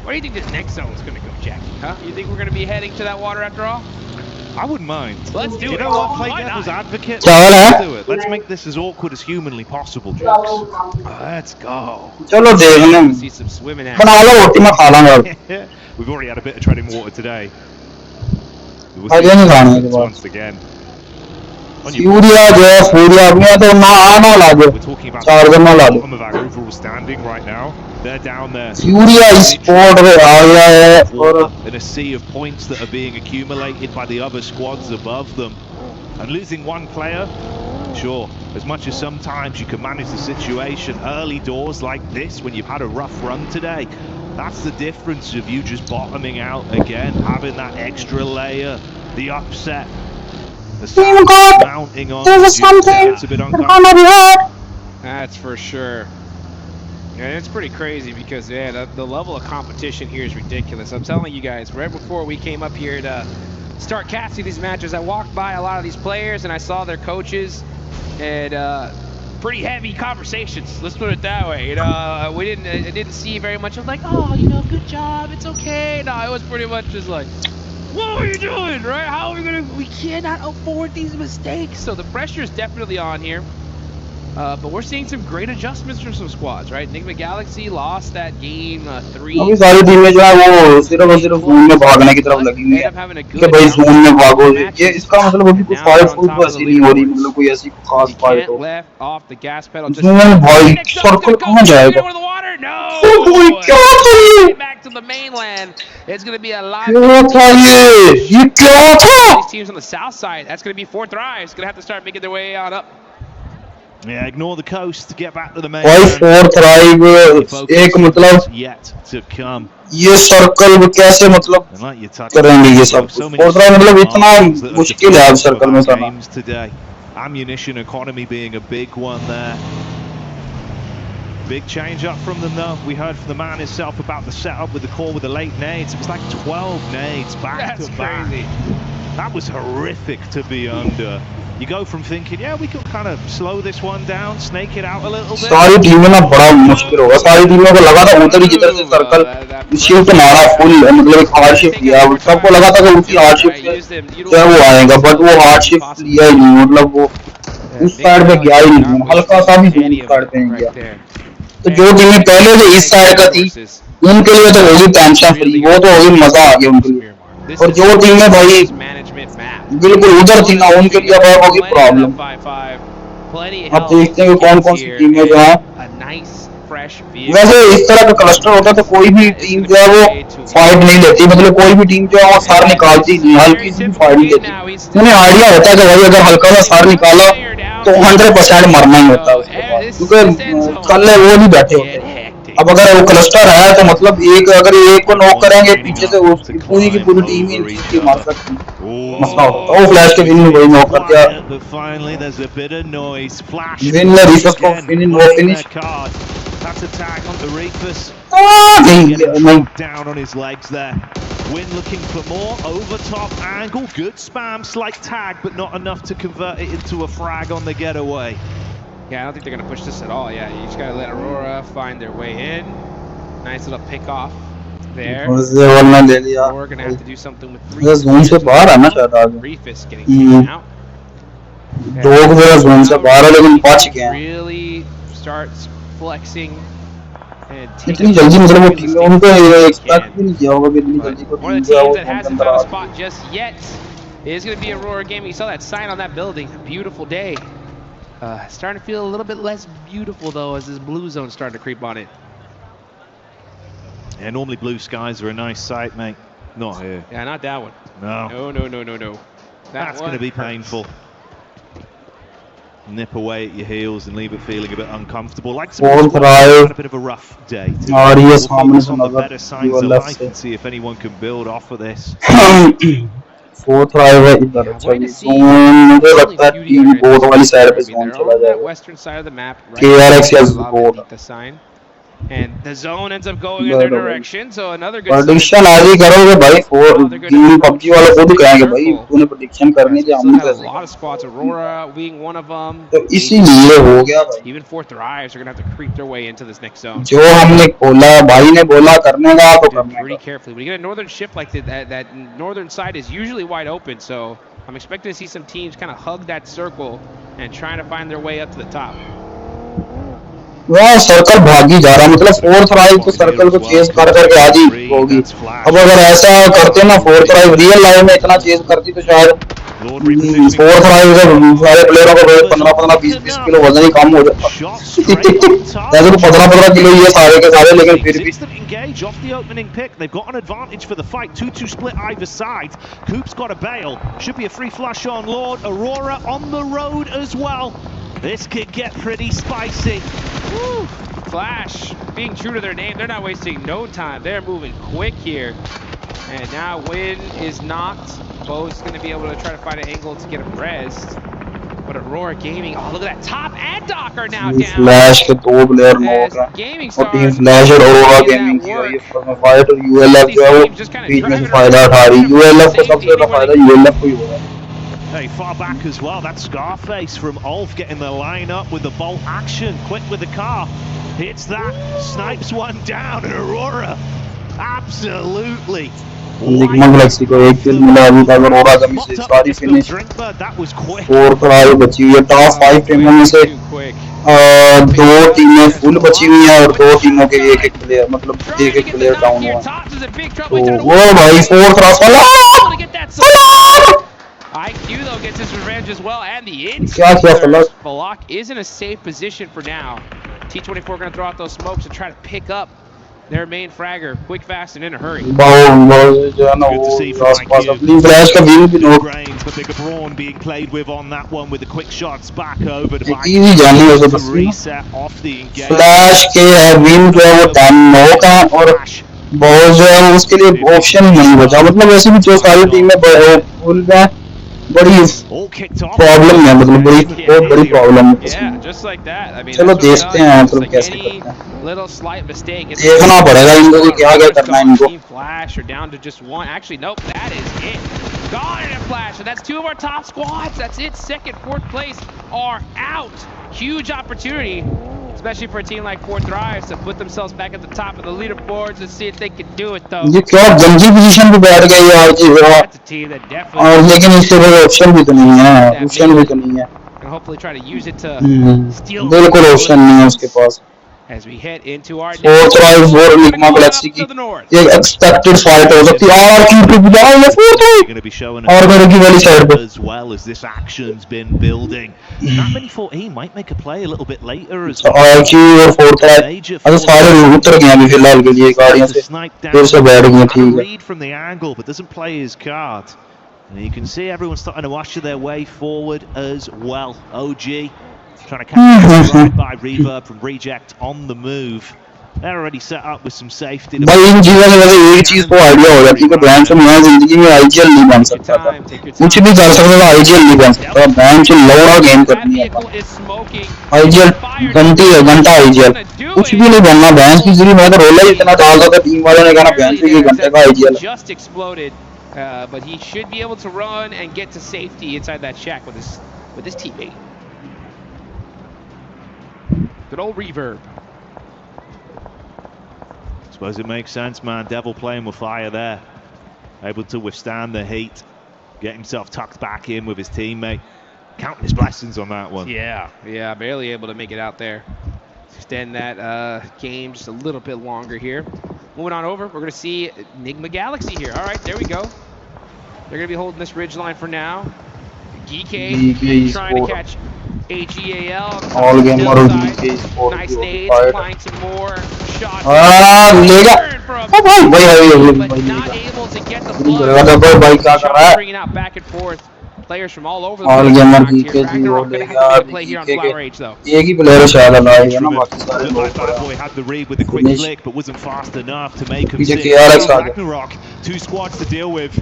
where do you think this next zone is going to go, Jackie? Huh? You think we're going to be heading to that water after all? I wouldn't mind. Let's do it. You know what? Play devil's advocate. Let's do it. Let's make this as awkward as humanly possible, Jukes. Let's go. चलो देखने see some swimming बना लो रोटी में खा लांगे। We've already had a bit of treading water today. We'll once again. Furia जो है Furia में तो ना आना ला दो 4 गन ला दो overall standing right now. They're down there. Furia Esports में आ गया है और in a sea of points that are being accumulated by the other squads above them, and losing one player, sure, as much as sometimes you can manage the situation early doors like this when you've had a rough run today, that's the difference of you just bottoming out again, having that extra layer, the upset, the sound mounting on. It's a bit uncomfortable. That's for sure. And it's pretty crazy because, yeah, the level of competition here is ridiculous. I'm telling you guys, right before we came up here to start casting these matches, I walked by a lot of these players and I saw their coaches, and pretty heavy conversations. Let's put it that way. You know, I didn't see very much of like, oh, you know, good job, it's okay. No, it was pretty much just like, what are you doing, right? How are we gonna? We cannot afford these mistakes. So the pressure is definitely on here. But we're seeing some great adjustments from some squads, right? Enigma Galaxy lost that game 3. अभी सारी टीमें जो है वो सिर्फ और सिर्फ zone में भागने की तरफ लगी हुई है कि भाई जोन में भागो। ये इसका मतलब अभी कोई फाइट फुल तो ऐसी नहीं हो रही, मतलब कोई ऐसी खास फाइट हो। जोन भाई सर्कल कहाँ जाएगा? Back to the mainland. It's going to be a lot. क्या था ये क्या था? These teams on the south side, that's going to be 4th Thrives. Going to have to start making their way on up. Yeah, ignore the coast to get back to the main. भाई 4th Thrive एक मतलब yet to come. ये circle कैसे मतलब करेंगे ये सब? 4th Thrive मतलब इतना मुश्किल है अब सर्कल में करना। Ammunition economy being a big one there. Big change up from them though. We heard from the man himself about the setup with the call with the late nades. It was like 12 nades back to back. Crazy. That was horrific to be under. You go from thinking, yeah, we could kind of slow this one down, snake it out a little bit. सारी टीमें ना बड़ा मुश्किल होगा। सारी टीमों को लगा था उधर ही जिधर से सर्कल शिफ्ट मारा फुल, मतलब एक हार्ड शिफ्ट लिया। सबको लगा था कि उसी हार्ड शिफ्ट से जो वो आएगा, बट वो हार्ड शिफ्ट लिया ही नहीं, मतलब वो उस साइड पे गया ही नहीं, हल्का सा भी जोन साइड पे नहीं गया। तो जो टीमें पहले से इस साइड का थी उनके लिए तो होगी टेंशन फ्री, वो तो होगी मजा आ गया उनके लिए। और जो टीमें भाई बिल्कुल उधर थी ना, उनके लिए अब होगी प्रॉब्लम। अब देखते हैं कौन कौन सी टीमें जो हैं। वैसे इस तरह का क्लस्टर होता तो कोई भी टीम जो है वो फाइट नहीं लेती, मतलब कोई भी टीम जो है वो सार निकालती नहीं, हल्की सी फाइट नहीं लेती। उन्हें आइडिया होता है कि भाई अगर हल्का सा सार निकाला तो 100% मरना ही होता है उसके बाद, क्योंकि कल वो नहीं बैठे होते। अब अगर वो क्लस्टर है तो मतलब अगर एक को नॉक करेंगे पीछे से उसकी पूरी की पूरी टीम ही मार सकती है। मसला होता है वो फ्लैश के विन में वही नॉक कर दिया। विन ने रिफस को finish That's a tag onto Reefus. नहीं Down on his legs there. Win looking for more over top angle. Good spam, slight tag, but not enough to convert it into a frag on the getaway. Yeah, I don't think they're gonna push this at all. Yeah, you just gotta let Aurora find their way in. Nice little pick off there. We're gonna have to do something with Reefus. Zone से बाहर आना चाहता है। Reefus getting out. दो को zone से बाहर है लेकिन बच गया। Really starts flexing and इतनी जल्दी मतलब वो टीम उनको एक्सपेक्ट भी नहीं किया होगा कि इतनी जल्दी को टीम जो है वो hasn't found a spot just yet. It is going to be Aurora game. You saw that sign on that building. Beautiful day. Starting to feel a little bit less beautiful though as this blue zone starting to creep on it. Yeah, normally blue skies are a nice sight, mate. Not here. Yeah, not that one. No. That's going to be painful. Nip away at your heels and leave it feeling a bit uncomfortable. Like some had a bit of a rough day. We'll focus on the better signs of life and see if anyone can build off of this. 4th Thrive है इधर। अच्छा ये zone मुझे लगता है team boat वाली side पे zone चला जाएगा। Western side of the map. KRX या boat. And the zone ends up going in their direction, so another good prediction आज ही करोगे भाई। टीम PUBG वाले खुद कहेंगे भाई तूने prediction करनी थी, हमने कैसे? A lot of spots, Aurora being one of them. तो इसीलिए हो गया भाई। Even 4th Thrives are gonna have to creep their way into this next zone. जो हमने बोला भाई ने बोला करने का तो करने का। Pretty carefully. When you get a northern shift like that northern side is usually wide open, so I'm expecting to see some teams kind of hug that circle and trying to find their way up to the top. वह circle भागी जा रहा, मतलब 4th Thrive तो circle को chess कर करके आज ही होगी। अब अगर ऐसा करते ना 4th Thrive रियल लाइफ में इतना चेस करती तो शायद फोर्थ राइव से सारे प्लेयरों को 15-20 किलो वजन ही कम हो जाता जैसे 15 किलो ये सारे के सारे लेकिन फिर भी engage off the opening pick. They've got an advantage for the fight. 2-2 split either side. Coop's got a bail. Should be a free flash on Lord. Aurora on the road as well. This could get pretty spicy. Woo. Flash being true to their name. They're not wasting no time. They're moving quick here. And now Win is knocked. Bo's going to be able to try to find an angle to get him rezzed. But Aurora Gaming, oh look at that, Top and Doc are now down. Flash के दो player knock हैं और team flash और Aurora Gaming की ये fight और ULF जो है वो बीच में से फायदा उठा रही है ULF को सबसे ज़्यादा फायदा ULF को ही हो रहा है Hey, far back as well. That's Scarface from Ulf getting the line up with the bolt action. Quick with the car. Hits that. Snipes one down. And Aurora. Absolutely. Enigma Galaxy को एक किल मिला अभी तक Aurora Gaming से सारी finish 4 कराई बची हुई है टॉप 5 टीमों में से दो टीमें फुल बची हुई हैं और दो टीमों के एक प्लेयर मतलब एक प्लेयर डाउन हुआ तो वो भाई 4 क्रॉस वाला IQ though gets his revenge as well, and the inside Falak is in a safe position for now. T24 going to throw out those smokes and try to pick up their main fragger quick, fast, and in a hurry. Good to see from IQ. Brains, but bigger brawn being played with on that one with the quick shots back over to IQ to reset off the engagement. Flash के win जो है वो 10-9 का और बहुत जो है उसके लिए ऑप्शन नहीं बचा मतलब वैसे भी जो सारी टीमें फुल में बड़ी प्रॉब्लम है मतलब बहुत बड़ी प्रॉब्लम है चलो देखते हैं मतलब कैसे करते हैं देखना पड़ेगा इनको कि क्या क्या करना है इनको Flash are down to just one. Actually, nope, that is it. Gone in a flash, and that's two of our top squads. That's it. Second, fourth place are out. Huge opportunity, especially for a team like Fourth Thrives to put themselves back at the top of the leaderboards and see if they can do it though. ये क्या गंदी position पे बैठ गई यार जी और लेकिन इसके बाद ऑप्शन भी तो नहीं है ऑप्शन भी तो नहीं है and hopefully try to use it to steal बिल्कुल ऑप्शन नहीं है उसके पास as we head into our Fourth Thrives और Enigma Galaxy की ये एक्सपेक्टेड फाइट हो सकती है और क्यों पे बुलाओ ये Fourth Thrives और मेरे की वाली साइड पे as well as this action's been building. That many 14 might make a play a little bit later as well. और Fourth Thrives अब सारे उतर गए अभी फिलहाल के लिए गाड़ियों से फिर से बैठ गए ठीक है read from the angle but doesn't play his card. And you can see everyone starting to usher their way forward as well. OG trying to catch right by Reverb from Reject on the move. They're already set up with some safety. भाई इन चीज़ों की वजह से एक चीज़ को idea हो जाती है कि बैंड से मैं जिंदगी में आईजीएल नहीं बन सकता था कुछ भी कर सकता था आईजीएल नहीं बन सकता बैंड से लौड़ा गेम करनी है आईजीएल घंटा आईजीएल कुछ भी नहीं बनना बैंड की जरिए मैं तो रोला ही इतना डाल था टीम वालों ने कहा बैंड से ये घंटे का IGL but he should be able to run and get to safety inside that shack with his teammate. Good old Reverb. Suppose it makes sense, man. Devil playing with fire there. Able to withstand the heat. Get himself tucked back in with his teammate. Counting his blessings on that one. Yeah, barely able to make it out there. Extend that game just a little bit longer here. Moving on over, we're going to see Enigma Galaxy here. All right, there we go. They're going to be holding this ridge line for now. GK trying to catch AGAL. All game or GK Esports. Nice nades, applying some more shots. But not able to get the blood. Bringing out back and forth. Players from all over the all gamer GK Ragnarok play here on Flower Age though. एक ही player शायद लाएगा ना बाकी सारे Boy had the read with the quick flick but wasn't fast enough to make him sit. Ragnarok, two squads to deal with.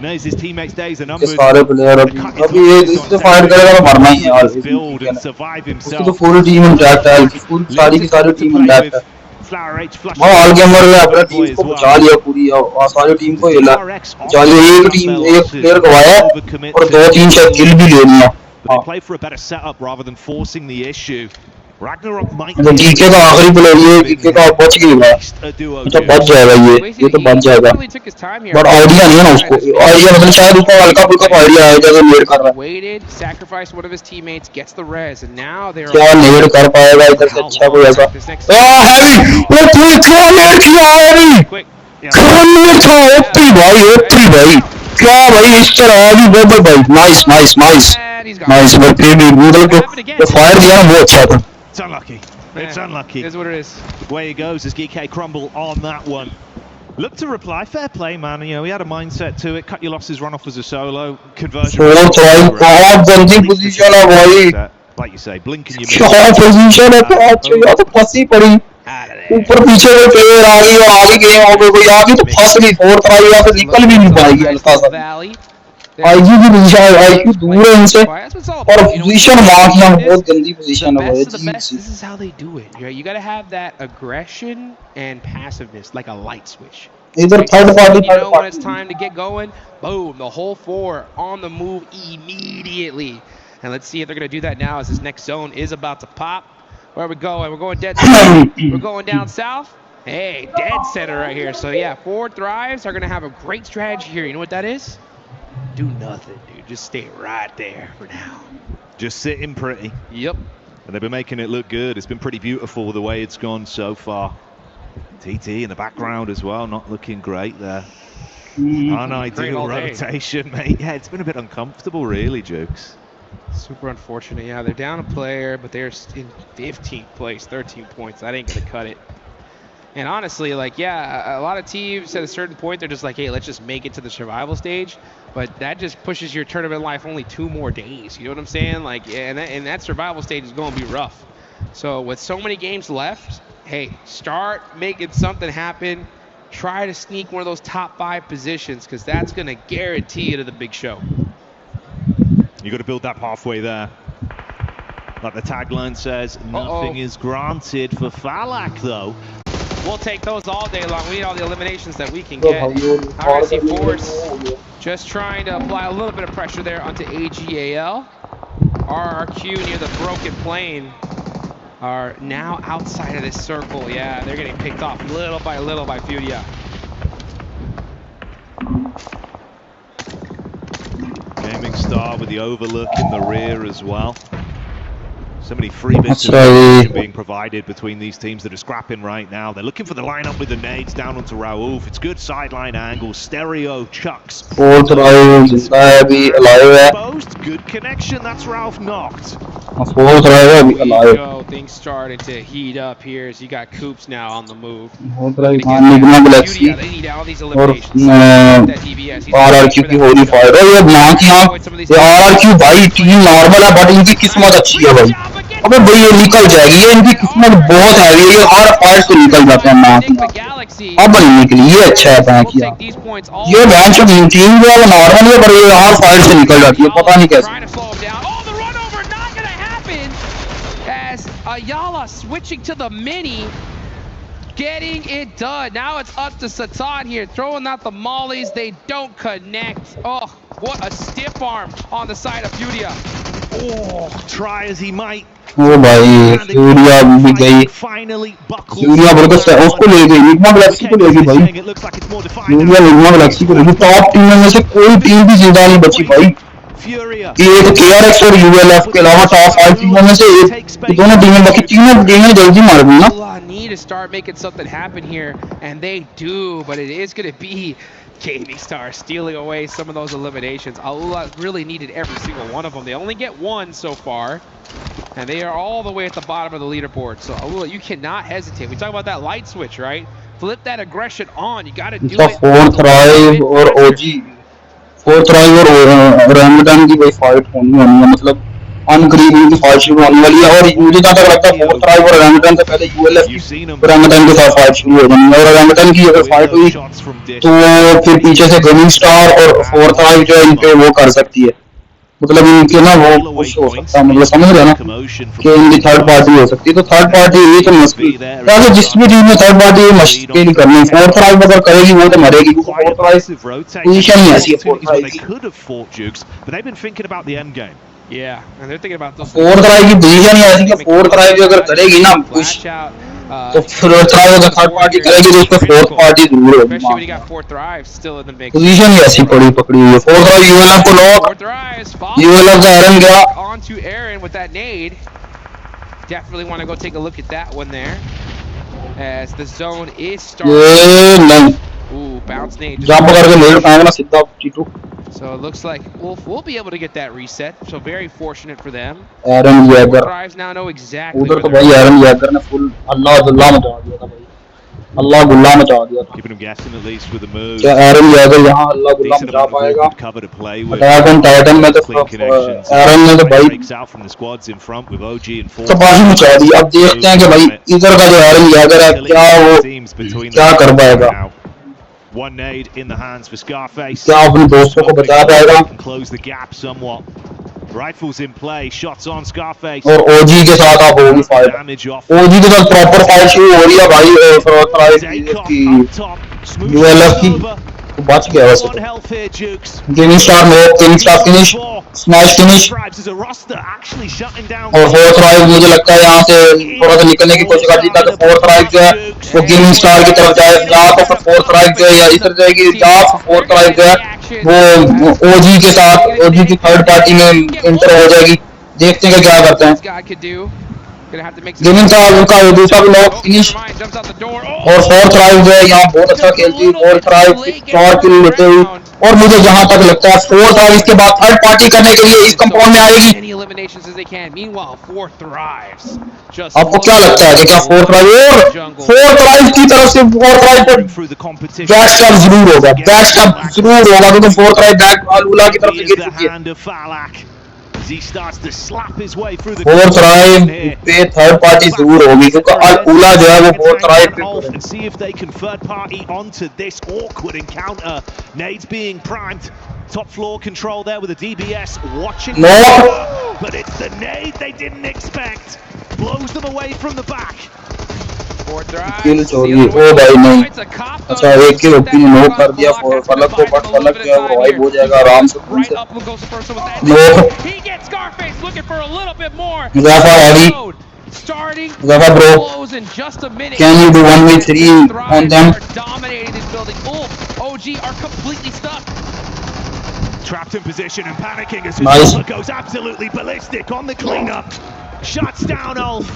Knows his teammates' days are numbered. सारे player अभी ये इससे fight करेगा तो मरना ही है यार उसकी तो पूरी team intact है पूरी सारी की सारी team intact है वो ऑल गेमर ने अपनी टीम को बचा लिया पूरी और सारी टीम को हिला बचा लिया एक प्लेयर गवाया और 2-3 शायद किल भी ले लिया play for a better setup rather than forcing the issue. Ragnarok might GK का आखिरी प्लेयर ये GK का बच गया तो बच जाएगा ये तो बच जाएगा बट आइडिया नहीं है ना उसको आइडिया मतलब शायद उसको हल्का फुल्का आइडिया है जैसे लेट कर रहा है sacrifice one of his teammates gets the res and now they're क्या लेट कर पाएगा इधर से अच्छा कोई ऐसा हैवी वो तू क्या लेट किया हैवी कौन लेट था ओपी भाई क्या भाई इस तरह भी वो भाई nice nice nice nice but फिर भी मतलब जो फायर दिया ना वो अच्छा था. It's unlucky. It's unlucky. Here's what it is. Away he goes as GK crumble on that one. Look to reply. Fair play, man. You know, he had a mindset to it. Cut your losses, run off as a solo. Conversion. बहुत गंदी position है भाई. Like you say, blinking your क्या position है पांच या तो फंसी पड़ी. ऊपर पीछे वो प्लेयर आ गई और आगे गए और कोई आगे तो फंस गई. फोर्थ आई या तो निकल भी नहीं पाएगी हल्का सा. आईजी की पोजीशन आईक्यू दूर है इनसे और पोजीशन वहां की बहुत गंदी पोजीशन है भाई. This is how they do it. You got to have that aggression and passiveness like a light switch. Either third party, when it's time to get going, boom, the whole four on the move immediately. And let's see if they're going to do that now as this next zone is about to pop. Where are we going? We're going dead center. We're going down south. Hey, dead center right here. So yeah, 4 Thrives are going to have a great strategy here. You know what that is? Do nothing, dude. Just stay right there for now. Just sitting pretty. Yep. And they've been making it look good. It's been pretty beautiful the way it's gone so far. TT in the background as well, not looking great there. Unideal rotation, mate. Yeah, it's been a bit uncomfortable, really, Jukes. Super unfortunate. Yeah, they're down a player, but they're in 15th place, 13 points. That ain't going to cut it. And honestly, like, yeah, a lot of teams at a certain point, they're just like, hey, let's just make it to the survival stage. But that just pushes your tournament life only 2 more days. You know what I'm saying? Like, and that survival stage is going to be rough. So with so many games left, hey, start making something happen. Try to sneak one of those top 5 positions because that's going to guarantee you to the big show. You got to build that pathway there. Like the tagline says, nothing is granted for Falak, though. We'll take those all day long. We need all the eliminations that we can get. RSC Force just trying to apply a little bit of pressure there onto AGAL. RRQ near the broken plane are now outside of this circle. Yeah, they're getting picked off little by Furia. Gaming Star with the overlook in the rear as well. So many free bits of information being provided between these teams that are scrapping right now. They're looking for the lineup with the nades down onto Raouf. It's good sideline angles. Stereo chucks. Fourth Raouf exposed. Good connection. That's Ralph knocked. Fourth Raouf alive. Go. Things starting to heat up here as you got Coops now on the move. They need all these eliminations. RRQ की हो रही fight है ये यहाँ की यहाँ RRQ भाई team normal है बट इनकी किस्मत अच्छी है भाई. अबे भाई ये निकल जाएगी. ये इनकी किस्मत बहुत हैवी है. ये हर फाइट से निकल जाते हैं यहाँ की. अब नहीं निकली. ये अच्छा है यहाँ की. ये मैच टीम जो है नॉर्मल है पर ये हर फाइट से निकल जाती है. पता नहीं कैसे. Ayala switching to the mini, getting it done. Now it's up to Satan here, throwing out the mollies. They don't connect. Oh, what a stiff arm on the side of Furia. Oh, try as he might. Oh भाई सूर्या भी गई. सूर्या बरकत उसको ले गई. Nigma Galaxy को ले गई भाई. सूर्या निगमा गैलेक्सी को ले गई. टॉप टीम में से कोई टीम भी जिंदा नहीं बची भाई. एक KRX और ULF के अलावा टॉप 5 टीमों में से एक दोनों टीमें बाकी तीनों टीमें जल्दी मार दी ना. Need to start making something happen here, and they do, but it is going to be Gaming Star stealing away some of those eliminations. Alula really needed every single one of them. They only get 1 so far, and they are all the way at the bottom of the leaderboard. So Alula, you cannot hesitate. We talk about that light switch, right? Flip that aggression on. You got to do it. Fourth Thrive और OG. Fourth राइव और रैमटन की कोई fight होनी है. मतलब अनकरीब की fight शुरू होने वाली है. और मुझे जहाँ तक लगता है फोर्थ राइव और रैमटन से पहले ULF की रैमटन के साथ फाइट शुरू हो जानी है. और रैमटन की अगर फाइट हुई तो फिर पीछे से गेमिंग स्टार और फोर्थ राइव जो है इनके वो कर सकती है. मतलब इनके ना वो कुछ हो सकता है. मतलब समझ रहे ना कि इनकी थर्ड पार्टी हो सकती है. तो थर्ड पार्टी ये तो मुश्किल है. जिस भी टीम में थर्ड पार्टी मुश्किल ही करनी. फोर्थ राइव अगर करेगी वो तो मरेगी. फोर्थ राइव पोजीशन ही ऐसी है. फोर्थ राइव फोर्थ राइव की पोजीशन ही ऐसी है. फोर्थ राइव अगर करेगी ना कुछ तो फिर थर्ड अगर थर्ड पार्टी करेगी तो उसमें फोर्थ पार्टी जरूर होगी. पोजीशन ही ऐसी पकड़ी हुई है. फोर्थ राइव ULF को लॉक. ULF का एरन गया. Onto Aaron with that nade. Definitely want to go take a look at that one there. As the zone is starting. ये नहीं. Ooh, bounce nade. जंप करके ले फेंकना सीधा T2. So it looks like Wolf will be able to get that reset. So very fortunate for them. Aaron Yeager. Thrives now know exactly उधर where तो they're भाई Aaron Yeager ने full अल्लाह गुल्ला मचा दिया था भाई. अल्लाह गुल्ला मचा दिया था. Keeping him guessing at least with the move. क्या Aaron Yeager यहाँ अल्लाह गुल्ला मचा पाएगा? Attack on Titan में तो Aaron ने तो भाई तबाही मचा दी. अब देखते हैं कि भाई इधर का जो Aaron Yeager है क्या वो क्या कर पाएगा? One nade in the hands for Scarface. क्या अपने दोस्तों को बचा पाएगा? Close the gap somewhat. Rifles in play, shots on Scarface. और OG के साथ आप होगी फाइट. OG के साथ प्रॉपर फाइट शुरू हो रही है भाई. फॉर की ULF की तो बच गया वैसे तो. गेमिंग स्टार में gaming star finish, smash finish और फोर्थ राइव मुझे लगता है यहाँ से थोड़ा सा निकलने की कोशिश कर दी ताकि फोर्थ राइव जो है वो गेमिंग स्टार की तरफ जाए. या तो फिर फोर्थ राइव जो है या इधर जाएगी या फोर्थ राइव जो है वो OG के साथ OG की थर्ड पार्टी में इंटर हो जाएगी. देखते हैं क्या करते हैं. गेमिंग स्टार उनका दूसरा भी नॉक फिनिश और फोर्थ राइव जो है यहाँ बहुत अच्छा खेलती है. फोर्थ राइव 4 किल लेते हुए और मुझे जहाँ तक लगता है फोर्थ राइव इसके बाद थर्ड पार्टी करने के लिए इस कंपाउंड में आएगी. आपको क्या लगता है कि क्या फोर्थ राइव की तरफ से फोर्थ राइव पर बैक स्टैप जरूर होगा. बैक स्टैप जरूर होगा क्योंकि फोर्थ राइव बैक अलूला की तरफ से गिर चुकी है. फोर्थ राइव पे थर्ड पार्टी जरूर होगी क्योंकि अलूला जो है वो फोर्थ राइव पे top floor control there with the DBS watching. No. But it's the nade they didn't expect. Blows them away from the back. किल चोरी. ओ भाई नहीं. अच्छा एक किल ओपी ने नॉक कर दिया फलक को. बट फलक जो है वो वाइप हो जाएगा आराम से. Knock Muzaffar heavy. Muzaffar bro can you do 1v3 on them? OG are completely stuck. Trapped in position and panicking as nice. Goes absolutely ballistic on the cleanup. Shuts down Ulf,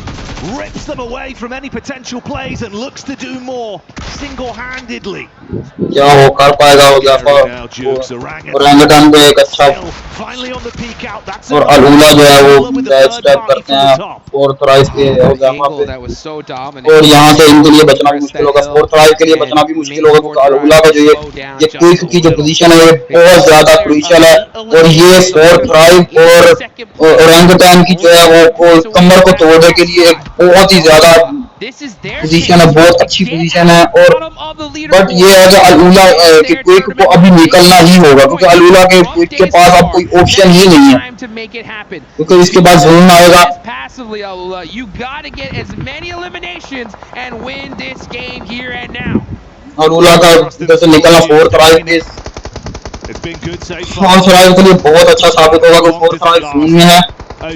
rips them away from any potential plays and looks to do more single-handedly. क्या वो कर पाएगा वो ओरंगटान पे एक अच्छा और अलूला जो है वो बैक स्टेप करते हैं फोर्थ राइव के और यहाँ से इनके लिए बचना भी मुश्किल होगा. फोर्थ राइव के लिए बचना भी मुश्किल होगा क्योंकि अलूला का जो ये क्विक की जो पोजीशन है ये बहुत ज्यादा क्रूशियल है. और ये फोर्थ राइव और ओरंगटान की जो है वो कमर को तोड़ने के लिए एक बहुत ही ज्यादा पोजीशन है. बहुत अच्छी पोजीशन है. और बट ये है कि अलूला के क्विक को अभी निकलना ही होगा क्योंकि अलूला के क्विक के पास अब कोई ऑप्शन ही नहीं है क्योंकि इसके बाद जोन आएगा. अलूला का इधर से निकलना फोर्थ राइव के के लिए बहुत अच्छा साबित होगा क्योंकि फोर्थ राइव जोन में है. और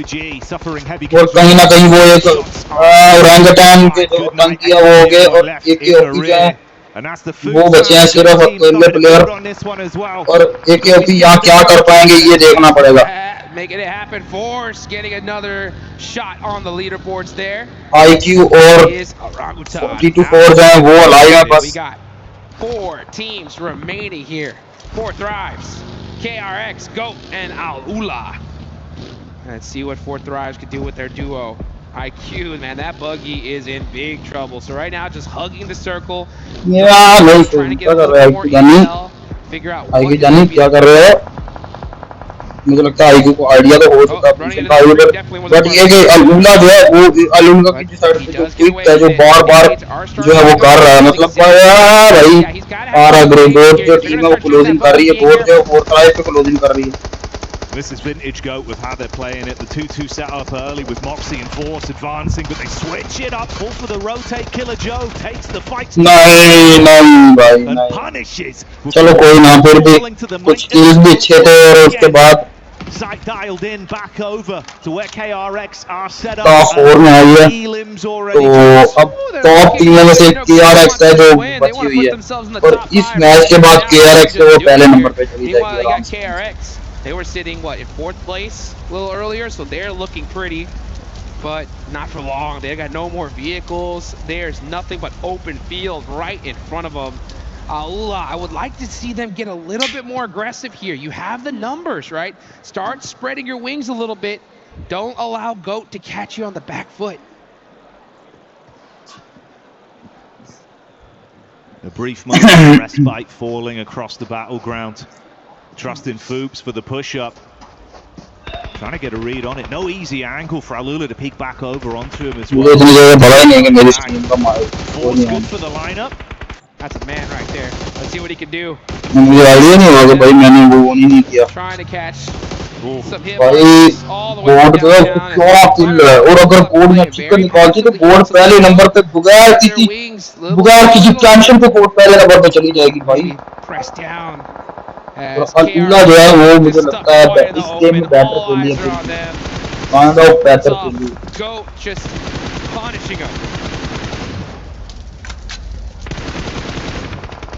कहीं ना कहीं वो एक ओरंगटान के जो डंक किया वो हो गए और एक ही ओपी जो है वो बचे हैं सिर्फ अकेले प्लेयर. और एक ही ओपी यहाँ क्या कर पाएंगे ये देखना पड़ेगा. IQ और 42 जो है वो लाइव है बस. 4 teams remaining here. 4 Thrives, KRX, GOAT, and Alula. Let's see what 4 Thrives could do with their duo. IQ, man, that buggy is in big trouble. So right now, just hugging the circle. Yeah, no, trying to get a little more intel, figure out what जानी क्या कर रहे हो? मुझे लगता है IQ को idea तो हो चुका है बट ये कि अलूला जो है वो अलूला की साइड पे जो क्विक है जो बार-बार जो है वो कर रहा है. मतलब भाई आ रहा है गोट जो टीम है वो क्लोजिंग कर रही है. गोट जो फोर्थ राइव पे क्लोजिंग कर रही है. This is vintage GOAT with how they're playing it. The 2-2 set up early with Moxie and Force advancing, but they switch it up. Call for the rotate. Killer Joe takes the fight. नहीं भाई नहीं. चलो कोई ना फिर भी कुछ skills भी अच्छे थे और उसके बाद Side dialed in back over to where KRX are set up. Top 4 में आई है तो अब टॉप 3 में से KRX है जो बची हुई है और इस मैच के बाद KRX वो पहले नंबर पे चली जाएगी. They were sitting what in 4th place a little earlier, so they're looking pretty, but not for long. They got no more vehicles. There's nothing but open field right in front of them. Aula, I would like to see them get a little bit more aggressive here. You have the numbers, right? Start spreading your wings a little bit. Don't allow GOAT to catch you on the back foot. A brief moment of respite falling across the battleground. Trusting Foobs for the push-up. Trying to get a read on it. No easy angle for Alula to peek back over onto him as well. Force good for the lineup. That's a man right there. Let's see what he can do. Trying to catch some hit all the way down. और अगर code में chicken निकालती तो code पहले number पे बगैर किसी tension पे कोड पहले नंबर पे चली जाएगी भाई। अल्लाह जो है वो मुझे लगता है इस गेम में बेटर के लिए काइंड ऑफ बेटर के लिए। Go just punishing him.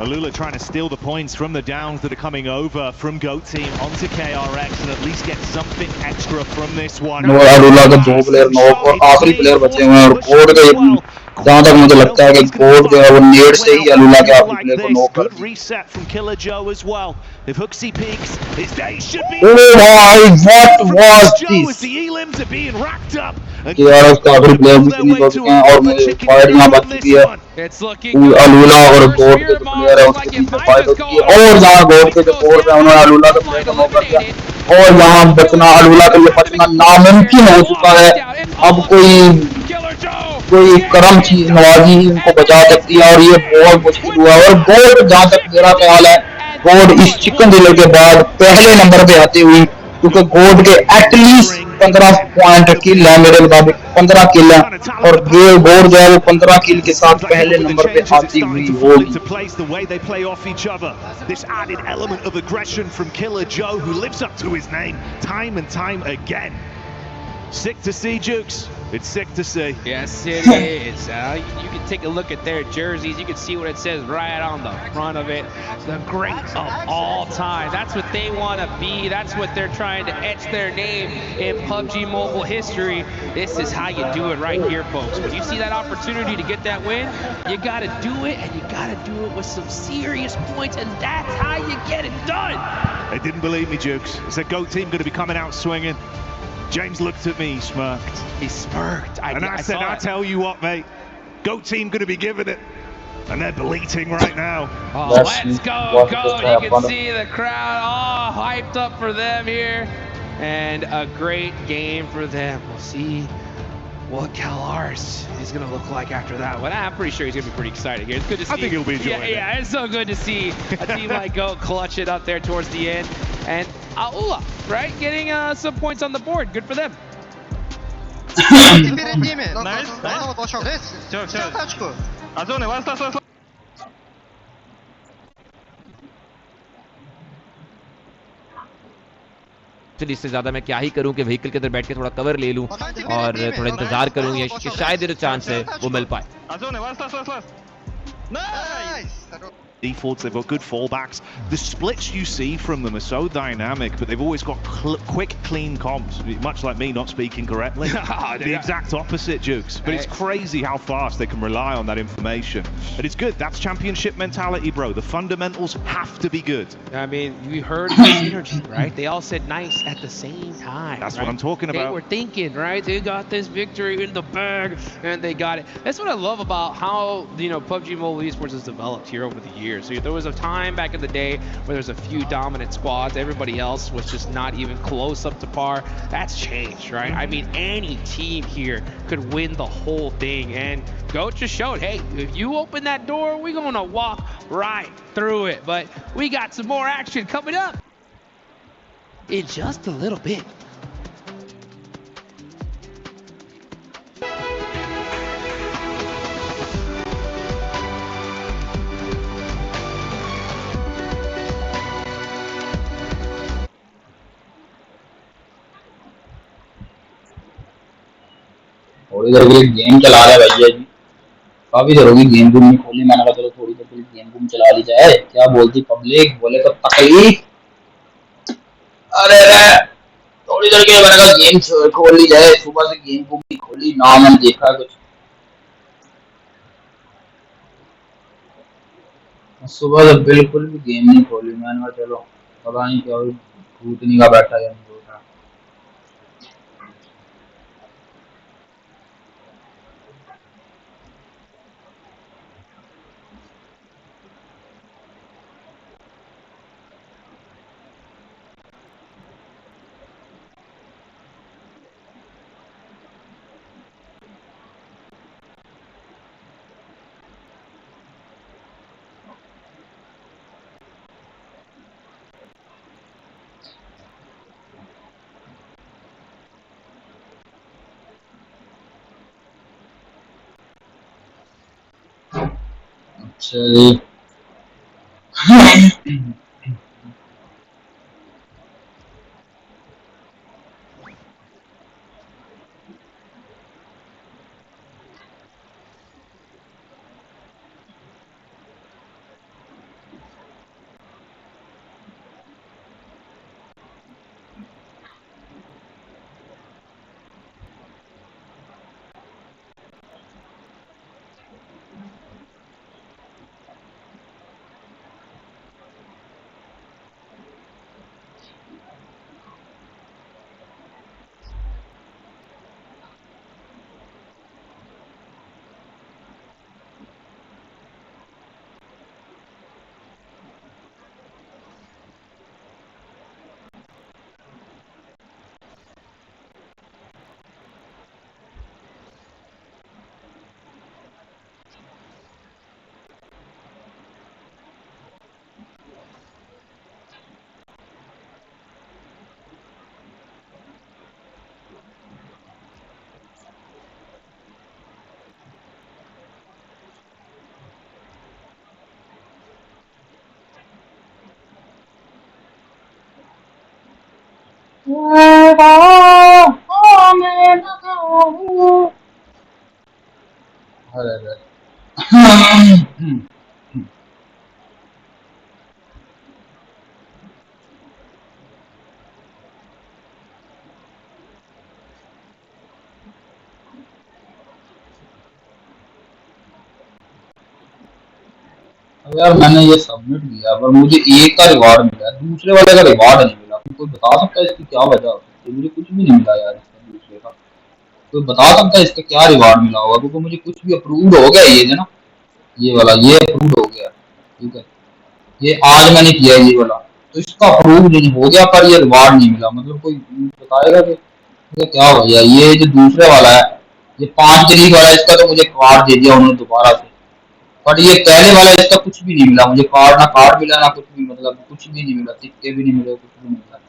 Alula trying to steal the points from the downs that are coming over from GOAT team onto KRX and at least get something extra from this one. No, Alula के दो player knock और आखिरी player बचे हुए हैं और code का जहाँ तक मुझे लगता है कि कोड जो है वो नेट से ही Alula के आखिरी प्लेयर को नॉक कर दिया। Reset from Killer Joe as well. If Hooksy peaks, his day should be. Oh my! What was this? The elims are being racked up. KRX का आखिरी प्लेयर भी फिनिश हो चुके हैं और मुझे फाइट यहाँ बच चुकी है। Alula और गोड के जो प्लेयर है उसके बीच में फाइट हो चुकी है और यहाँ गोड के जो कोर्स है उन्होंने Alula के प्लेयर को नॉक कर दिया और यहाँ बचना Alula के लिए बचना नामुमकिन हो चुका है। अब कोई करम चीज नवाजी उनको बचा सकती है और ये बहुत मुश्किल हुआ और गोड जहाँ तक मेरा ख्याल है गोड इस चिकन डिनर के बाद पहले नंबर पे आती हुई क्योंकि गोड के एटलीस्ट 15 पॉइंट किल है मेरे मुताबिक 15 किल है और ये गोड जो है वो 15 किल के साथ पहले नंबर पे आती हुई होगी। This added element of aggression from Killer Joe who lives up to his name time and time again. Sick to see, Jukes. It's sick to see. Yes, it is. You can take a look at their jerseys. You can see what it says right on the front of it. The greats of all time. That's what they want to be. That's what they're trying to etch their name in PUBG Mobile history. This is how you do it right here, folks. When you see that opportunity to get that win, you got to do it, and you got to do it with some serious points, and that's how you get it done. They didn't believe me, Jukes. Is the GOAT team going to be coming out swinging? James looked at me, he smirked. He smirked. I said, I tell you what, mate, GOAT team going to be giving it. And they're bleating right now. Oh, let's go, go. You can see the crowd all hyped up for them here. And a great game for them. We'll see what Calars is going to look like after that one. I'm pretty sure he's going to be pretty excited here. It's good to see. I think he'll be enjoying it. Yeah, it's so good to see a team like GOAT clutch it up there towards the end. And Aula, right? Getting some points on the board. Good for them. चलिए इससे ज़्यादा मैं क्या ही करूं कि vehicle के अंदर बैठ के थोड़ा कवर ले लूं और थोड़ा इंतजार करूं या कि शायद ये जो चांस है वो मिल पाए। Defaults, they've got good fallbacks. The splits you see from them are so dynamic, but they've always got quick, clean comps. Much like me not speaking correctly. The exact opposite, Jukes. But it's crazy how fast they can rely on that information. And it's good. That's championship mentality, bro. The fundamentals have to be good. I mean, you heard the synergy, right? They all said nice at the same time. That's what I'm talking about. They were thinking, right? They got this victory in the bag, and they got it. That's what I love about how, PUBG Mobile Esports has developed here over the years. So there was a time back in the day where there's a few dominant squads. Everybody else was just not even close up to par. That's changed, right? I mean, any team here could win the whole thing. And GOAT just showed, hey, if you open that door, we're going to walk right through it. But we got some more action coming up in just a little bit. थोड़ी देर के लिए game चला रहा है भैया जी। काफी देर होगी game room नहीं खोली। मैंने कहा चलो थोड़ी देर के लिए गेम रूम चला ली जाए। क्या बोलती पब्लिक? बोले तो तकलीफ। अरे थोड़ी देर के लिए मैंने कहा गेम खोल ली जाए। सुबह से गेम रूम नहीं खोली ना मैंने देखा कुछ। सुबह से बिल्कुल भी गेम नहीं खोली मैंने कहा चलो पता नहीं क्या भूतनी का बैठा या नहीं बैठा। अच्छा जी यार मैंने ये सबमिट किया पर मुझे एक का रिवार्ड मिला दूसरे वाले का रिवार्ड नहीं मिला कोई बता सकता है इसकी क्या वजह हो सकती है मुझे कुछ भी नहीं मिला यार इसका दूसरे का कोई बता सकता है इसका क्या रिवार्ड मिला होगा क्योंकि मुझे कुछ भी अप्रूव्ड हो गया ये ना ये वाला ये अप्रूव्ड हो गया ठीक है ये आज मैंने किया ये वाला तो इसका अप्रूव नहीं हो गया पर ये रिवार्ड नहीं मिला मतलब कोई बताएगा कि क्या हो गया ये जो दूसरे वाला है ये 5 तारीख वाला इसका तो मुझे कार्ड दे दिया उन्होंने दोबारा से पर ये पहले वाला इसका कुछ भी नहीं मिला मुझे कार्ड ना कार्ड मिला ना कुछ भी मतलब कुछ भी नहीं मिला सिक्के भी नहीं मिले कुछ भी नहीं मिला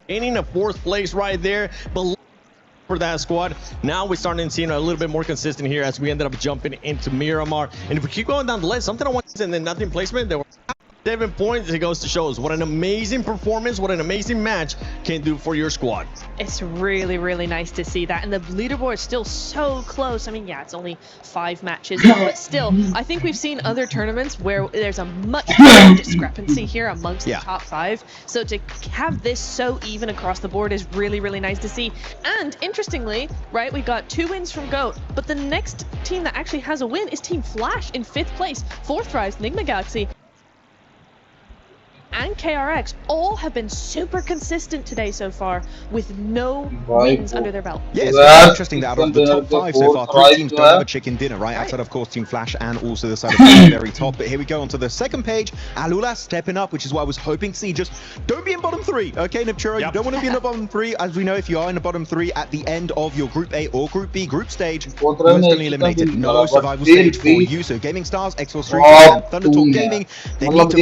Gaining a 4th place right there, for that squad. Now we're starting to see a little bit more consistent here as we ended up jumping into Miramar. And if we keep going down the list, something I want to say, and then nothing placement, there were 7 points. It goes to show us what an amazing performance, what an amazing match can do for your squad. It's really, really nice to see that. And the leaderboard is still so close. I mean, yeah, it's only 5 matches, but still, I think we've seen other tournaments where there's a much bigger discrepancy here amongst the top 5. So to have this so even across the board is really, really nice to see. And interestingly, right, we got 2 wins from GOAT, but the next team that actually has a win is Team Flash in 5th place. 4th Thrives, Enigma Galaxy, and KRX all have been super consistent today so far with no wins under their belt. Yeah, it's very interesting that out of the top 5 so far, 3 teams don't have a chicken dinner, right? Outside, of course, Team Flash and also the side of the very top. But here we go onto the second page. Alula stepping up, which is what I was hoping to see. Just don't be in bottom 3, okay, Nipchura? You don't want to be in the bottom 3. As we know, if you are in the bottom 3 at the end of your Group A or Group B group stage, you're instantly eliminated. No survival stage for you. So Gaming Stars, X-Force 3, and Thundertalk Gaming, they need to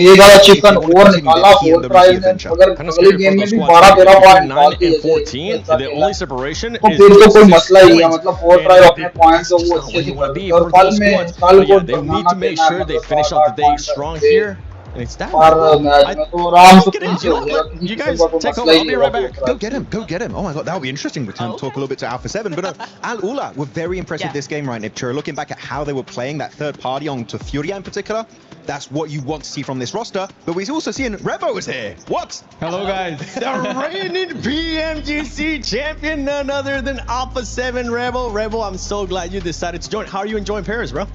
PMWC adventure. अगर अगले game में भी 12-13 point 9 and 14, the only separation तो is फिर तो कोई मसला ही है, points. मतलब 4 And ट्राई they- अपने पॉइंट्स को वो that's अच्छे not से where you want to करते be हैं और for कल those में squads. कल But को yeah, they need to make sure they finish off the day strong here. And it's that. पर मैच में तो आराम से Get in, पीछे you हो know गया, what? किसी You किस्म guys का कोई take मसला over. ही I'll be नहीं right होगा back. Go get him, go get him. Oh my god, that would be interesting. We can talk a little bit to Alpha 7. But Al-Ula were very impressive this game, right, Nipcher? Looking back at how they were playing that third party on to Furia in particular, that's what you want to see from this roster. But we're also seeing Revo is here. What? Hello, guys. The reigning PMGC champion, none other than Alpha 7 Rebel. Rebel, I'm so glad you decided to join. How are you enjoying Paris, bro?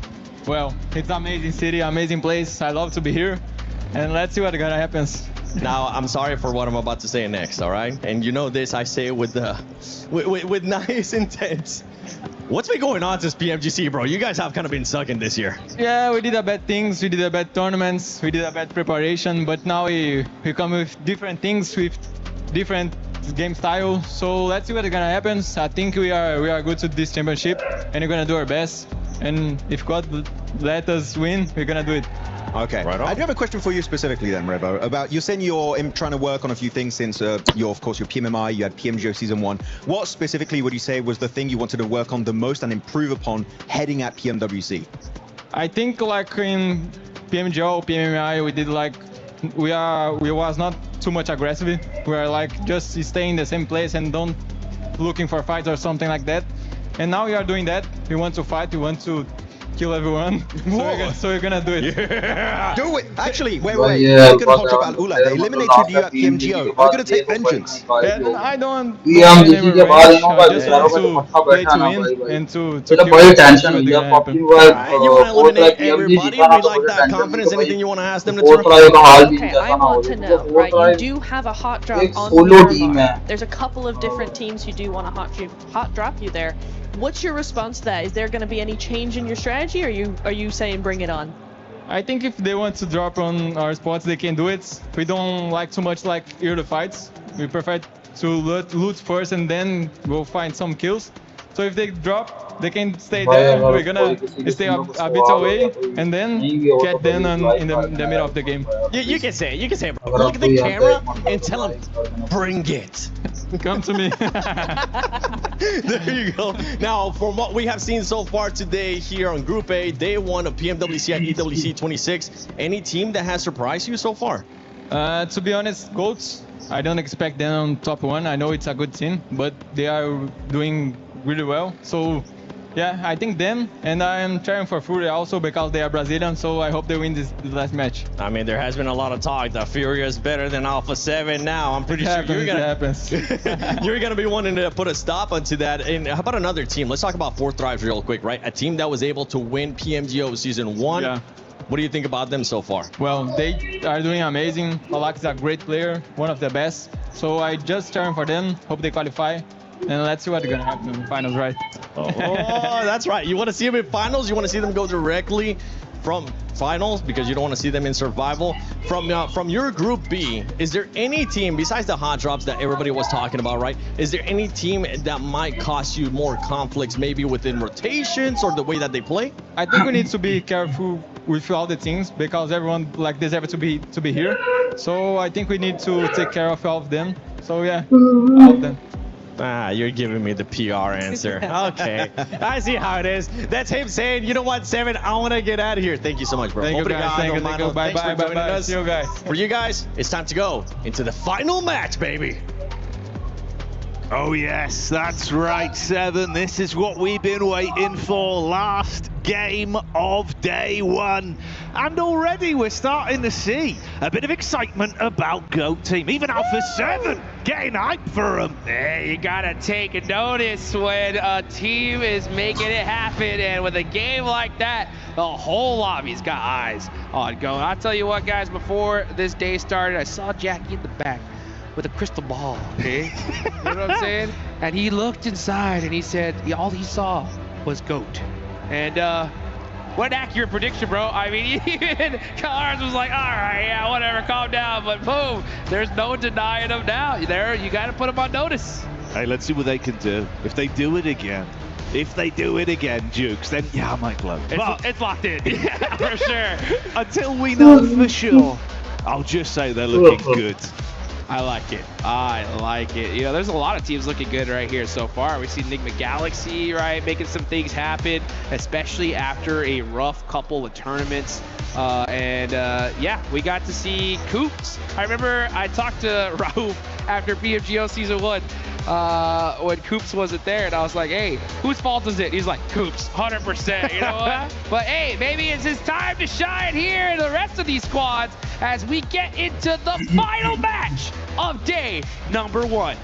Well, it's amazing city, amazing place. I love to be here. And let's see what gonna happen. Now, I'm sorry for what I'm about to say next, all right? And you know this, I say it with nice intent. What's been going on since PMGC, bro? You guys have kind of been sucking this year. Yeah, we did a bad things, we did a bad tournaments, we did a bad preparation, but now we come with different things, with different game style. So let's see what's gonna happen. I think we are good to this championship, and we're gonna do our best. And if God let us win, we're gonna do it. Okay. Right on. I do have a question for you specifically then, Revo, about you're saying you're trying to work on a few things since your PMMI, you had PMGO Season 1. What specifically would you say was the thing you wanted to work on the most and improve upon heading at PMWC? I think like in PMGO, PMMI, we did like, we was not too much aggressive. We are like just staying in the same place and don't looking for fights or something like that. And now we are doing that. We want to fight, we want to kill everyone. So we're gonna do it. Yeah. Do it! Actually, wait. yeah, We're gonna talk about Ula. They eliminated you at PMGO. We're gonna take vengeance. And I don't PMGC के बाद इन लोगों का just शहरों want का तो to मट्ठा बैठा play ना to भाई win and to मतलब kill बड़ी टेंशन everything हुई है that PUBG happen. Mobile You want to fourth try eliminate PMG everybody? जीता ना We तो like बड़ी that टेंशन confidence. थी कि Anything you want to ask them to fourth try का हाल भी Okay, जैसा I ना हो want to तो know, fourth right? Try You do have a hot drop एक on सोलो टीम Miramar. है There's a couple of different teams who do want to hot drop you there. What's your response to that? Is there going to be any change in your strategy, or are you saying bring it on? I think if they want to drop on our spots, they can do it. We don't like too much like early fights. We prefer to loot first and then go find some kills. So if they drop, they can stay there. We're gonna stay a bit away and then get them in the middle of the game. You can say it, bro. Look at the camera and tell them, bring it. Come to me. There you go. Now, from what we have seen so far today here on Group A, they won a PMWC at EWC 26. Any team that has surprised you so far? To be honest, Goats, I don't expect them on top 1. I know it's a good team, but they are doing really well. So yeah, I think them, and I'm cheering for Furia also because they are Brazilian, so I hope they win this last match. I mean, there has been a lot of talk that Furia is better than Alpha 7 now. I'm pretty sure you're gonna be wanting to put a stop onto that. And how about another team? Let's talk about Fourth Thrives real quick, right? A team that was able to win PMGO Season 1. Yeah. What do you think about them so far? Well, they are doing amazing. Malak is a great player, one of the best. So I just cheering for them. Hope they qualify. And let's see what's gonna happen in the finals, right? Oh, that's right. You want to see them in finals? You want to see them go directly from finals because you don't want to see them in survival. From your Group B, is there any team besides the hot drops that everybody was talking about, right? Is there any team that might cause you more conflicts, maybe within rotations or the way that they play? I think we need to be careful with all the teams because everyone like deserves to be here. So I think we need to take care of all of them. So yeah, all of them. Ah, you're giving me the PR answer. Okay, I see how it is. That's him saying, you know what, 7, I want to get out of here. Thank you so much, bro. Thank you, guys. Thank you. Bye, Thanks for joining us. See you guys. For you guys, it's time to go into the final match, baby. Oh yes, that's right, 7. This is what we've been waiting for. Last game of day 1. And already we're starting to see a bit of excitement about GOAT team. Even Alpha 7 getting hype for them. Hey, you gotta take notice when a team is making it happen, and with a game like that, the whole lobby's got eyes on GOAT. I'll tell you what, guys, before this day started, I saw Jackie in the back with a crystal ball, okay? You know what I'm saying? And he looked inside and he said all he saw was GOAT. And what an accurate prediction, bro. I mean, even Cars was like, all right, yeah, whatever, calm down. But boom, there's no denying him now. You got to put him on notice. Hey, let's see what they can do. If they do it again, Jukes, then yeah, I might blow. It's locked in, yeah, for sure. Until we know for sure, I'll just say they're looking good. I like it. I like it. You know, there's a lot of teams looking good right here so far. We see Enigma Galaxy, right, making some things happen, especially after a rough couple of tournaments. Yeah, we got to see Coops. I remember I talked to Raouf after PFGO Season 1 when Coops wasn't there, and I was like, hey, whose fault is it? He's like, Coops, 100%, you know what? But hey, maybe it's his time to shine here in the rest of these squads as we get into the final match of day number 1.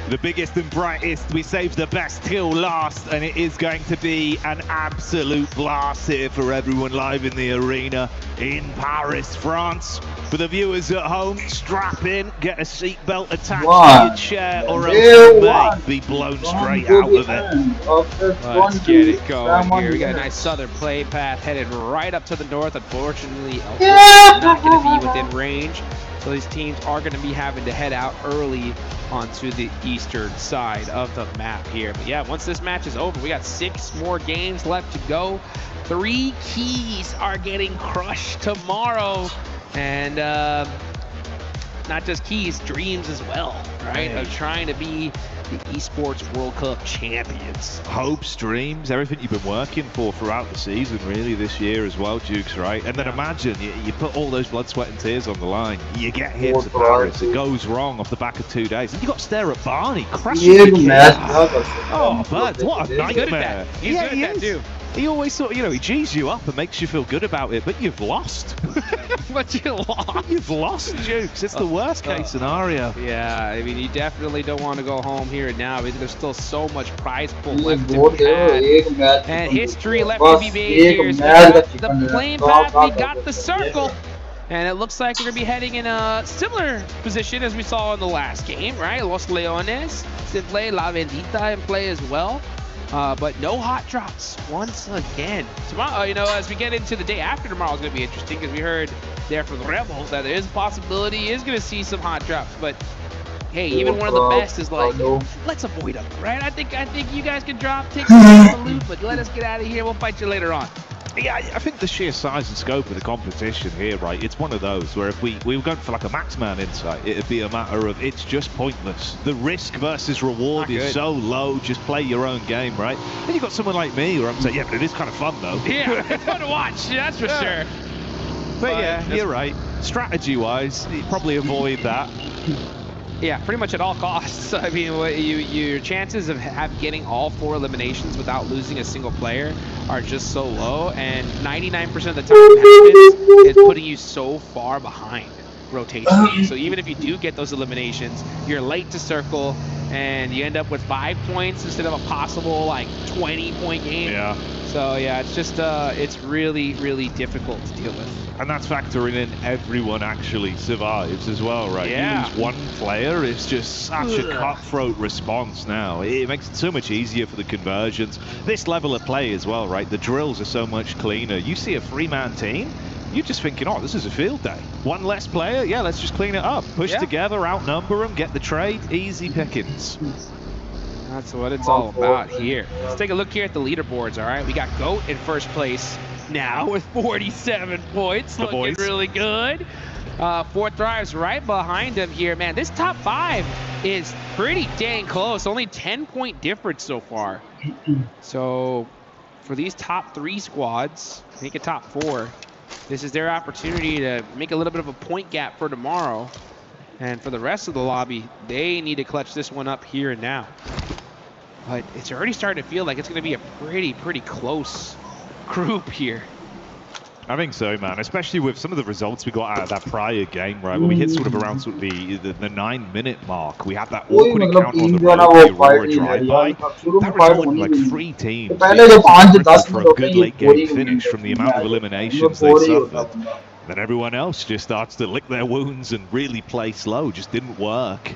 The biggest and brightest, we saved the best till last, and it is going to be an absolute blast here for everyone live in the arena in Paris, France. For the viewers at home, strap in, get a seatbelt attached to your chair, or else you may be blown straight out of it. Let's get it going here. We got a nice southern play path headed right up to the north. Unfortunately, Elf's not going to be within range. So these teams are going to be having to head out early onto the eastern side of the map here. But yeah, once this match is over, we got 6 more games left to go. 3 keys are getting crushed tomorrow. And not just keys, dreams as well, right? Of trying to be the Esports World Cup champions. Hopes, dreams, everything you've been working for throughout the season, really, this year as well, Dukes, right? And then imagine, you put all those blood, sweat and tears on the line. You get here to Paris, it goes wrong off the back of 2 days. And you got to stare at Barney, crashing the kid. Oh, Bud, what a nightmare. He's good at that, too. He always sort of, you know, he G's you up and makes you feel good about it, but you've lost. But you lost. You've lost, Dukes. It's the worst case scenario. Yeah, I mean, you definitely don't want to go home here and now because there's still so much prize pool left to be had. And history left to be made here. So we got the plane path, we got the circle. And it looks like we're going to be heading in a similar position as we saw in the last game, right? Los Leones, Simple, La Bendita in play as well. But no hot drops once again. Tomorrow, you know, as we get into the day after tomorrow is going to be interesting because we heard there from the Rebels that there is a possibility he is going to see some hot drops. But hey, even one of the best is like, let's avoid them, right? I think you guys can drop, take the loot, but let us get out of here. We'll fight you later on. Yeah, I think the sheer size and scope of the competition here, right, it's one of those where if we were going for like a Maxman insight, it'd be a matter of it's just pointless. The risk versus reward is so low, just play your own game, right? And you've got someone like me where I'm saying, yeah, but it is kind of fun though. Yeah, it's fun to watch, that's for sure. But yeah, you're right. Strategy-wise, you probably avoid that. Yeah, pretty much at all costs. I mean, your chances of getting all 4 eliminations without losing a single player are just so low, and 99% of the time is putting you so far behind rotation. So even if you do get those eliminations, you're late to circle, and you end up with 5 points instead of a possible like 20-point game. Yeah. So yeah, it's just it's really, really difficult to deal with. And that's factoring in everyone actually survives as well, right? Yeah. You lose one player, it's just such a cutthroat response now. It makes it so much easier for the conversions. This level of play as well, right? The drills are so much cleaner. You see a 3-man team, you're just thinking, oh, this is a field day. One less player, yeah, let's just clean it up. Push together, outnumber them, get the trade, easy pickings. That's what it's all about here. Let's take a look here at the leaderboards, all right? We got GOAT in first place now with 47 points, looking really good. 4 Thrives right behind him here. Man, this top 5 is pretty dang close. Only 10-point difference so far. So for these top 3 squads, make a top 4. This is their opportunity to make a little bit of a point gap for tomorrow. And for the rest of the lobby, they need to clutch this one up here and now. But it's already starting to feel like it's going to be a pretty close group here. I think so, man, especially with some of the results we got out of that prior game, right, where we hit sort of around the 9-minute mark. We had that awkward encounter on the road, the Aurora drive-by. That resulted in like 3 teams for a good late-game finish from the amount of eliminations they suffered. Then everyone else just starts to lick their wounds and really play slow. Just didn't work.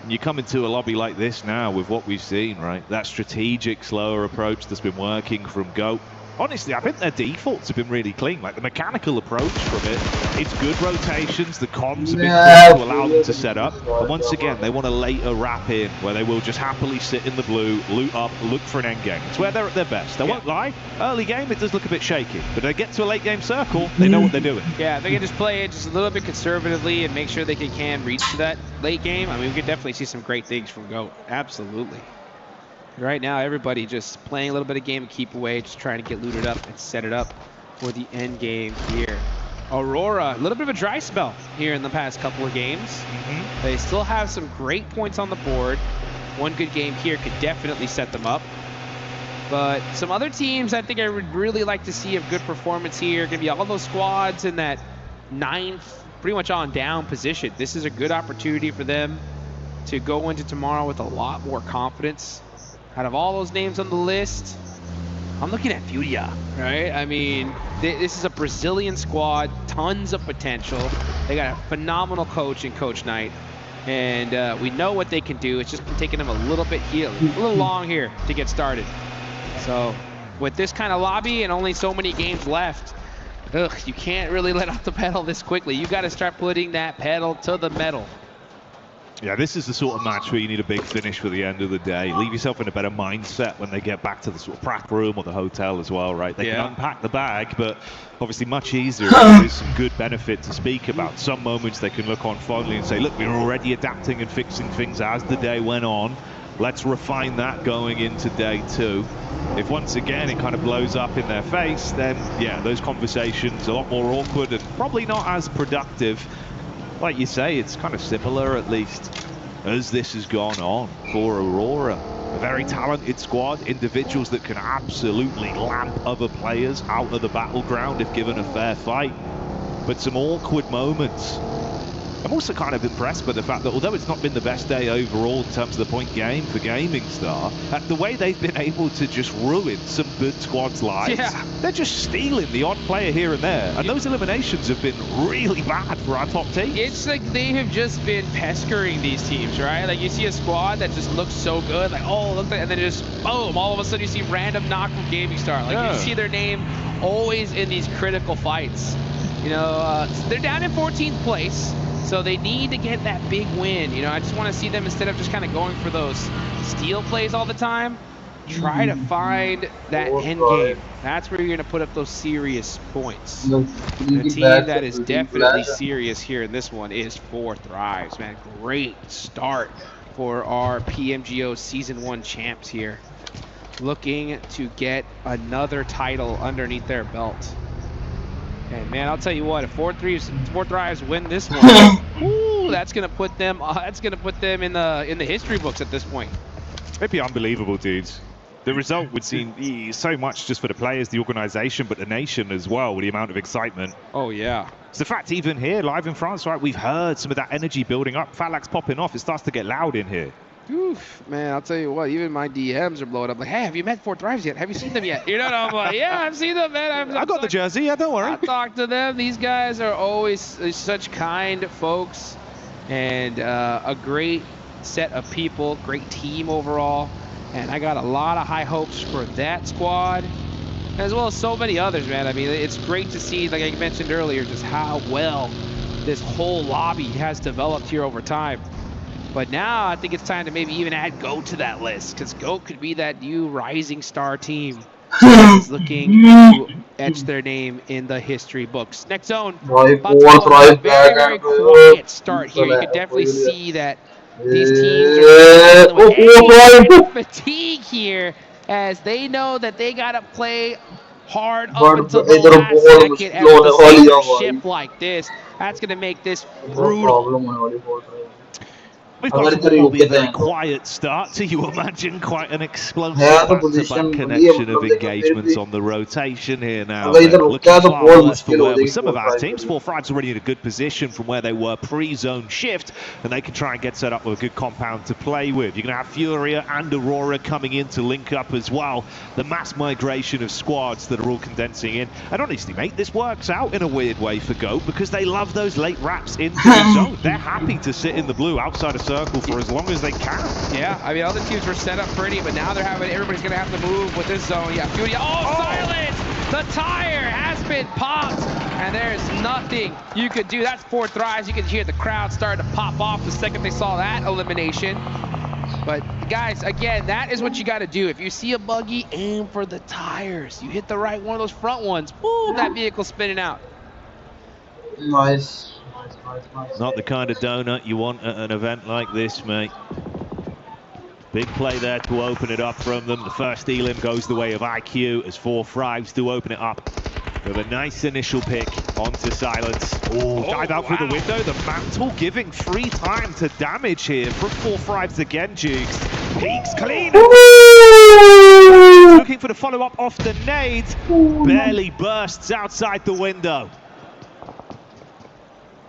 And you come into a lobby like this now with what we've seen, right? That strategic, slower approach that's been working from GOAT. honestly, I think their defaults have been really clean. Like the mechanical approach from it, it's good rotations. The comms have been clean to allow them to set up. And once again, they want a later wrap in where they will just happily sit in the blue, loot up, look for an end game. It's where they're at their best. I won't lie. Early game, it does look a bit shaky, but they get to a late game circle, they know what they're doing. Yeah, they can just play it just a little bit conservatively and make sure they can reach to that late game. I mean, we could definitely see some great things from GOAT. Absolutely. Right now, everybody just playing a little bit of game and keep away, just trying to get looted up and set it up for the end game here. Aurora, a little bit of a dry spell here in the past couple of games. They still have some great points on the board. One good game here could definitely set them up. But some other teams I think I would really like to see a good performance here. Going to be all those squads in that 9th, pretty much on down position. This is a good opportunity for them to go into tomorrow with a lot more confidence. Out of all those names on the list, I'm looking at Furia, right? I mean, this is a Brazilian squad, tons of potential. They got a phenomenal coach in Coach Knight, and we know what they can do. It's just been taking them a little long here to get started. So with this kind of lobby and only so many games left, you can't really let off the pedal this quickly. You got to start putting that pedal to the metal. Yeah, this is the sort of match where you need a big finish for the end of the day. Leave yourself in a better mindset when they get back to the sort of prac room or the hotel as well, right? They can unpack the bag, but obviously much easier. There's some good benefit to speak about. Some moments they can look on fondly and say, look, we were already adapting and fixing things as the day went on. Let's refine that going into day 2. If once again it kind of blows up in their face, then yeah, those conversations are a lot more awkward and probably not as productive. Like you say, it's kind of similar, at least, as this has gone on for Aurora. A very talented squad, individuals that can absolutely lamp other players out of the battleground if given a fair fight. But some awkward moments. I'm also kind of impressed by the fact that although it's not been the best day overall in terms of the point game for Gaming Star, the way they've been able to just ruin some good squads' lives. Yeah. They're just stealing the odd player here and there. And those eliminations have been really bad for our top team. It's like they have just been pestering these teams, right? Like you see a squad that just looks so good, like, oh, look, and then just, boom, all of a sudden you see random knock from Gaming Star. Like you see their name always in these critical fights. You know, they're down in 14th place. So they need to get that big win. You know, I just want to see them, instead of just kind of going for those steal plays all the time, try to find that end game. That's where you're going to put up those serious points. The team that is definitely serious here in this one is 4 Thrives, man. Great start for our PMGO Season 1 champs here. Looking to get another title underneath their belt. And man, I'll tell you what, if 4 Thrives win this one, ooh, that's gonna put them in the history books at this point. It'd be unbelievable, dudes. The result would seem so much just for the players, the organization, but the nation as well, with the amount of excitement. Oh yeah. It's the fact even here, live in France, right, we've heard some of that energy building up. Falak's popping off, it starts to get loud in here. Oof, man, I'll tell you what, even my DMs are blowing up. Like, hey, have you met 4 Thrives yet? Have you seen them yet? You know, and I'm like, yeah, I've seen them, man. I got the jersey, yeah, don't worry. I talked to them. These guys are always such kind folks, and a great set of people, great team overall. And I got a lot of high hopes for that squad, as well as so many others, man. I mean, it's great to see, like I mentioned earlier, just how well this whole lobby has developed here over time. But now I think it's time to maybe even add GOAT to that list, because GOAT could be that new rising star team that's looking to etch their name in the history books. Next zone, very quiet start here. You can definitely see that these teams are fatigue here, as they know that they got to play hard up until the last second as a ship like this. That's going to make this brutal. We've got will be a very quiet start, so you imagine quite an explosive back-to-back connection of engagements on the rotation here now. Looking far worse for wear with some of our teams. 4 Thrives already in a good position from where they were pre-zone shift, and they can try and get set up with a good compound to play with. You're going to have Furia and Aurora coming in to link up as well. The mass migration of squads that are all condensing in. And honestly, mate, this works out in a weird way for GOAT, because they love those late wraps into the zone. They're happy to sit in the blue outside of circle for as long as they can. Yeah, I mean, other teams were set up pretty, but now they're having, everybody's going to have to move with this zone. Yeah, Furia, silence! The tire has been popped, and there's nothing you could do. That's 4 thrives. You can hear the crowd start to pop off the second they saw that elimination. But guys, again, that is what you got to do. If you see a buggy, aim for the tires. You hit the right one of those front ones, boom, that vehicle's spinning out. Nice. Not the kind of donut you want at an event like this, mate. Big play there to open it up from them. The first Elim goes the way of IQ as 4 thrives do open it up. With a nice initial pick onto Silence. Oh, dive out through the window. The mantle giving free time to damage here from 4 thrives again, Jukes. Peaks clean. Looking for the follow-up off the nade. Barely bursts outside the window.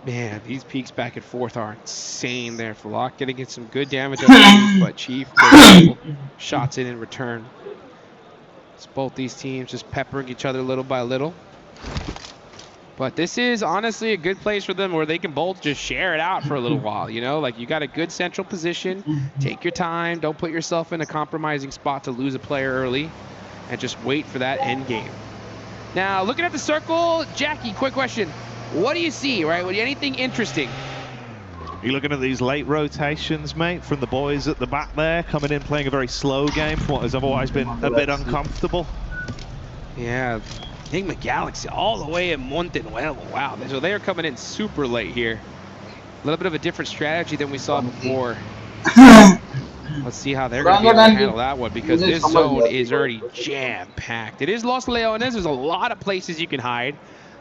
Man, these peaks back and forth are insane there. Flock getting some good damage on the but Chief getting shots in return. It's both these teams just peppering each other little by little. But this is honestly a good place for them where they can both just share it out for a little while, you know? Like, you got a good central position. Take your time. Don't put yourself in a compromising spot to lose a player early. And just wait for that end game. Now, looking at the circle, Jackie, quick question. What do you see, right? Anything interesting? You're looking at these late rotations, mate, from the boys at the back there, coming in playing a very slow game from what has otherwise been a bit uncomfortable. Yeah, Enigma Galaxy all the way in Montenuevo. Wow, so they are coming in super late here. A little bit of a different strategy than we saw before. Let's see how they're going to be able to handle that one, because this zone is already jam-packed. It is Los Leones. There's a lot of places you can hide.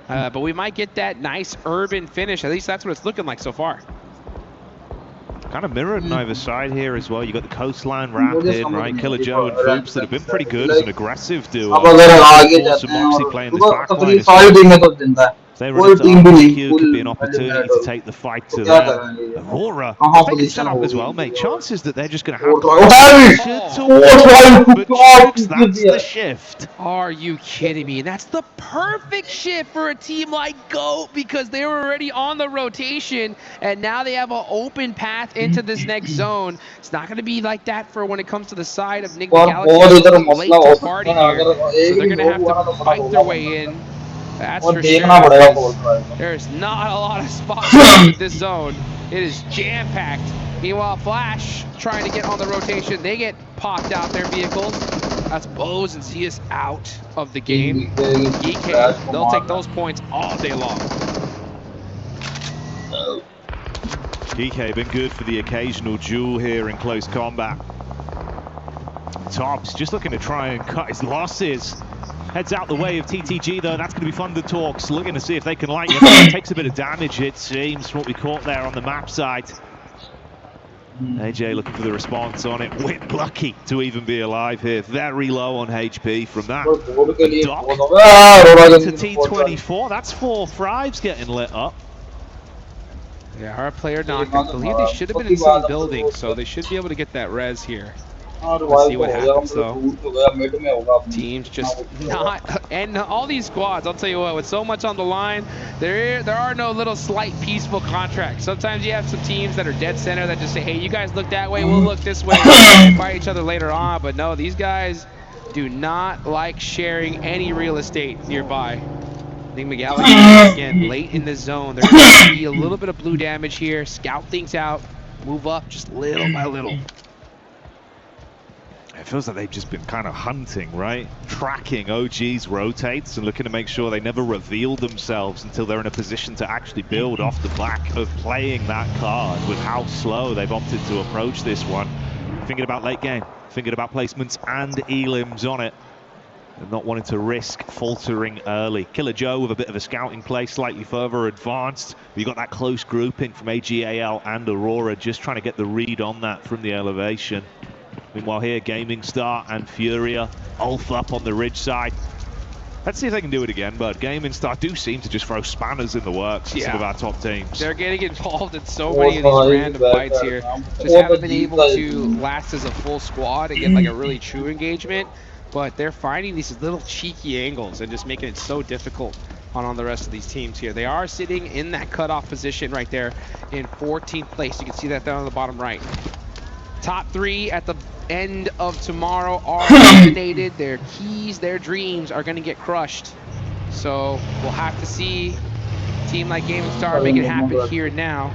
But we might get that nice urban finish. At least that's what it's looking like so far. Kind of mirrored on either side here as well. You got the coastline wrapped in, right? Killer Joe and Foops that have been pretty good as an aggressive duo. Awesome Moxie playing this back line as well. They run into RQ, could be an opportunity to take the fight to them. Aurora, if they can set up as well, mate, chances that they're just going to have to that's the shift. Are you kidding me? That's the perfect shift for a team like GOAT, because they were already on the rotation, and now they have an open path into this next zone. It's not going to be like that for when it comes to the side of Enigma Galaxy. Late to party here, so they're going to have to fight their way in. That's for sure. There's not a lot of spots in this zone. It is jam-packed. Meanwhile, Flash trying to get on the rotation. They get popped out their vehicles. That's Bose and Zeus out of the game. EK, they'll take those points all day long. EK been good for the occasional duel here in close combat. Tops just looking to try and cut his losses. Heads out the way of TTG though. That's going to be fun to talk. Looking to see if they can light you up. Takes a bit of damage, it seems, from what we caught there on the map side. AJ looking for the response on it. Wit lucky to even be alive here. Very low on HP from that. Doc to T24. That's 4 thrives getting lit up. Yeah, our player knock. I believe they should have been in some building, so they should be able to get that res here. Let's see what happens though. Teams just not, and all these squads, I'll tell you what, with so much on the line, there are no little slight peaceful contracts. Sometimes you have some teams that are dead center that just say, hey, you guys look that way, we'll look this way, and fight each other later on. But no, these guys do not like sharing any real estate nearby. Enigma Galaxy, again, late in the zone. There's going to be a little bit of blue damage here. Scout things out, move up just little by little. It feels like they've just been kind of hunting, right? Tracking OG's rotates and looking to make sure they never reveal themselves until they're in a position to actually build off the back of playing that card with how slow they've opted to approach this one. Thinking about late game, thinking about placements and elims on it. And not wanting to risk faltering early. Killer Joe with a bit of a scouting play, slightly further advanced. You got that close grouping from AGAL and Aurora, just trying to get the read on that from the elevation. Meanwhile here, Gaming Star and Furia, Ulf up on the ridge side. Let's see if they can do it again, but Gaming Star do seem to just throw spanners in the works for some of our top teams. They're getting involved in so many of these random fights here. Just haven't been able to last as a full squad and get like a really true engagement, but they're finding these little cheeky angles and just making it so difficult on the rest of these teams here. They are sitting in that cutoff position right there in 14th place. You can see that down on the bottom right. Top 3 at the end of tomorrow are eliminated. Their keys, their dreams are going to get crushed. So we'll have to see a team like Gaming Star make it happen here and now.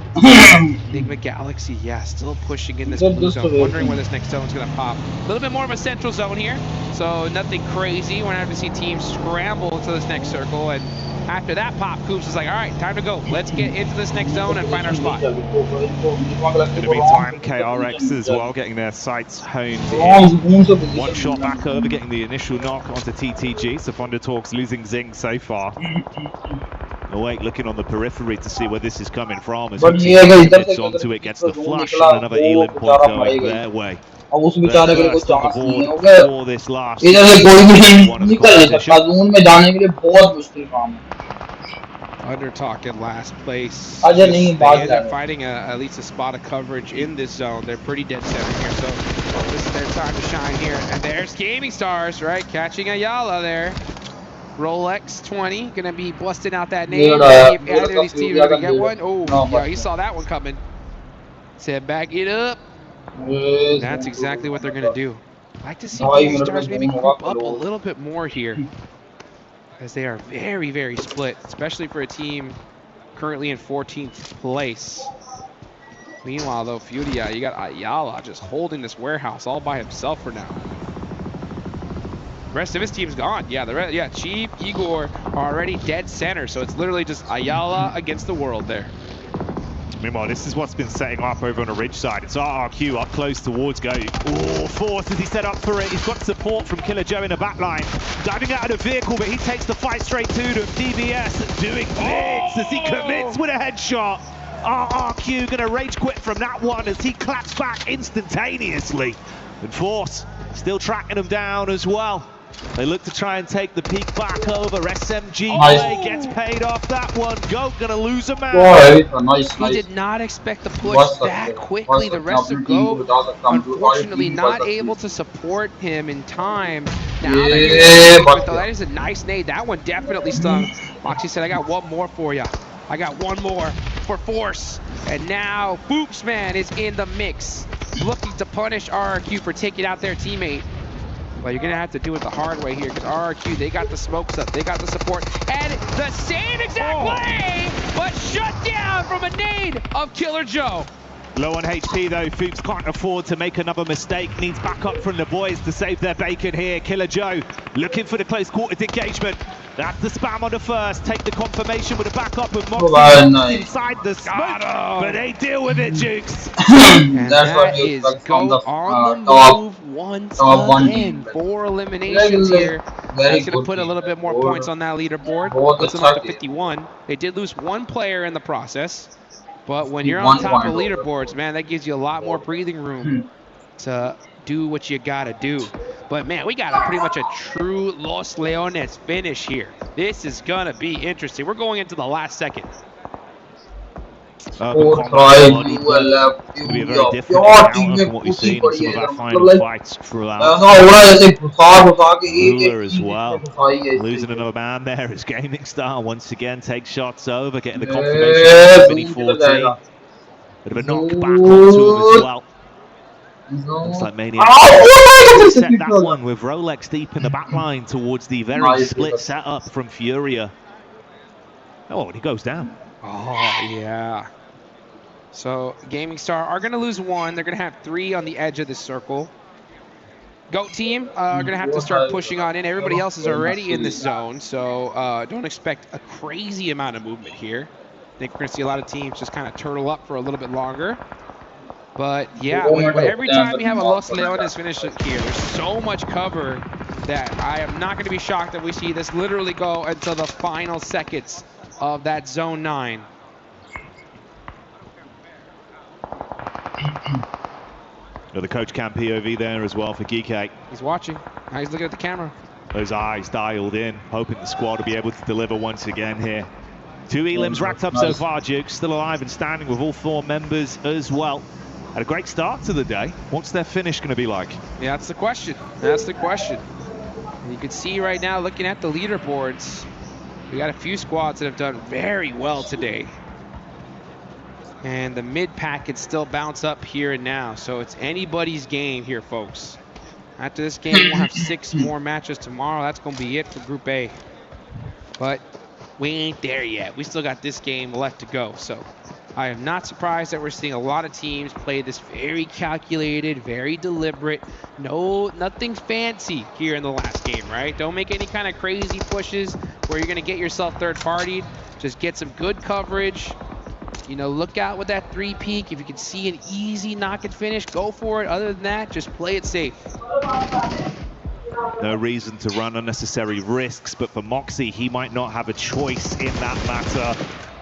Enigma Galaxy, yeah, still pushing in this blue zone. Wondering where this next zone is going to pop. A little bit more of a central zone here, so nothing crazy. We're going to have to see teams scramble to this next circle. And after that pop, Coops is like, all right, time to go. Let's get into this next zone and find our spot. In the meantime, KRX as well, getting their sights honed in. One shot back over, getting the initial knock onto TTG. So Thunder Talks losing Zing so far. Awake looking on the periphery to see where this is coming from. As gets onto it, gets the flush, and another Elim point going their way. First on the board for this last. Under talking last place. They end up fighting at least a spot of coverage in this zone. They're pretty dead center here, so this is their time to shine here. And there's Gaming Stars, right? Catching Ayala there. Rolex 20 gonna be busting out that name. If either of these teams are gonna get one. Oh, yeah, he saw that one coming. Said back it up. That's exactly what they're gonna do. I'd like to see Gaming Stars maybe group up a little bit more here, as they are very, very split, especially for a team currently in 14th place. Meanwhile, though, Furia, you got Ayala just holding this warehouse all by himself for now. The rest of his team's gone. Yeah, Cheap, Igor are already dead center, so it's literally just Ayala against the world there. Meanwhile, this is what's been setting up over on the ridge side. It's RRQ up close towards Go. Oh, Force as he set up for it. He's got support from Killer Joe in the back line. Diving out of the vehicle, but he takes the fight straight to them. DBS doing blitz as he commits with a headshot. RRQ gonna rage quit from that one as he claps back instantaneously. And Force still tracking him down as well. They look to try and take the peak back over. SMG gets paid off that one. Goat gonna lose a man. He did not expect the push that quickly. The rest of Goat, unfortunately, not able to support him in time. Now that is a nice nade. That one definitely stung. Moxie said, I got one more for you. I got one more for Force. And now Boopsman is in the mix, looking to punish RRQ for taking out their teammate. Well, you're going to have to do it the hard way here, because RRQ, they got the smokes up, they got the support, and the same exact way, but shut down from a nade of Killer Joe. Low on HP though, Fuchs can't afford to make another mistake, needs backup from the boys to save their bacon here. Killer Joe looking for the close quarters engagement. That's the spam on the first, take the confirmation with a backup of Moxie inside the smoke, but they deal with it, Jukes. And that is Goat on the move once again. 4 eliminations here. That's going to put a little bit more points on that leaderboard. Puts them up to 51. They did lose one player in the process. But when you're on top of leaderboards, man, that gives you a lot more breathing room to do what you gotta do. But man, we got pretty much a true Los Leones finish here. This is gonna be interesting. We're going into the last second. It's going to be a very different encounter from what we've seen in some of our final fights throughout. Ruler as well, losing another man there as Gaming Star once again takes shots over, getting the confirmation of Mini 14. Bit of a knock back onto him as well. Looks like Maniac set that one with Rolex deep in the back line towards the very split setup from Furia. Oh, and he goes down. Oh, yeah. So, Gaming Star are going to lose 1. They're going to have 3 on the edge of the circle. Goat team are going to have to start pushing on in. Everybody else is already in this zone, so don't expect a crazy amount of movement here. I think we're going to see a lot of teams just kind of turtle up for a little bit longer. But, yeah, every time we have a Los Leones finish here, there's so much cover that I am not going to be shocked that we see this literally go until the final seconds of that Zone 9. The coach cam POV there as well for Geekate. He's watching. Now he's looking at the camera. Those eyes dialed in, hoping the squad will be able to deliver once again here. 2 elims racked up so far, Duke. Still alive and standing with all 4 members as well. Had a great start to the day. What's their finish going to be like? Yeah, that's the question. That's the question. You can see right now, looking at the leaderboards, we got a few squads that have done very well today. And the mid pack can still bounce up here and now. So it's anybody's game here, folks. After this game, we'll have 6 more matches tomorrow. That's going to be it for Group A. But we ain't there yet. We still got this game left to go. So I am not surprised that we're seeing a lot of teams play this very calculated, very deliberate. Nothing fancy here in the last game, right? Don't make any kind of crazy pushes where you're going to get yourself third-partied. Just get some good coverage. You know, look out with that 3 peak. If you can see an easy knock and finish, go for it. Other than that, just play it safe. No reason to run unnecessary risks, but for Moxie, he might not have a choice in that matter.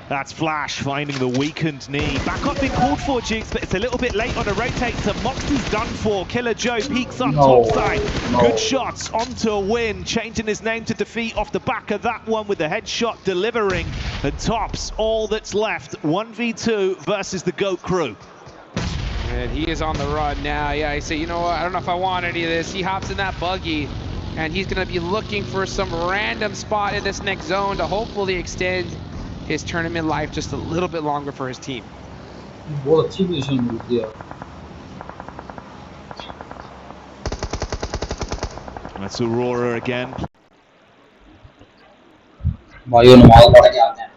That's Flash finding the weakened knee. Back up being called for, Jukes, but it's a little bit late on a rotate, so Moxie's done for. Killer Joe peeks up topside. Good shots onto a win, changing his name to defeat off the back of that one with the headshot delivering. And tops all that's left. 1v2 versus the GOAT crew. And he is on the run now. Yeah, he said, you know what, I don't know if I want any of this. He hops in that buggy, and he's going to be looking for some random spot in this next zone to hopefully extend his tournament life just a little bit longer for his team. That's Aurora again. भाइयों नमाज पढ़ के आते हैं।